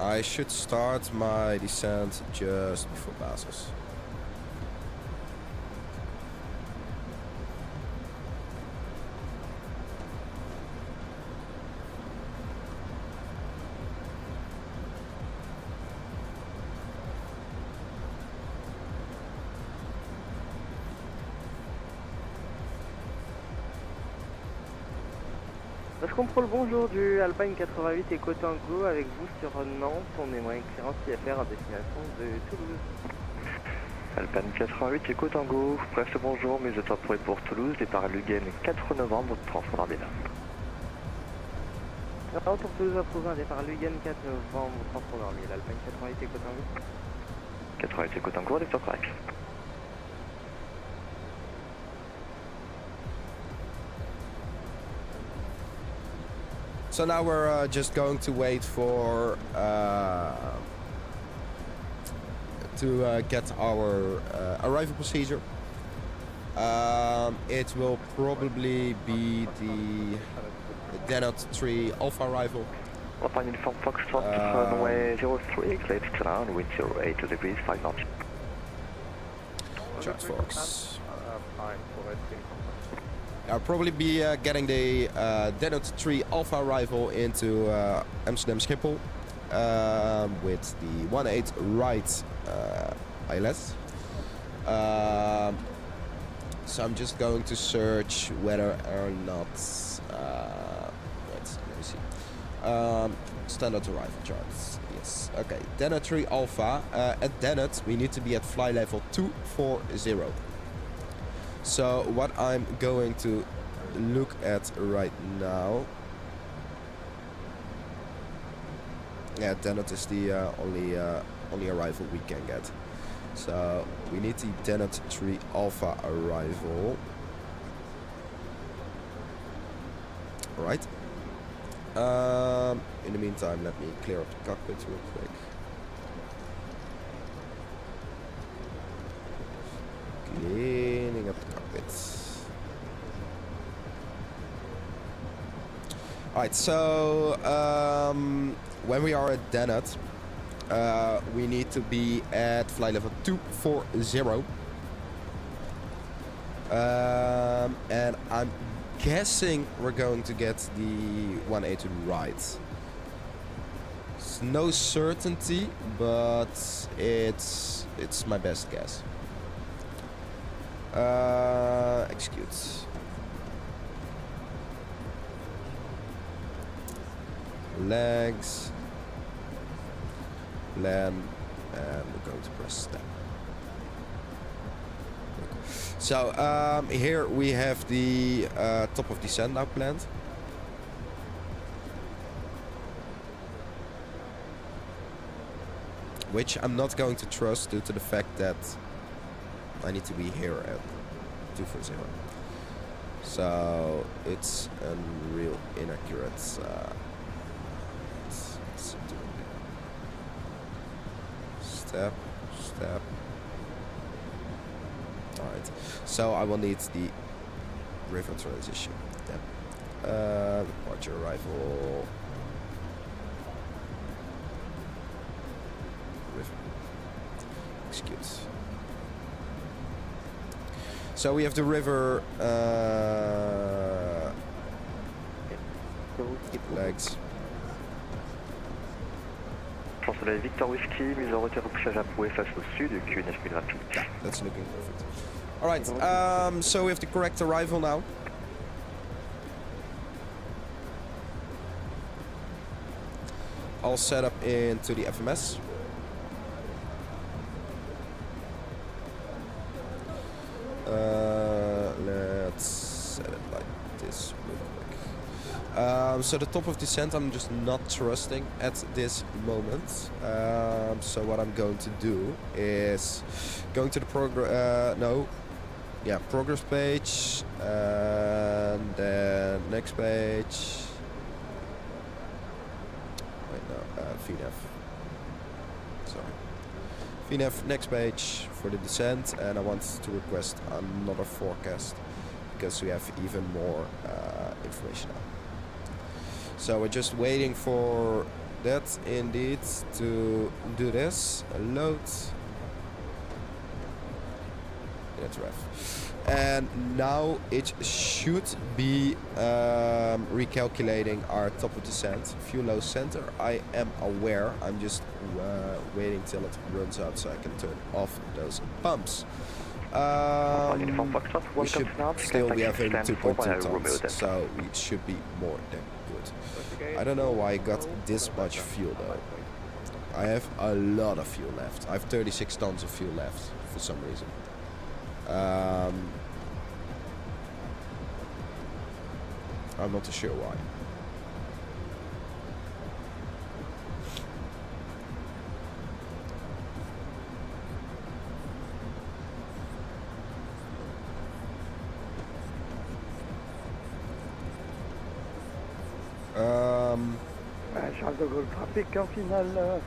I should start my descent just before Basels. Base Control, bonjour, du Alpine 88 Echo Tango avec vous sur Nantes. On aimerait une clearance IFR à destination de Toulouse. Alpine 88 Echo Tango, presse bonjour, mise à pour Toulouse, départ à Luguen 4 novembre, transport Arbella. Alors pour Toulouse approuvé, départ Luguen 4 novembre, transport Arbella. Alpine 88 Echo Tango. 88 Echo Tango, réducteur correct. So now we're just going to wait for to get our arrival procedure. It will probably be the Denot 3 Alpha arrival. Alpha Uniform Foxtrot, runway 03, cleared to ground, wind 08 degrees, 5 knots. Charles Fox. I'll probably be getting the Denot 3 Alpha arrival into Amsterdam Schiphol with the 18 right ILS. So I'm just going to search whether or not let me see. Standard arrival charts. Yes. Okay. Denot 3 Alpha. At Denot, we need to be at flight level 240. So what I'm going to look at right now. Yeah, Denot is the only arrival we can get. So we need the Denot 3 Alpha arrival. Alright. In the meantime, let me clear up the cockpit real quick. Cleaning up the cockpit. Alright, so when we are at Denot, we need to be at flight level 240. And I'm guessing we're going to get the 182 right. It's no certainty, but it's my best guess. Execute. Legs. Land. And we're going to press step. So here we have the top of descent now planned. Which I'm not going to trust due to the fact that I need to be here at 240. So it's a real inaccurate step. Alright, so I will need the river transition. Departure arrival. River. Excuse. So we have the river legs. Soleil Victor Whiskey, mise en retard au couchage à Pouet face au sud, QNH graphique. Yeah, that's looking perfect. Alright, so we have the correct arrival now. All set up into the FMS. Let's set it like this real quick. So the top of descent I'm just not trusting at this moment. So what I'm going to do is going to the progress page, and then next page. Wait, no, VNAV. Sorry. VNAV, next page for the descent, and I want to request another forecast because we have even more information now. So we're just waiting for that indeed to do this. Load. That's ref. And now it should be recalculating our top of descent. Fuel low center, I am aware. I'm just waiting till it runs out so I can turn off those pumps. We should still be having 2.2 tons, so we should be more than good. I don't know why I got this much fuel though. I have a lot of fuel left. I have 36 tons of fuel left for some reason. I'm not too sure why. Charles de Gaulle trafic en finale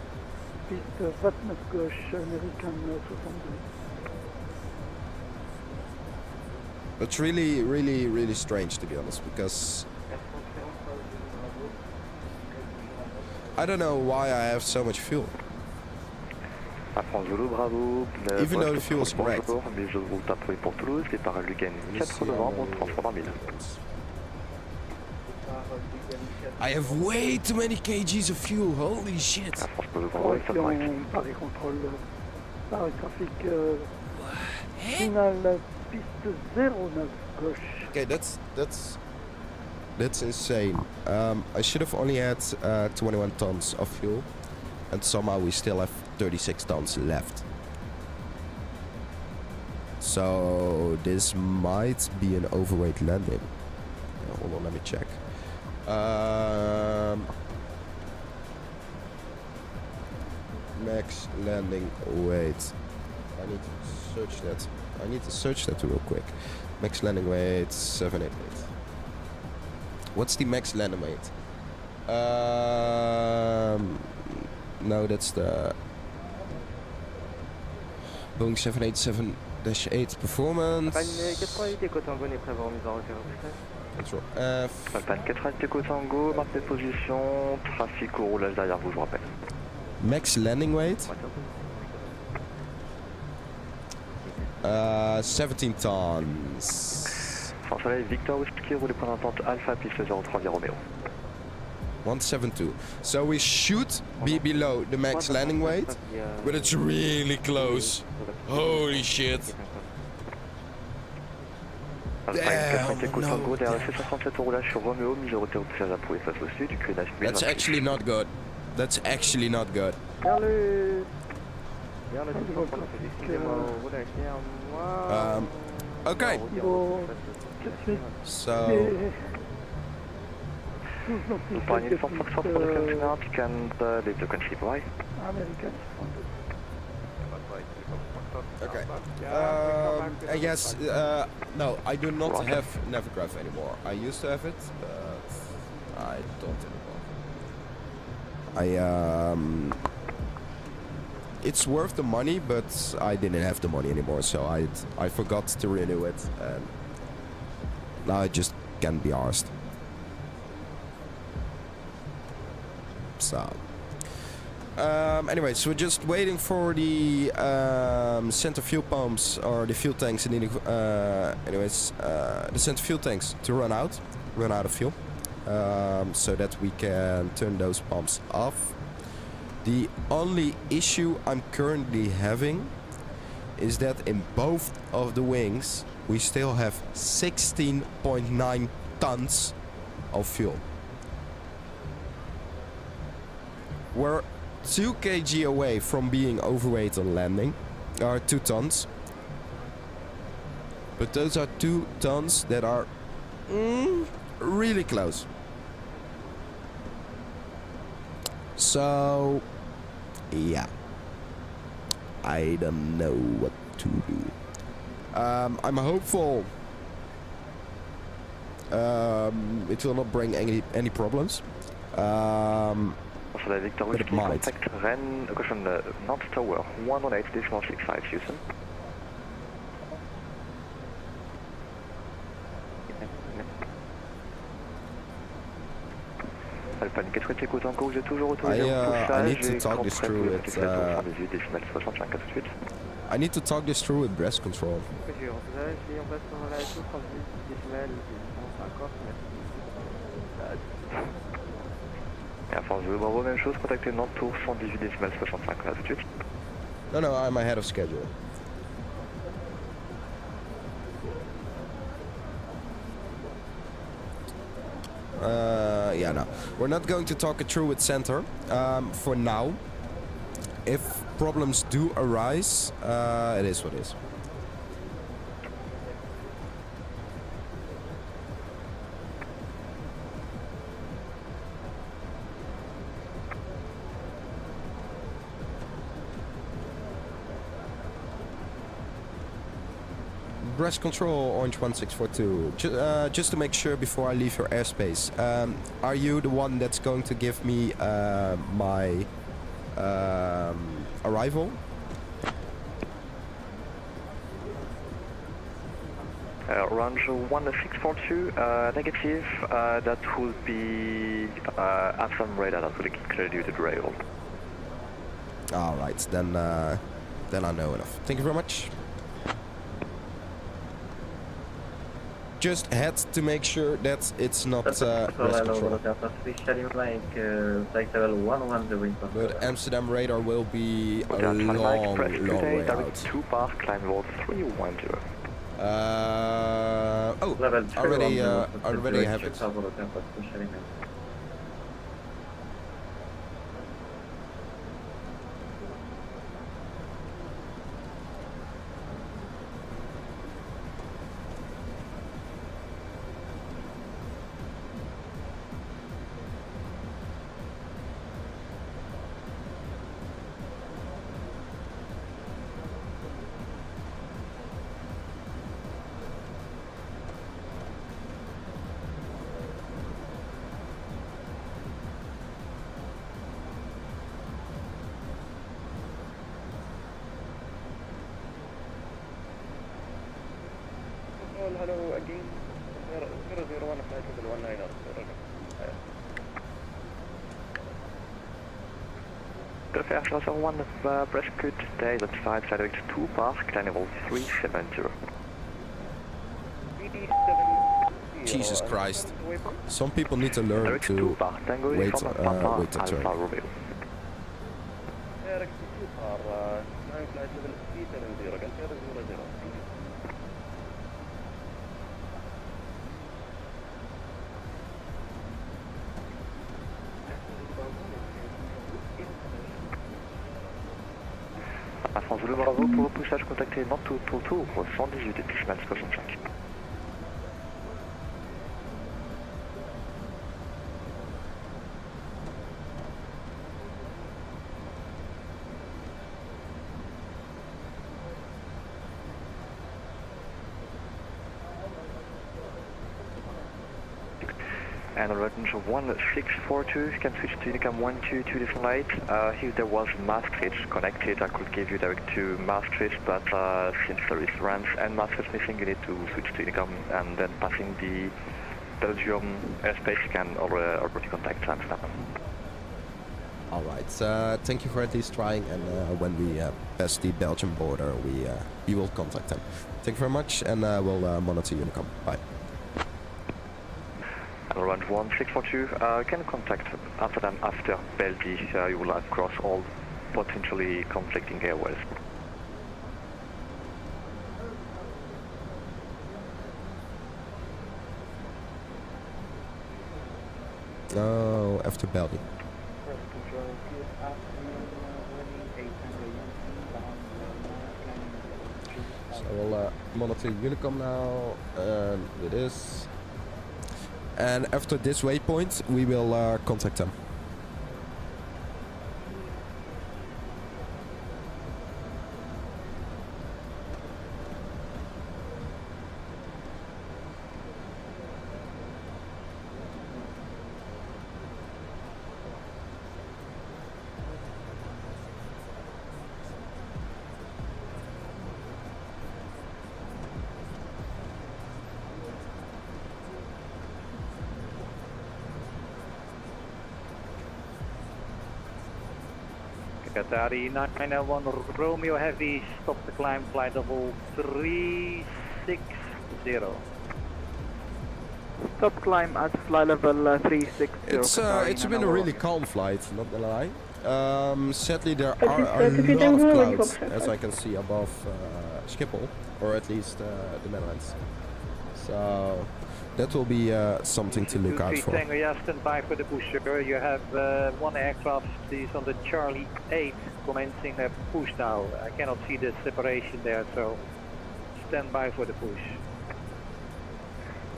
piste 29 gauche, américaine 62. It's really strange, to be honest, because I don't know why I have so much fuel. France Zulu, bravo. Even though the fuel is correct. Les jeux route approuvé pour Toulouse, départ à Lugan 4 novembre, transport dans 1000. I have way too many kgs of fuel, holy shit. Correction, Paris contrôle, Paris trafic, final piste 09 gauche. Okay, that's insane. I should have only had 21 tons of fuel, and somehow we still have 36 tons left. So this might be an overweight landing. Yeah, hold on, let me check. Max landing weight. I need to search that. I need to search that real quick. Max landing weight 788. What's the max landing weight? No, that's the Boeing 787-8 performance. Control F. Alpine 4 Teco Tango, marque de position, trafic au roulage derrière vous, je vous rappelle. Max landing weight? 17 tons. François Victor Whiskey, roulez point d'entente Alpha, piste 03 via Romeo. 172. So we should be below the max landing weight, but it's really close. Holy shit. That's actually not good. That's actually not good. Okay. So. Okay. I guess no, I do not have Navigraph anymore. I used to have it, but I don't anymore. It's worth the money, but I didn't have the money anymore, so I forgot to renew it, and now I just can't be arsed. So. Anyway, so we're just waiting for the center fuel pumps or the fuel tanks. The center fuel tanks to run out of fuel, so that we can turn those pumps off. The only issue I'm currently having is that in both of the wings we still have 16.9 tons of fuel. We're 2 kg away from being overweight on landing, or 2 tons. But those are 2 tons that are really close. So, yeah. I don't know what to do. I'm hopeful it will not bring any problems. François Victor Whiskey, contact Gran, caution North Tower, 118.65, Houston. Alpine 4 Teco Tango, vous êtes toujours autorisé au poussage. I need to talk this through with I need to talk this through with breast control. Air France Bleu, bravo, même chose, contactez Nantes Tour 118 décimales 65, là tout de suite. No, I'm ahead of schedule. Yeah, no. We're not going to talk it through with center for now. If problems do arise, it is what it is. Breast control, Orange 1642. Just to make sure before I leave your airspace, are you the one that's going to give me my arrival. Range 1642, negative, that will be Amsterdam radar, that will clear you to the rail. Alright, then I know enough. Thank you very much. Just had to make sure that it's not rest control. But Amsterdam radar will be a long way out. 2 bar, climb level 310. Already have it. Hello again. 001 flight level 19. Traffic 1 Prescott, day that 5 direct 2 bar, climb level 370. Jesus Christ. Some people need to learn to wait to turn. France Bleu Bravo, pour repoussage contactez Nantes Tour 118 et T.Flight 65. And on range of 1642, you can switch to Unicam 122 T.Flight. If there was Maastricht connected, I could give you direct to Maastricht, but since there is Rans and Maastricht missing, you need to switch to Unicam and then passing the Belgium airspace, you can already contact Amsterdam. Alright, thank you for at least trying, and when we pass the Belgian border, we will contact them. Thank you very much, and we'll monitor Unicam. Bye. And range 1642, can contact Amsterdam after Belgium. You will cross all potentially conflicting airways. Oh, after Belgium. So we'll monitor Unicom now, and it is. And after this waypoint, we will contact them. Qatari 991 Romeo Heavy, stop the climb, flight level 360. Stop climb at flight level 360. It's been a really calm flight, not gonna lie. Sadly, there are a lot of clouds, as I can see above Schiphol, or at least the Netherlands. So that will be something to look out for. Tango, yeah, stand by for the pusher. You have one aircraft is on the Charlie 8 commencing a push now. I cannot see the separation there, so stand by for the push.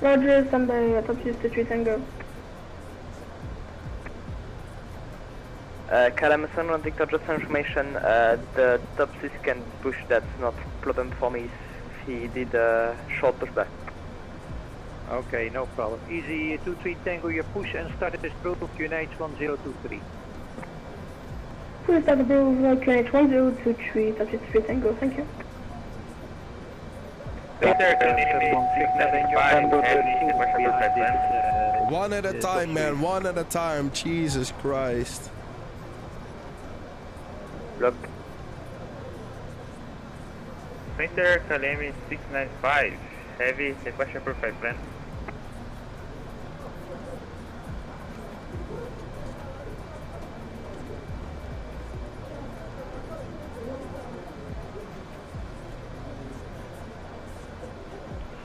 Roger, stand by at top 63 Tango. Kalamazoo on Victor, just for information, the top 6 can push, that's not a problem for me. He did a short pushback. Okay, no problem. Easy 23 Tango, your push and start is approved, QNH 1023. Please start approval, QNH 1023, touch it 3 Tango, thank you. One at a time, man. One at a time. Jesus Christ. Look. Mr. Kalemi 695. Heavy, request approval flight plan.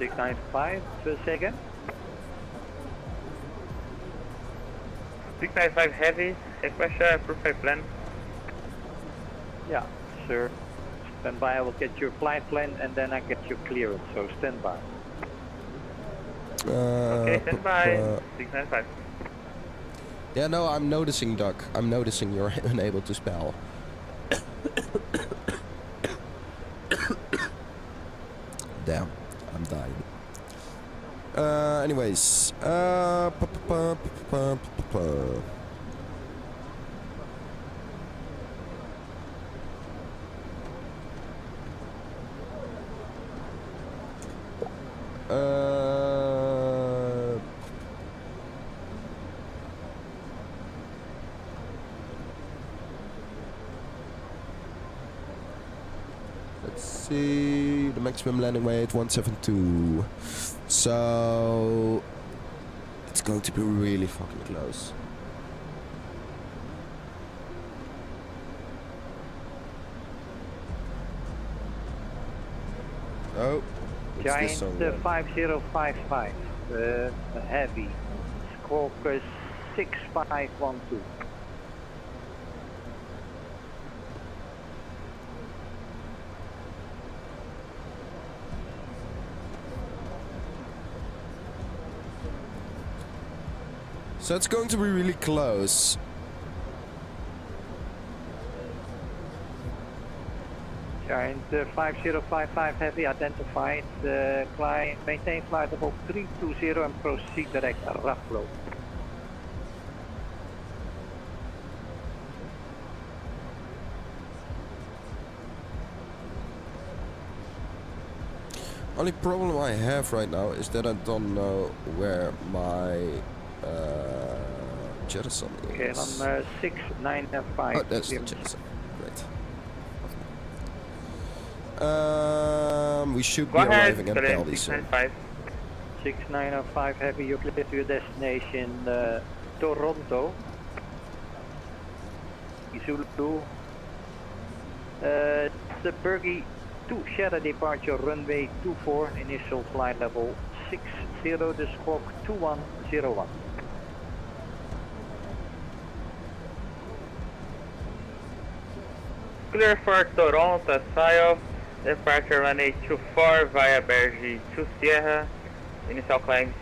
$695 per second. 695 heavy, request approval flight plan. Yeah, sir. Stand by, I will get your flight plan and then I get your clearance, so stand by. Okay, stand by. 695. Yeah, no, I'm noticing, Doc. I'm noticing you're unable to spell. Damn, I'm dying. Anyways, let's see, the maximum landing weight 172. So it's going to be really fucking close. Oh, it's Giant this song. 5055, heavy, Squawk 6512. So it's going to be really close. Giant 5055 heavy identified, climb, maintain flight level 320 and proceed direct rough flow. Only problem I have right now is that I don't know where my jettison Okay, is. on 695. Oh, that's the jettison. Great. We should be arriving at Belly soon. 6905 heavy, you clear to your destination Toronto. Zulu. The Bergie 2 Shadow departure runway 24, initial flight level 60, the squawk 2101. Clear for Toronto, SIOF, departure runway 24 via Bergie 2 Sierra, initial climb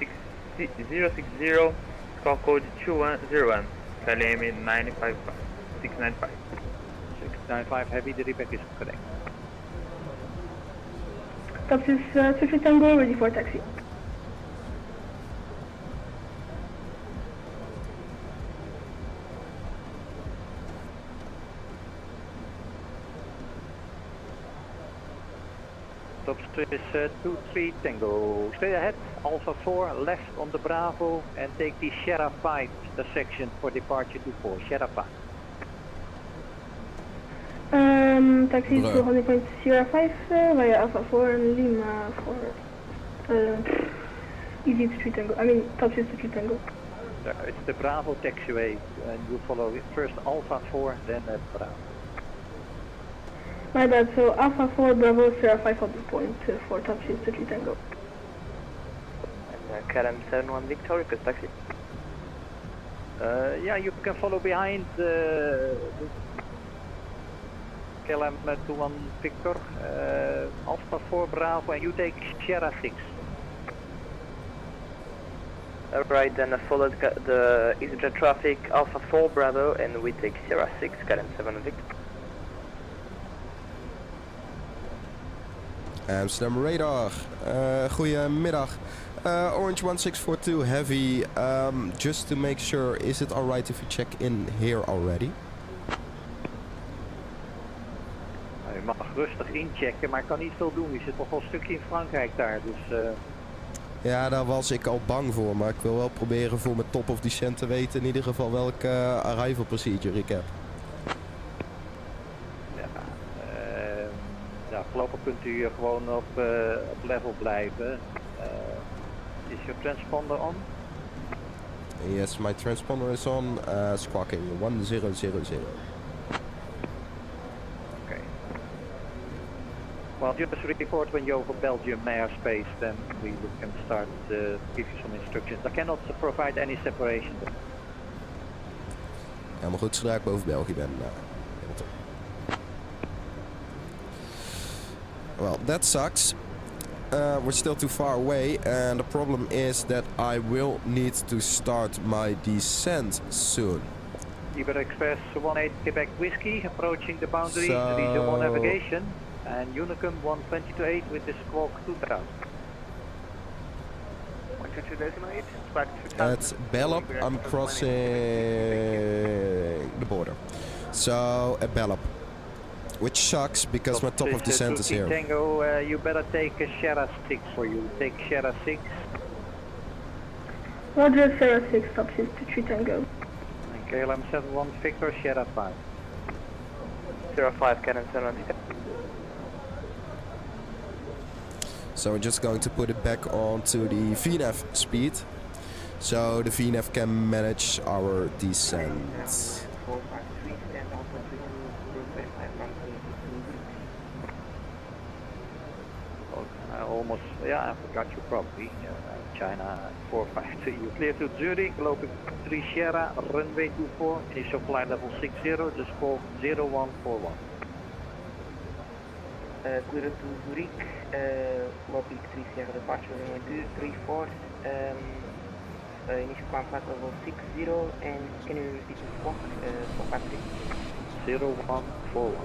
6060, call code 2101, KLM 695. 695 heavy, the repack is correct. Taxi is 60 Tango, ready for taxi. Top is 23 Tango. Stay ahead, Alpha 4, left on the Bravo, and take the Sierra 5 section for departure to 4. Sierra 5. Taxi to holding point Sierra 5 via Alpha 4 and Lima for easy to 3 Tango. I mean, taxi is to 3 Tango. It's the Bravo taxiway, and you follow it first Alpha 4, then Bravo. My bad, so Alpha 4 Bravo Sierra 5 holding point for taxi is to 3 Tango. And KLM 71 Victor, request taxi. Yeah, you can follow behind KLM 21 Victor, Alpha 4 Bravo, and you take Sierra 6. Alright, then follow the EasyJet traffic, Alpha 4 Bravo, and we take Sierra 6, KLM 7 Victor. Amsterdam radar. Goedemiddag. Orange 1642 heavy. Just to make sure, is it alright if you check in here already? rustig inchecken, maar ik kan niet veel doen. Je zit nog wel een stukje in Frankrijk daar, dus... Ja, daar was ik al bang voor, maar ik wil wel proberen voor mijn top of descent te weten in ieder geval welke arrival procedure ik heb. Ja, voorlopig kunt u gewoon op level blijven. Is your transponder on? Yes, my transponder is on, squawking 1000. Okay. Well, just report when you're over Belgium airspace, then we can start to give you some instructions. I cannot provide any separation. Helemaal goed, zodra ik boven België ben. Well, that sucks. We're still too far away, and the problem is that I will need to start my descent soon. Uber Express 18 Quebec Whiskey approaching the boundary, So- Region 1 navigation, and Unicum 122.8 with the squawk 2000. 122.8, At Bellop, I'm crossing the border. So, at Bellop. Which sucks because my top of descent is here. Tango, you better take a Sierra 6 for you. Take Sierra 6. Roger, Sierra 6, top 6 to 3 Tango. KLM 71 Victor, Sierra 5. Sierra 5, Canon 71 Victor. So we're just going to put it back onto the VNAV speed, so the VNAV can manage our descent. Almost, yeah, I forgot you probably. China 452, you clear to Zurich, looping 3 Sierra, runway 24, initial flight level 60, just call 0141. Clear to Zurich, looping 3 Sierra, departure runway 234, initial climb flight level 60, and can you repeat the squawk, 453? 0141.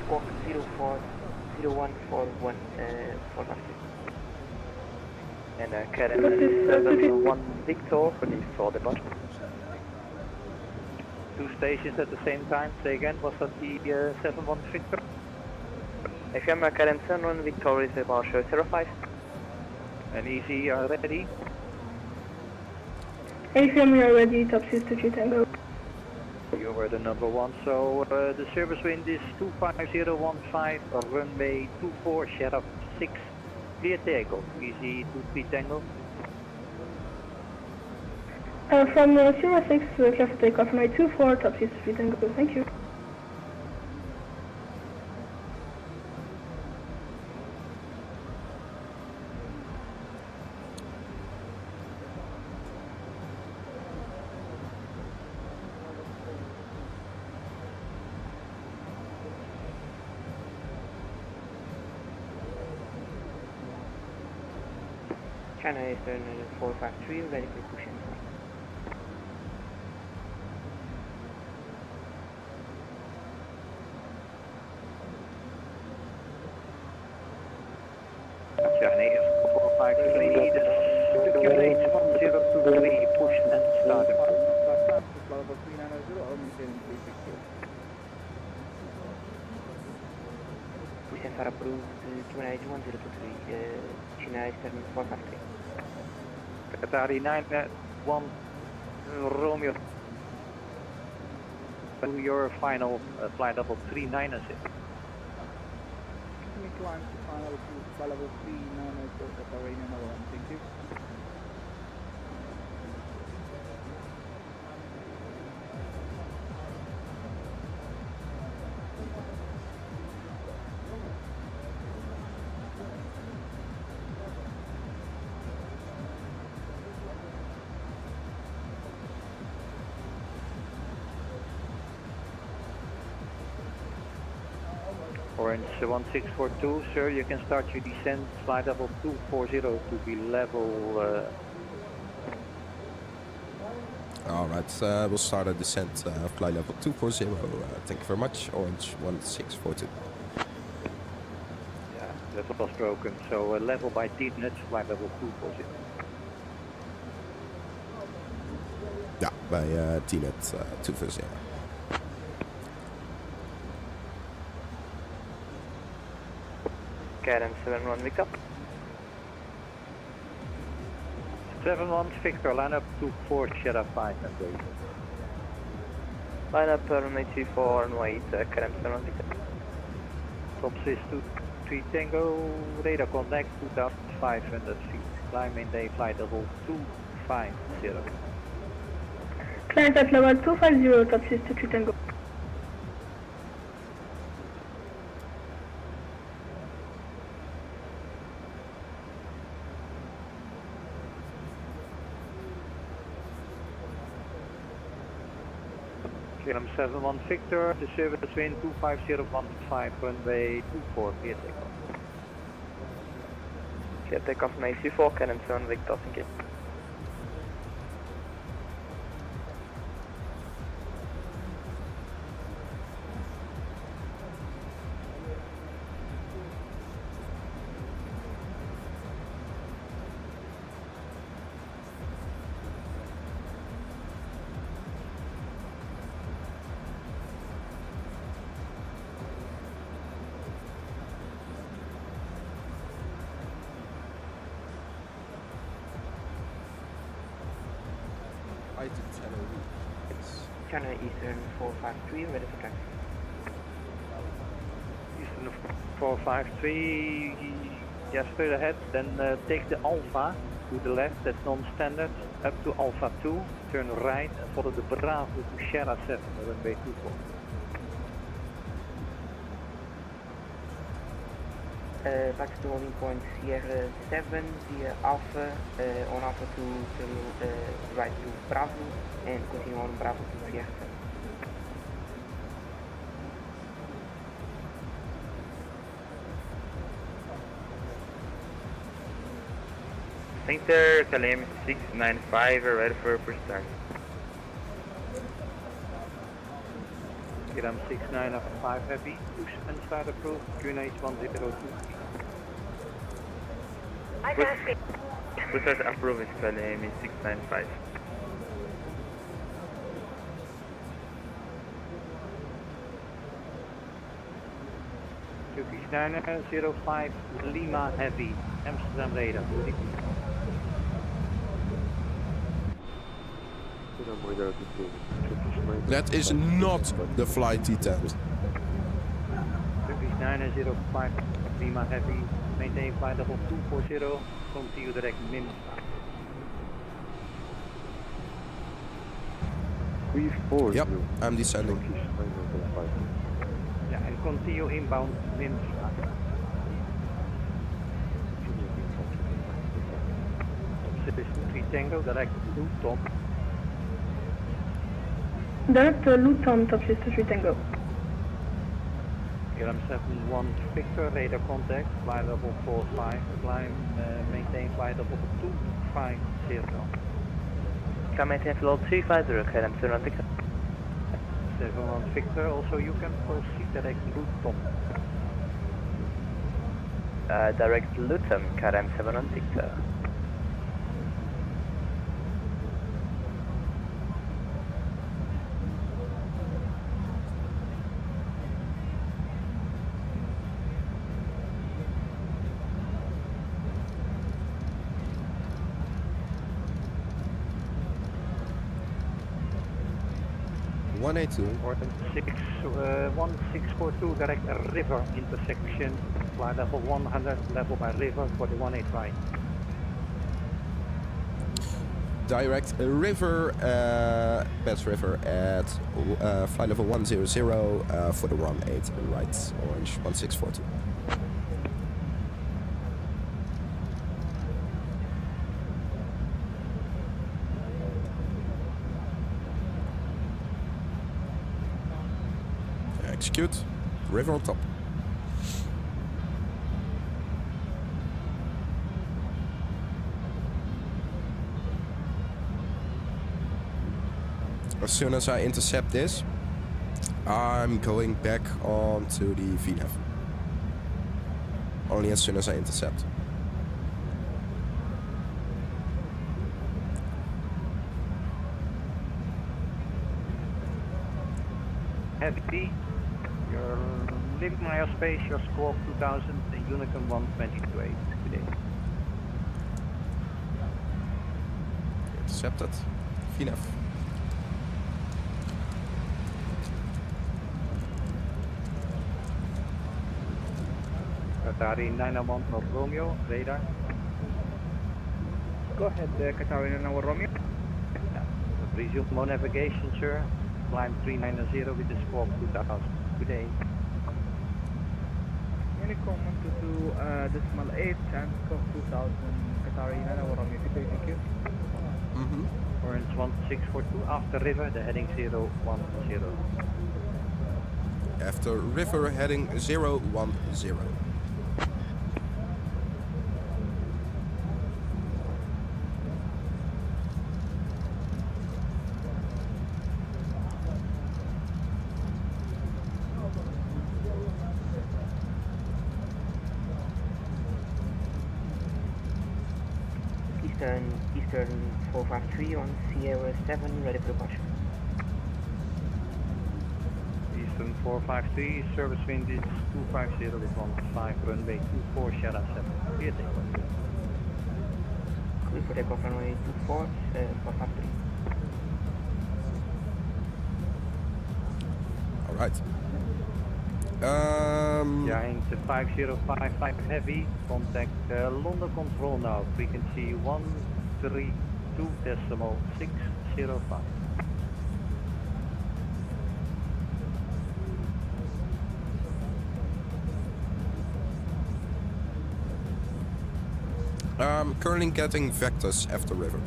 Squawk 0141, 453. And Karen 71 Victor for departure. 2 stations at the same time, say again, was that the 71 Victor? FM Karen 71 Victor is departure 05. And easy, ready? ACM, we are ready, top 6 to 3 Tango. You were the number 1, so the service wind is 25015, runway 24, Sierra 6, clear takeoff, easy 23 Tango. From Sierra 6, clear for takeoff, runway 24, top 6 to 3 Tango, thank you. China Eastern 453, ready for push and flight. China Eastern 453, circulate 1023, push and start. Push and start approved, China 1023, China Eastern 453. Qatari 91 Romeo. To your final flight level 39 is it? Climb to final level 39 Qatari 91, thank you. Orange 1642, sir, you can start your descent, flight level 240 to be level... Alright, we'll start a descent, flight level 240, thank you very much, Orange 1642. Yeah, that was broken, so level by T.Net, flight level 240. Ja, bij T.Net 240. KLM 71 Victor. 71 Victor, line up to 4 Sierra 5 and wait. Line up runway 24 and wait, KLM 71 Victor. Top 6 to 3 Tango, radar contact 2,500 feet. Climb maintain flight level 250. Climb at level 250, top 6 to 3 Tango. KLM 71 Victor, the service wind 25015, runway 24, clear takeoff. Clear takeoff on AC4, KLM 71 Victor, thank you. China Eastern 453, ready for taxi. Eastern 453, just straight ahead, then take the Alpha to the left, that's non-standard, up to Alpha 2, turn right and follow the Bravo to Sierra 7, runway 24. Taxi to holding point Sierra 7 via Alpha, on Alpha 2 turn right to Bravo and continue on Bravo to Sierra 7. Center, KLM 695, ready for first start. KLM 695 heavy, push and start approved, QNH 102. Process approved is KLM 695. Turkish 905 Lima heavy, Amsterdam radar. That is not the flight T10. Turkish 905 Lima heavy, maintain flight level 240, continue direct MIM. 340. Yep, I'm descending. Yeah, and continue inbound MIM. Position 3 Tango, direct to Tom. Direct Luton, top 6 to 3 Tango. KLM 71 Victor, radar contact, flight level 45, climb, maintain flight level 250. Can maintain level 250, KLM 71 Victor. 71 Victor, also you can proceed direct Luton. Direct Luton, KLM 71 Victor. Order 1642 direct river intersection, flight level 100, level by river for the 185. Direct river, Bass River at flight level 100 for the 18 right, orange 1642. Execute, river on top. As soon as I intercept this, I'm going back onto the VNAV. Only as soon as I intercept. Heavy, your living airspace, your squawk 2000, Unicum 122.8. Good day. Accepted. VNAV. Qatari 901 North Romeo, radar. Go ahead, Qatari 901 Romeo. Resume more navigation, sir. Climb 390 with the squawk 2000. Good day. Unicom 122.8 and squawk 2000 Qatari 901 Romeo. Good day, thank you. Orange 1642 after river, the heading 010. After river heading 010. Eastern 453 on Sierra 7, ready for departure. Eastern 453, service wind is 250 with 15, runway 24, Sierra 7. Clear takeoff. Clear for takeoff, runway 24, 453. Alright. Giant 5055 heavy, contact London control now, frequency 132.605. Currently getting vectors after river.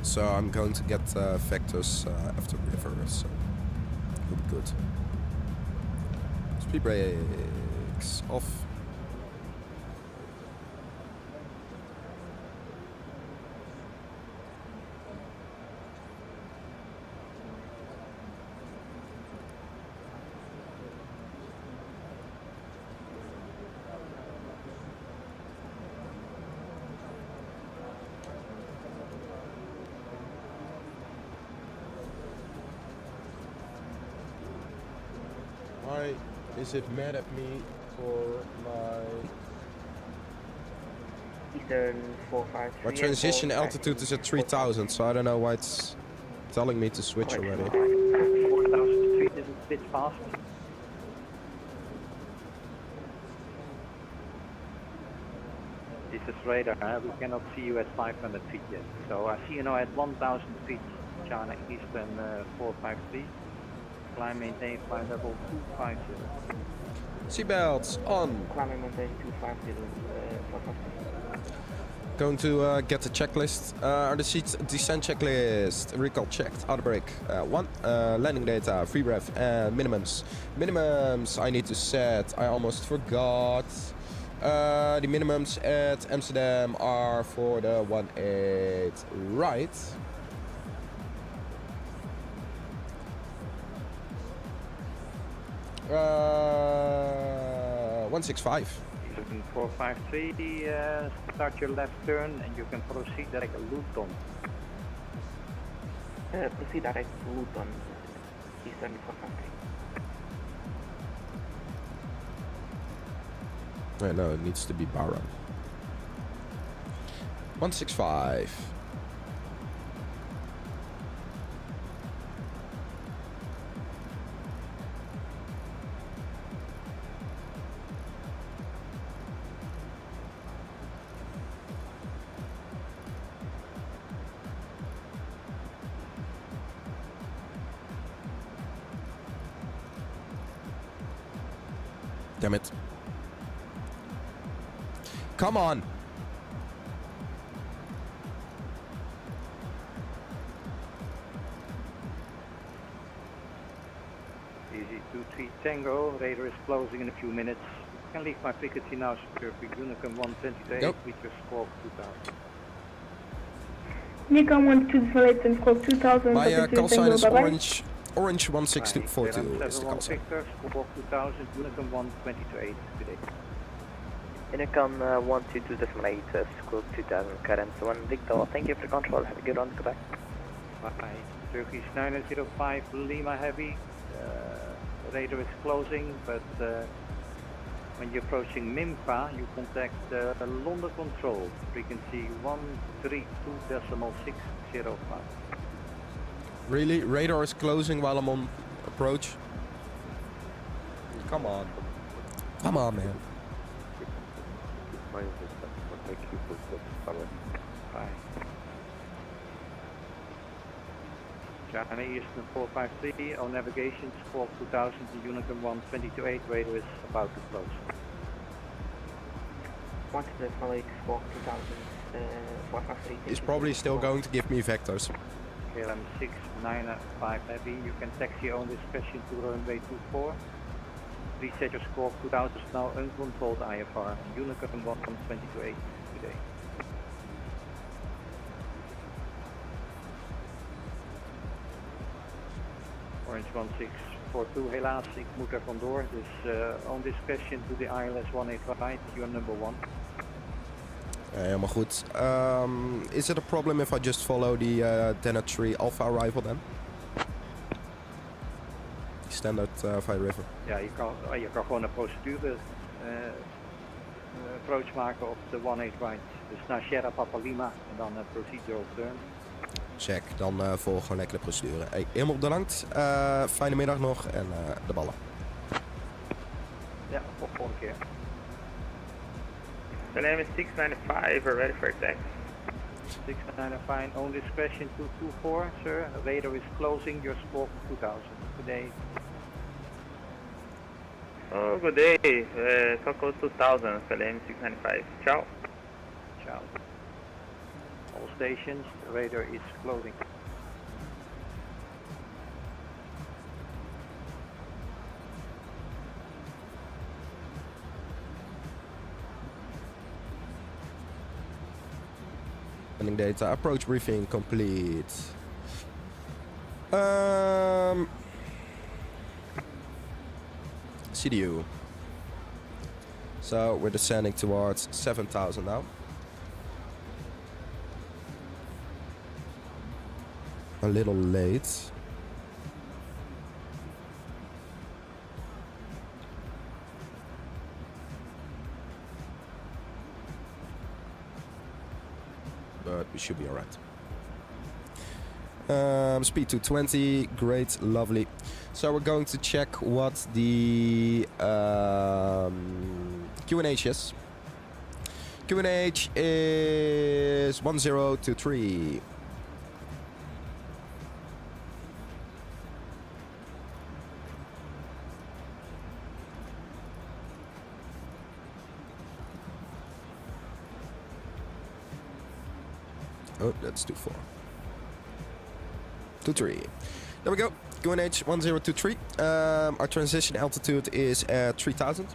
So I'm going to get vectors after river, so it'll be good. Speed brakes off. Why is it mad at me for my... Eastern 453. My transition altitude is at 3000, so I don't know why it's telling me to switch already. 4000 feet is a bit fast. This is radar, we cannot see you at 500 feet yet. So I see you now at 1000 feet, China Eastern 453. Climb maintain flight level 250. Seatbelts on. Climb and maintain 250, 450. Going to get the checklist. Are the seats descent checklist? Recall checked. Auto brake. 1. Landing data. Free breath. And minimums. Minimums I need to set. I almost forgot. The minimums at Amsterdam are for the 18 right. 165. 453, start your left turn and you can proceed direct to Luton. Proceed direct to Luton, Eastern 453. No, it needs to be Barra. 165. Damn it. Come on. Easy 23 Tango, radar is closing in a few minutes. You can leave my frequency now, secure Unicum 128 Nope. with your squawk 2000. Unicum 128 and squawk 2000. My call sign is orange. Orange 16242 is the call sign. Victor, squawk 2000, Unicum 122.8 today. Unicum 122.8, squawk 2000, current 1 Victor. Thank you for control. Have a good one. Goodbye. Bye. Turkish 905 Lima Heavy. Radar is closing, but when you're approaching Mimpa, you contact London Control, frequency 132.605. Really? Radar is closing while I'm on approach? Come on. Come on, man. Thank you for that. Bye. China Eastern 453, on navigation, squawk 2000 to Unicum 122.8, radar is about to close. 128, squawk 2000, 453. He's probably still going to give me vectors. KLM 695 Heavy, you can taxi on discretion to runway 24. Reset your squawk 2000 is now uncontrolled IFR, Unicum 122.8 today. Orange 1642, helaas, ik moet er vandoor, dus on discretion to the ILS 18 right, you're number 1. Helemaal goed. Is it a problem if I just follow the Denner 3 Alpha arrival then? Standard Fire River. Ja, je kan gewoon een procedure approach maken op de 18 right. Dus naar Sierra Papa Lima en dan procedural turn. Check, dan volg gewoon lekker de procedure. Hey, helemaal bedankt. Fijne middag nog en de ballen. Ja, tot volgende keer. The name is 695, we're ready for attack. 695, on discretion 224, sir. Radar is closing, your squawk 2000. Good day. Oh, good day. Coco 2000, LM 695. Ciao. Ciao. All stations, the radar is closing. Landing data, approach briefing complete. CDU. So we're descending towards 7,000 now. A little late. But we should be alright. Speed 220, great, lovely. So we're going to check what the QNH is. QNH is 1023. Oh, that's 24. 23. There we go. QNH 1023. Our transition altitude is at 3000.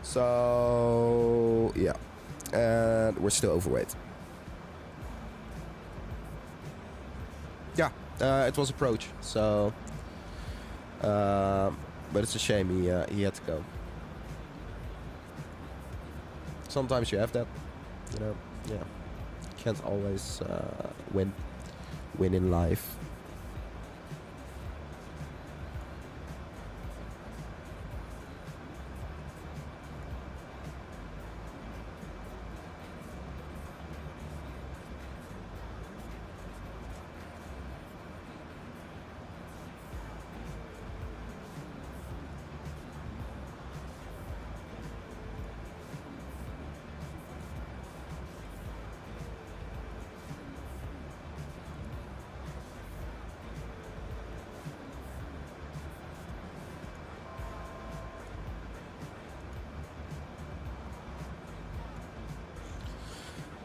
So, yeah. And we're still overweight. Yeah, it was approach. So, but it's a shame he had to go. Sometimes you have that, you know, yeah. Can't always win in life.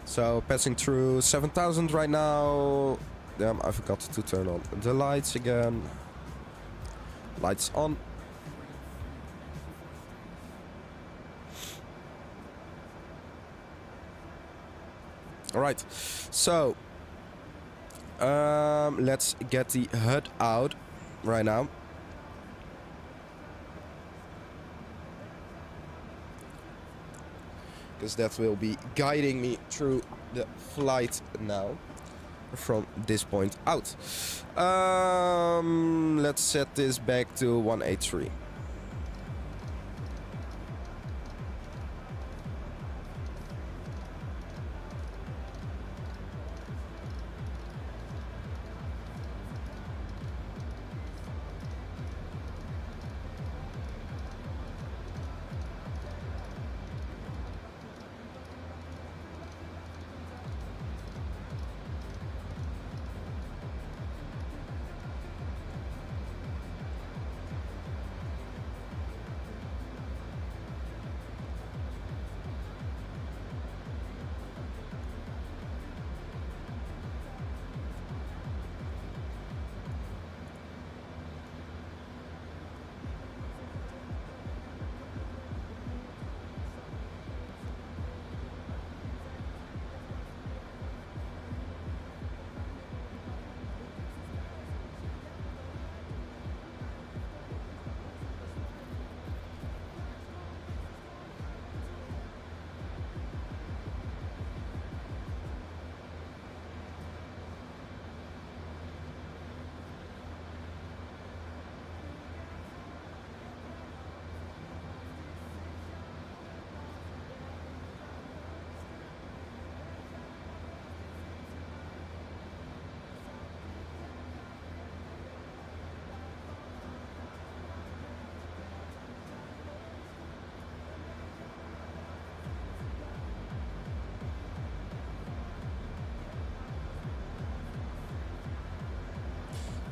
So passing through 7,000 right now. Damn, I forgot to turn on the lights again. Lights on. All right, so let's get the HUD out. right now. Because that will be guiding me through the flight now. From this point out. Let's set this back to 183.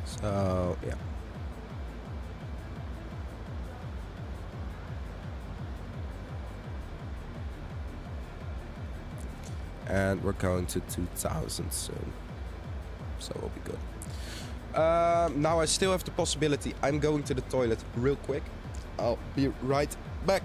So, yeah. And we're going to 2000 soon. So we'll be good. Now I still have the possibility. I'm going to the toilet real quick. I'll be right back.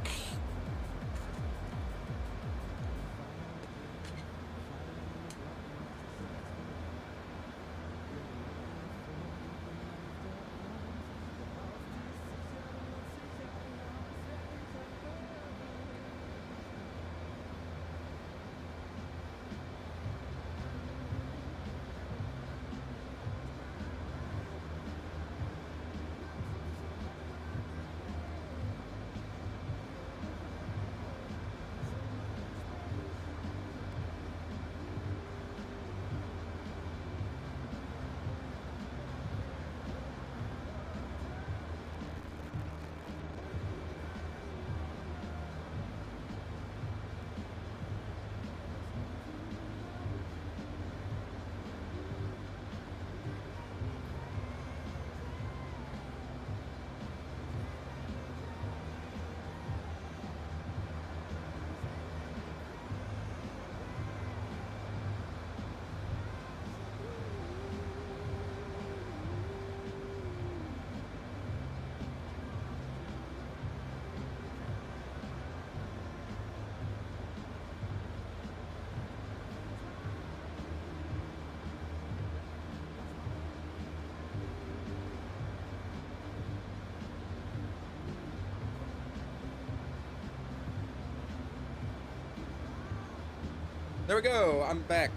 There we go. I'm back.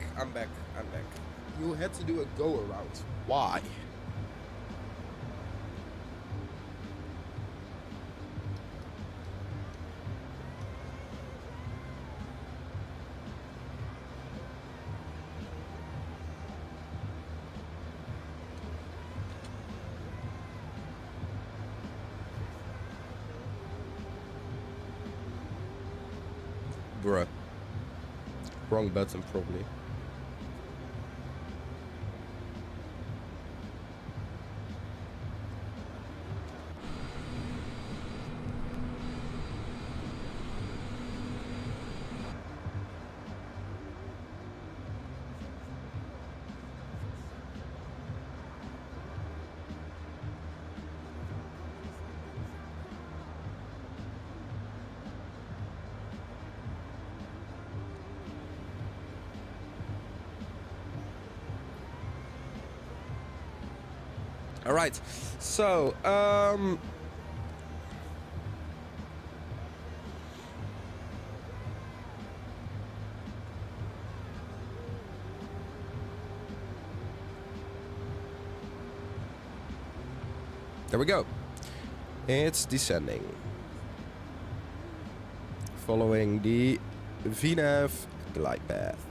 You had to do a go around. Why? Bruh. Wrong button, probably. All right. So, there we go. It's descending. Following the VNAV glide path.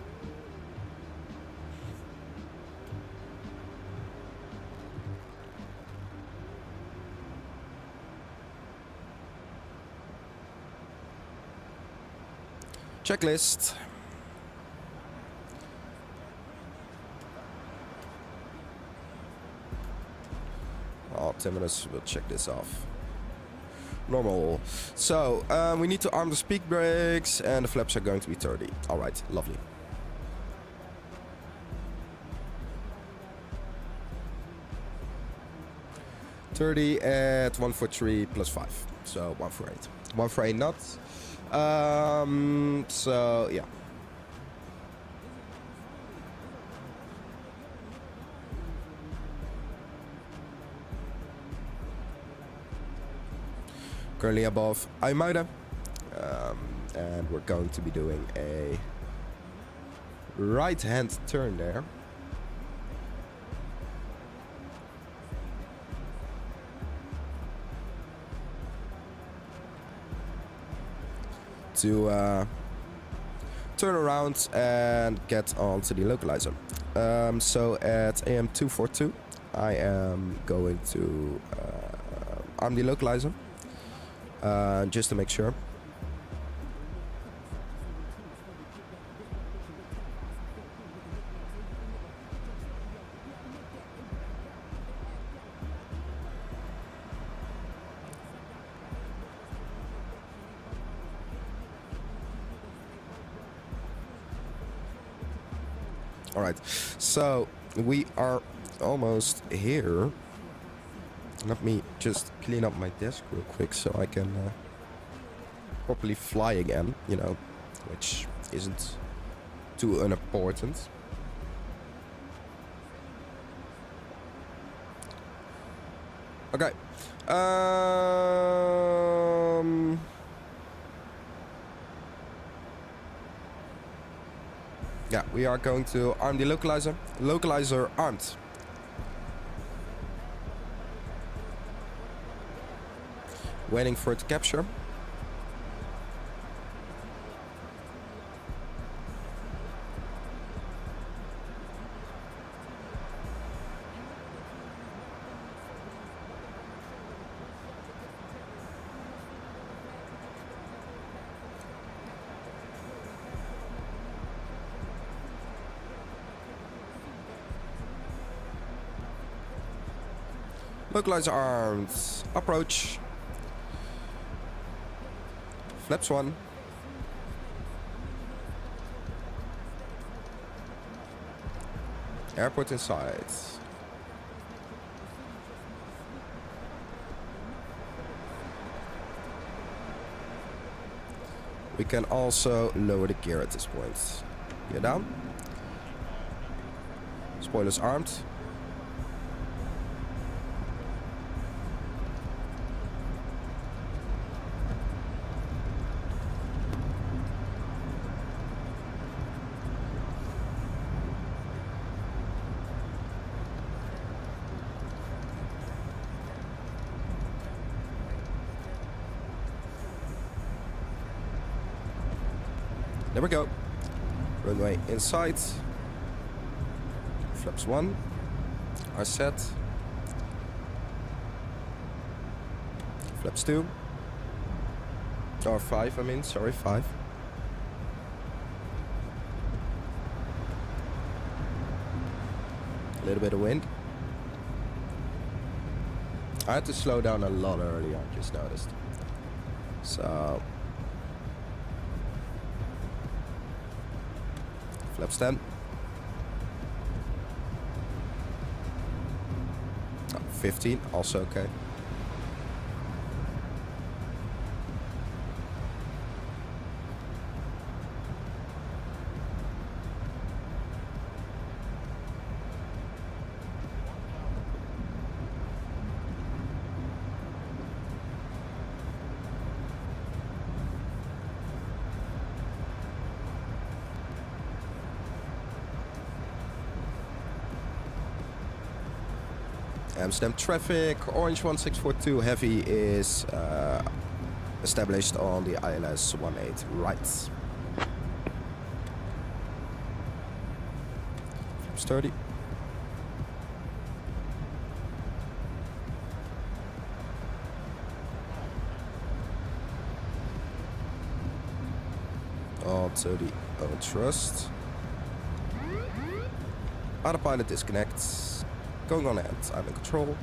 Checklist. Oh, 10 minutes, we'll check this off. Normal. So, we need to arm the speed brakes and the flaps are going to be 30. Alright, lovely. $30 at 143 plus 5. So 148. 148 knots. So yeah. Currently above Almeida, and we're going to be doing a right-hand turn there. To turn around and get onto the localizer. So at AM242, I am going to arm the localizer. Just to make sure. All right, so we are almost here. Let me just clean up my desk real quick so I can properly fly again, you know, which isn't too unimportant. Okay. Yeah, we are going to arm the localizer. Localizer armed. Waiting for it to capture. Localizer armed. Approach. Flaps 1. Airport inside. We can also lower the gear at this point. Gear down. Spoilers armed. There we go. Runway inside. Flaps 1 are set. Flaps 2. Or 5, I mean, sorry, 5. A little bit of wind. I had to slow down a lot earlier, I just noticed. So flaps 10. Oh, 15, also okay. Amsterdam traffic, Orange 1642 heavy is established on the ILS 18 right. Flaps 30. Auto thrust. Autopilot disconnects. Going on ahead. I'm in control.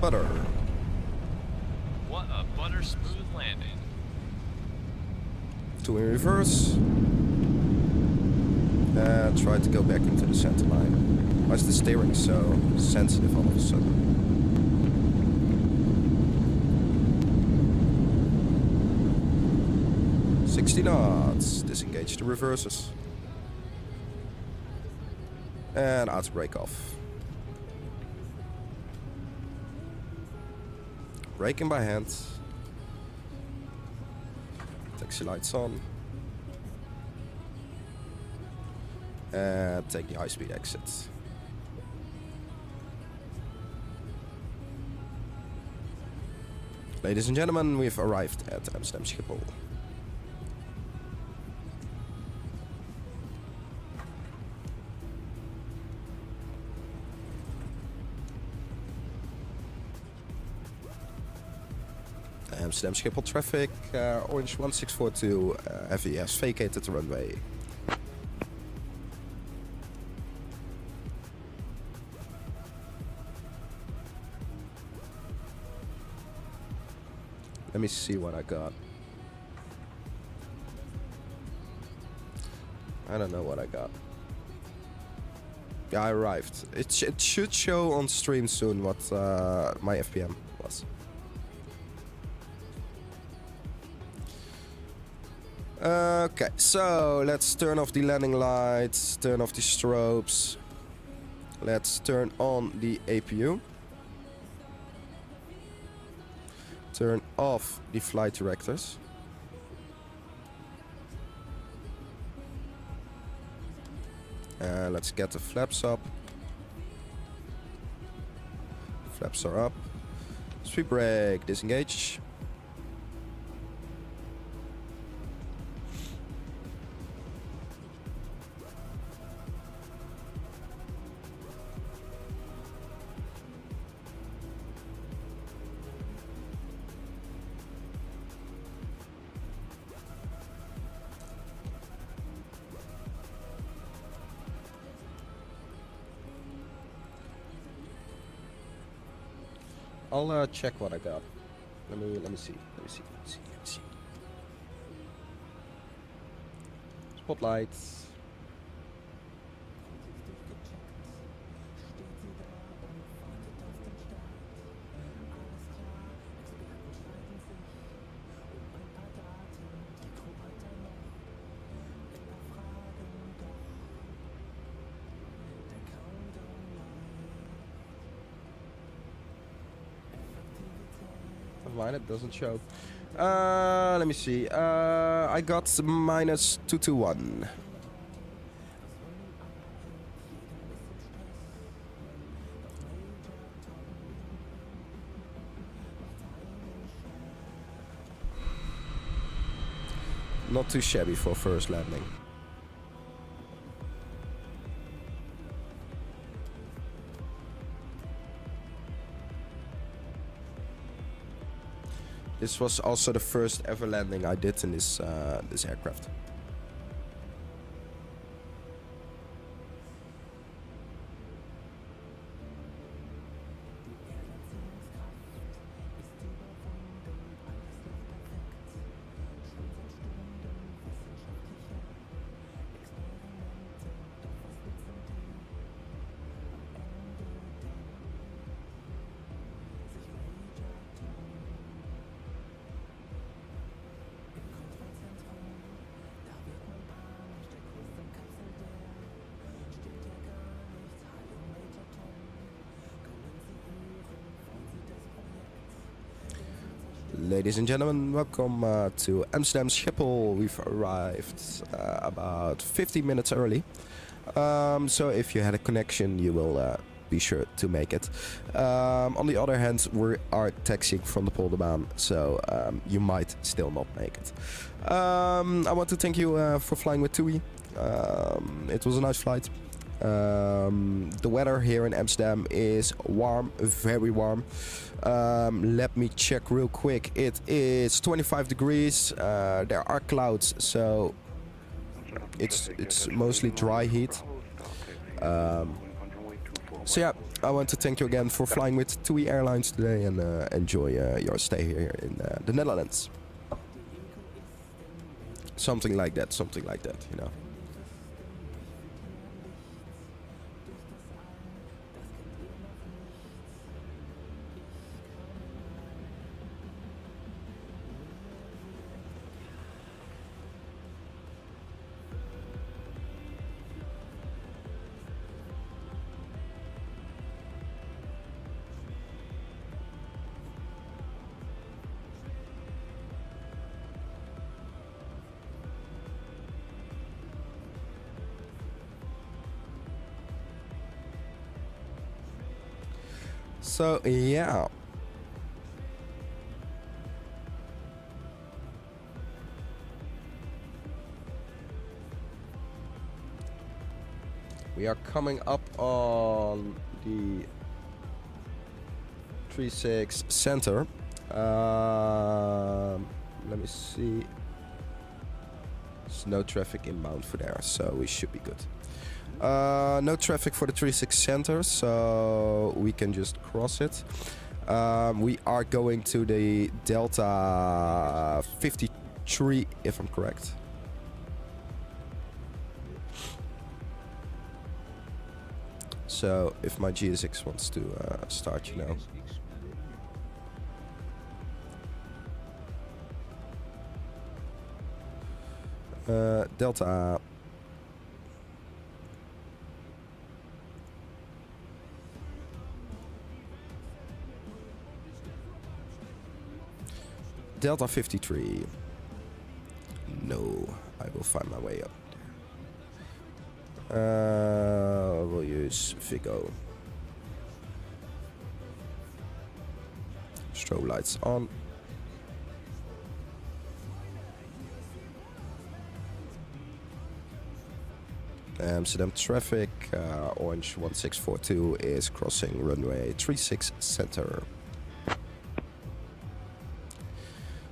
Butter. What a butter smooth landing. 2 in reverse. And try to go back into the center line. Why is the steering so sensitive all of a sudden? $60 knots. Disengage the reverses. And auto brake off. Braking by hand. Taxi lights on. And take the high-speed exit. Ladies and gentlemen, we've arrived at Amsterdam Schiphol. Amsterdam Schiphol traffic, Orange 1642, heavy has vacated the runway. Let me see what I got. I don't know what I got. Yeah, I arrived. It should show on stream soon what my FPM was. Okay, so let's turn off the landing lights, turn off the strobes. Let's turn on the APU. Turn off the flight directors. And let's get the flaps up. Flaps are up. Sweep brake, disengage. I'll check what I got. Let me see. Spotlights. Mine, it doesn't show. Let me see. I got -221. Not too shabby for first landing. This was also the first ever landing I did in this this aircraft. Ladies and gentlemen, welcome to Amsterdam Schiphol. We've arrived about 15 minutes early. So if you had a connection, you will be sure to make it. On the other hand, we are taxiing from the Polderbaan, so you might still not make it. I want to thank you for flying with TUI. It was a nice flight. The weather here in Amsterdam is warm, very warm. Let me check real quick. It is 25 degrees. There are clouds, so it's mostly dry heat. So yeah, I want to thank you again for flying with TUI Airlines today, and enjoy your stay here in the Netherlands. Something like that, you know. So yeah, we are coming up on the 36 center. Let me see. There's no traffic inbound for there, so we should be good. No traffic for the 36 center, so we can just cross it. We are going to the Delta 53, if I'm correct. So if my GSX wants to start, you know. Delta. Delta 53. No, I will find my way up there. We'll use Vigo. Strobe lights on. Amsterdam traffic. Orange 1642 is crossing runway 36 center.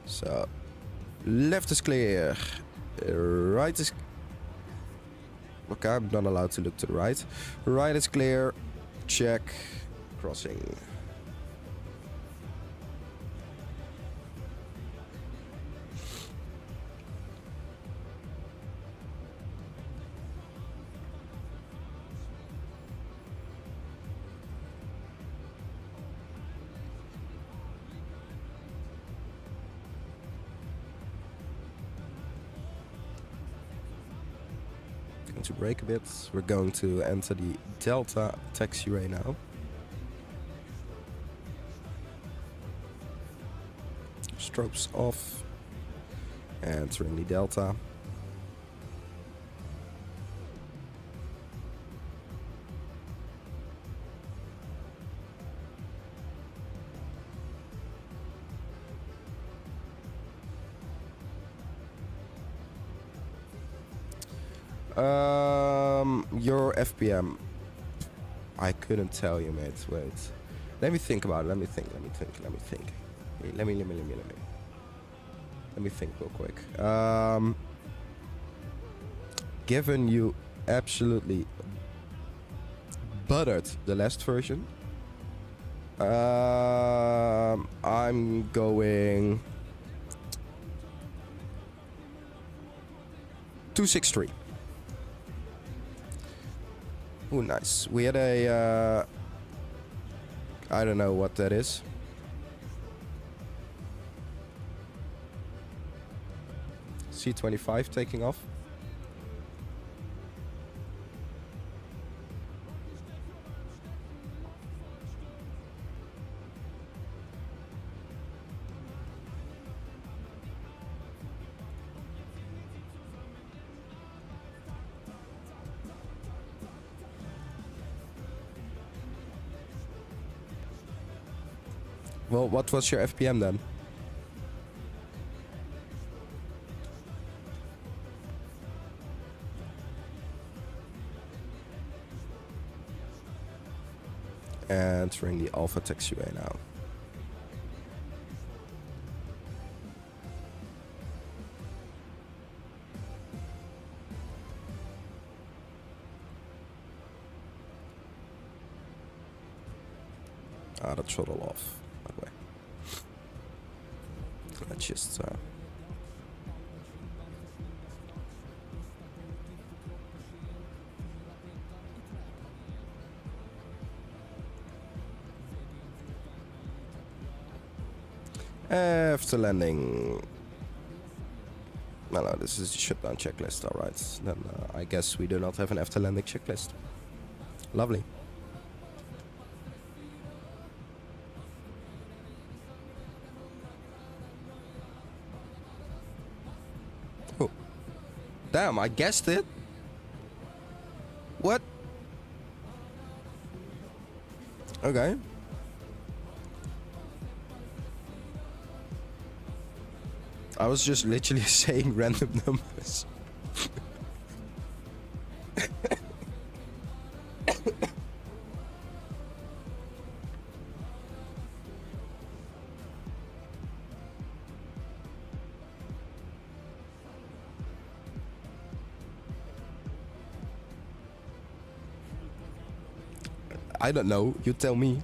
So, left is clear, right is... Okay, I'm not allowed to look to the right. Right is clear, check, crossing. To brake a bit, we're going to enter the Delta taxiway now. Strobes off, entering the Delta. Your FPM. I couldn't tell you, mate. Wait. Let me think about it. Let me think. Let me think real quick. Given you absolutely buttered the last version, I'm going 263. Oh, nice. We had a... I don't know what that is. C-25 taking off. Well, what was your FPM then? Entering the Alpha taxiway now. Ah, the throttle off. By the way. Let's just after landing. No, this is the shutdown checklist. Alright, then I guess we do not have an after landing checklist. Lovely. Oh. Damn, I guessed it. What? Okay. I was just literally saying random numbers. I don't know, you tell me.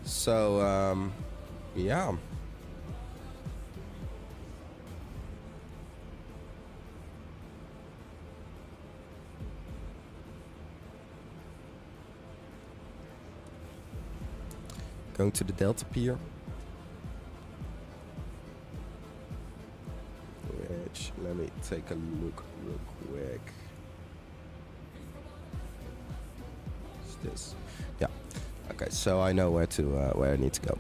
So, yeah. Going to the Delta Pier. Which, let me take a look real quick. What's this? Yeah. Okay, so I know where I need to go.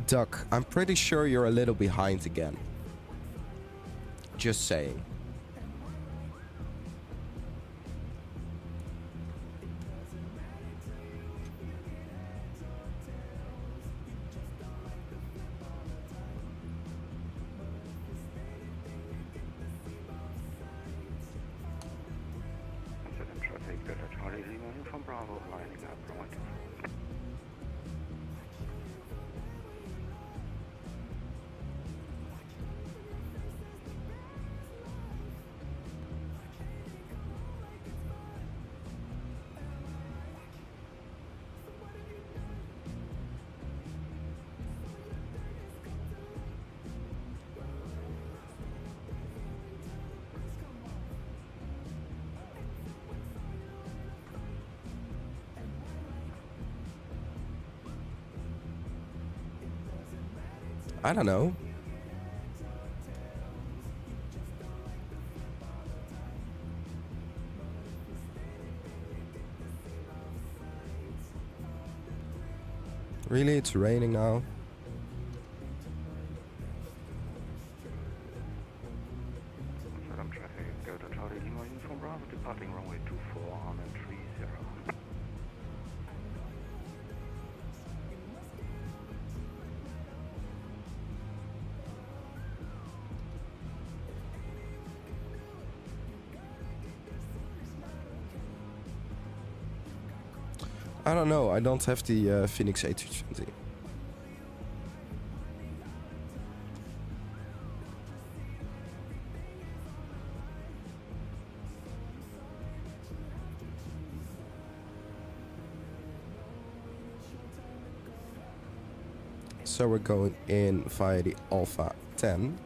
Duck, I'm pretty sure you're a little behind again. Just saying. I don't know. Really? It's raining now? I don't know. I don't have the Phoenix A320. So we're going in via the Alpha 10.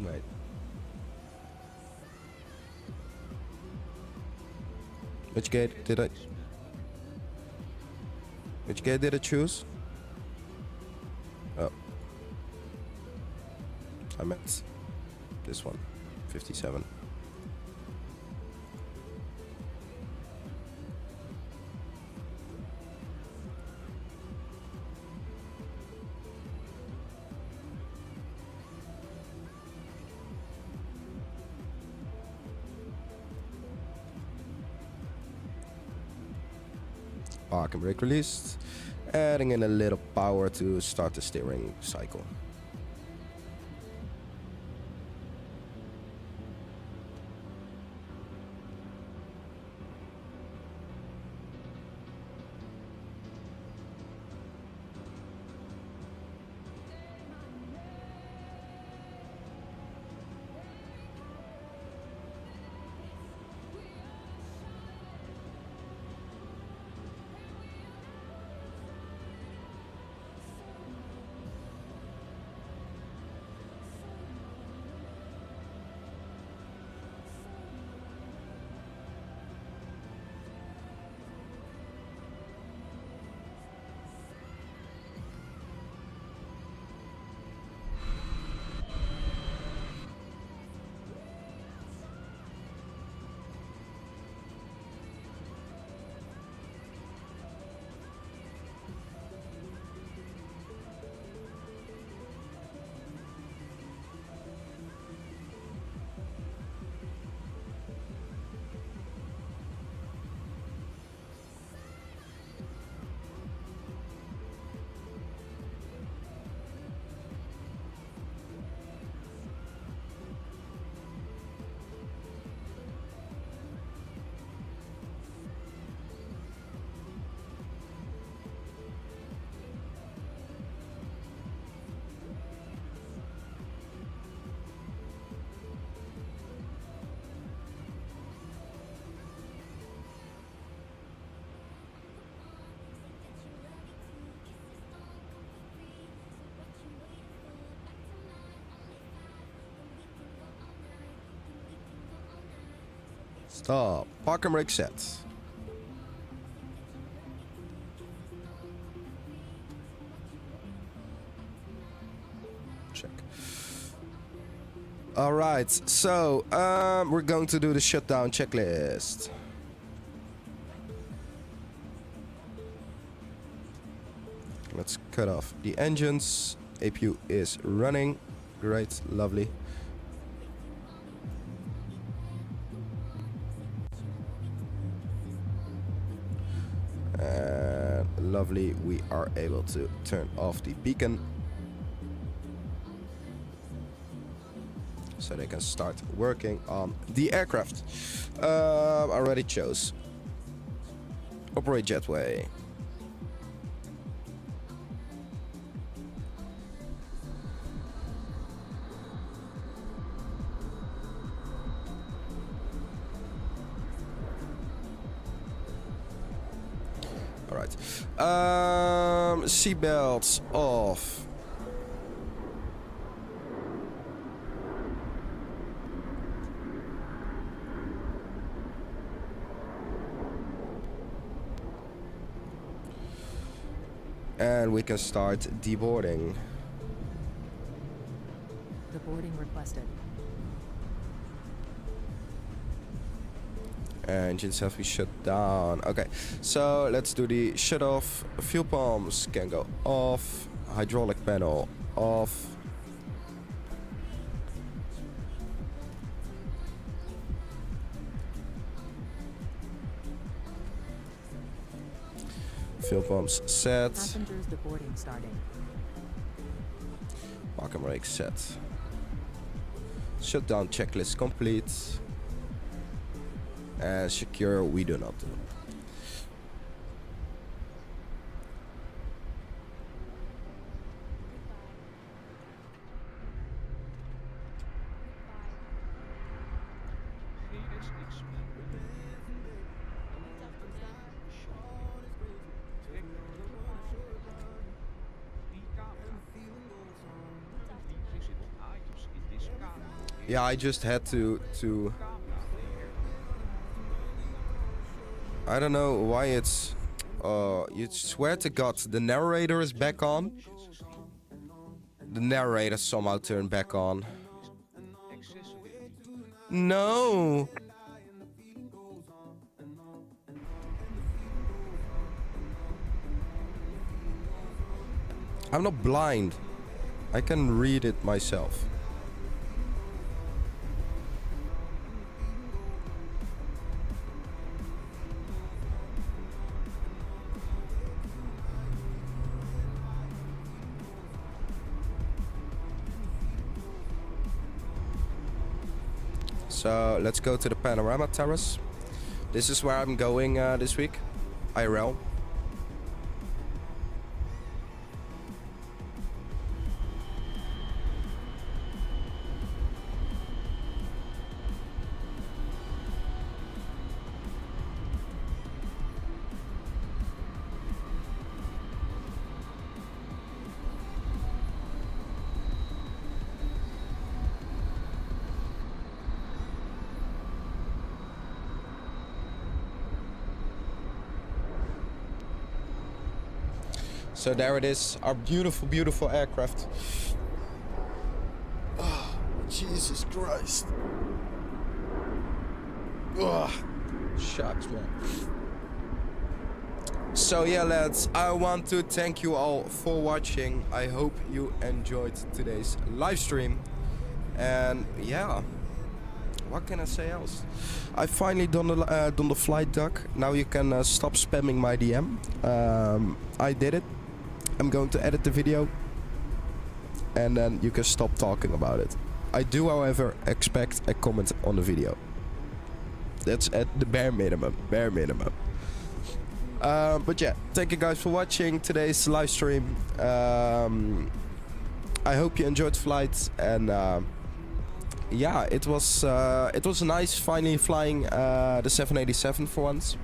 Wait. Which gate did I choose? Oh. I meant this one. 57. Park and brake released, adding in a little power to start the steering cycle. Stop. Park and brake set. Check. All right. So we're going to do the shutdown checklist. Let's cut off the engines. APU is running. Great. Lovely. Lovely, we are able to turn off the beacon so they can start working on the aircraft. I already chose operate jetway. start. Seatbelts off. And we can start deboarding. The boarding requested. Engines have to be shut down. Okay, so let's do the shut off. Fuel pumps can go off. Hydraulic panel off. Fuel pumps set. Passengers deboarding starting. Park and brake set. Shutdown checklist complete. And secure we do not do. Yeah, I just had to I don't know why it's you swear to God the narrator is back on. The narrator somehow turned back on. No. I'm not blind. I can read it myself. So let's go to the panorama terrace. This is where I'm going this week. IRL. So there it is, our beautiful, beautiful aircraft. Oh, Jesus Christ. Oh, shucks, man. So yeah, lads, I want to thank you all for watching. I hope you enjoyed today's live stream. And yeah, what can I say else? I finally done the flight doc. Now you can stop spamming my DM. I did it. I'm going to edit the video and then you can stop talking about it. I do, however, expect a comment on the video. That's at the bare minimum. But yeah, thank you guys for watching today's live stream. I hope you enjoyed the flight, and yeah, it was nice finally flying the 787 for once.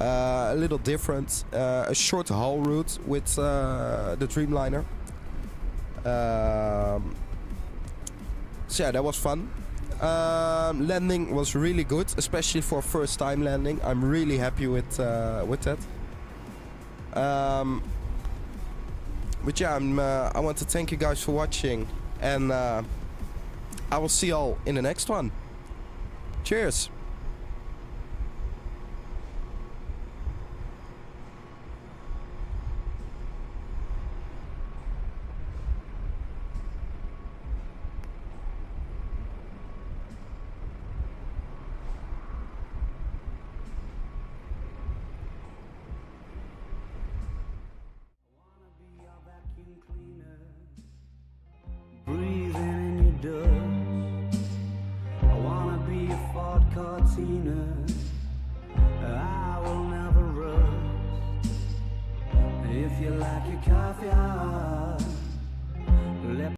A little different, a short haul route with the Dreamliner. So yeah, that was fun. Landing was really good, especially for first time landing. I'm really happy with that. But yeah, I want to thank you guys for watching, and I will see y'all in the next one. Cheers. Breathing in your dust. I wanna be a Ford Cortina. I will never rust. If you like your coffee hot, let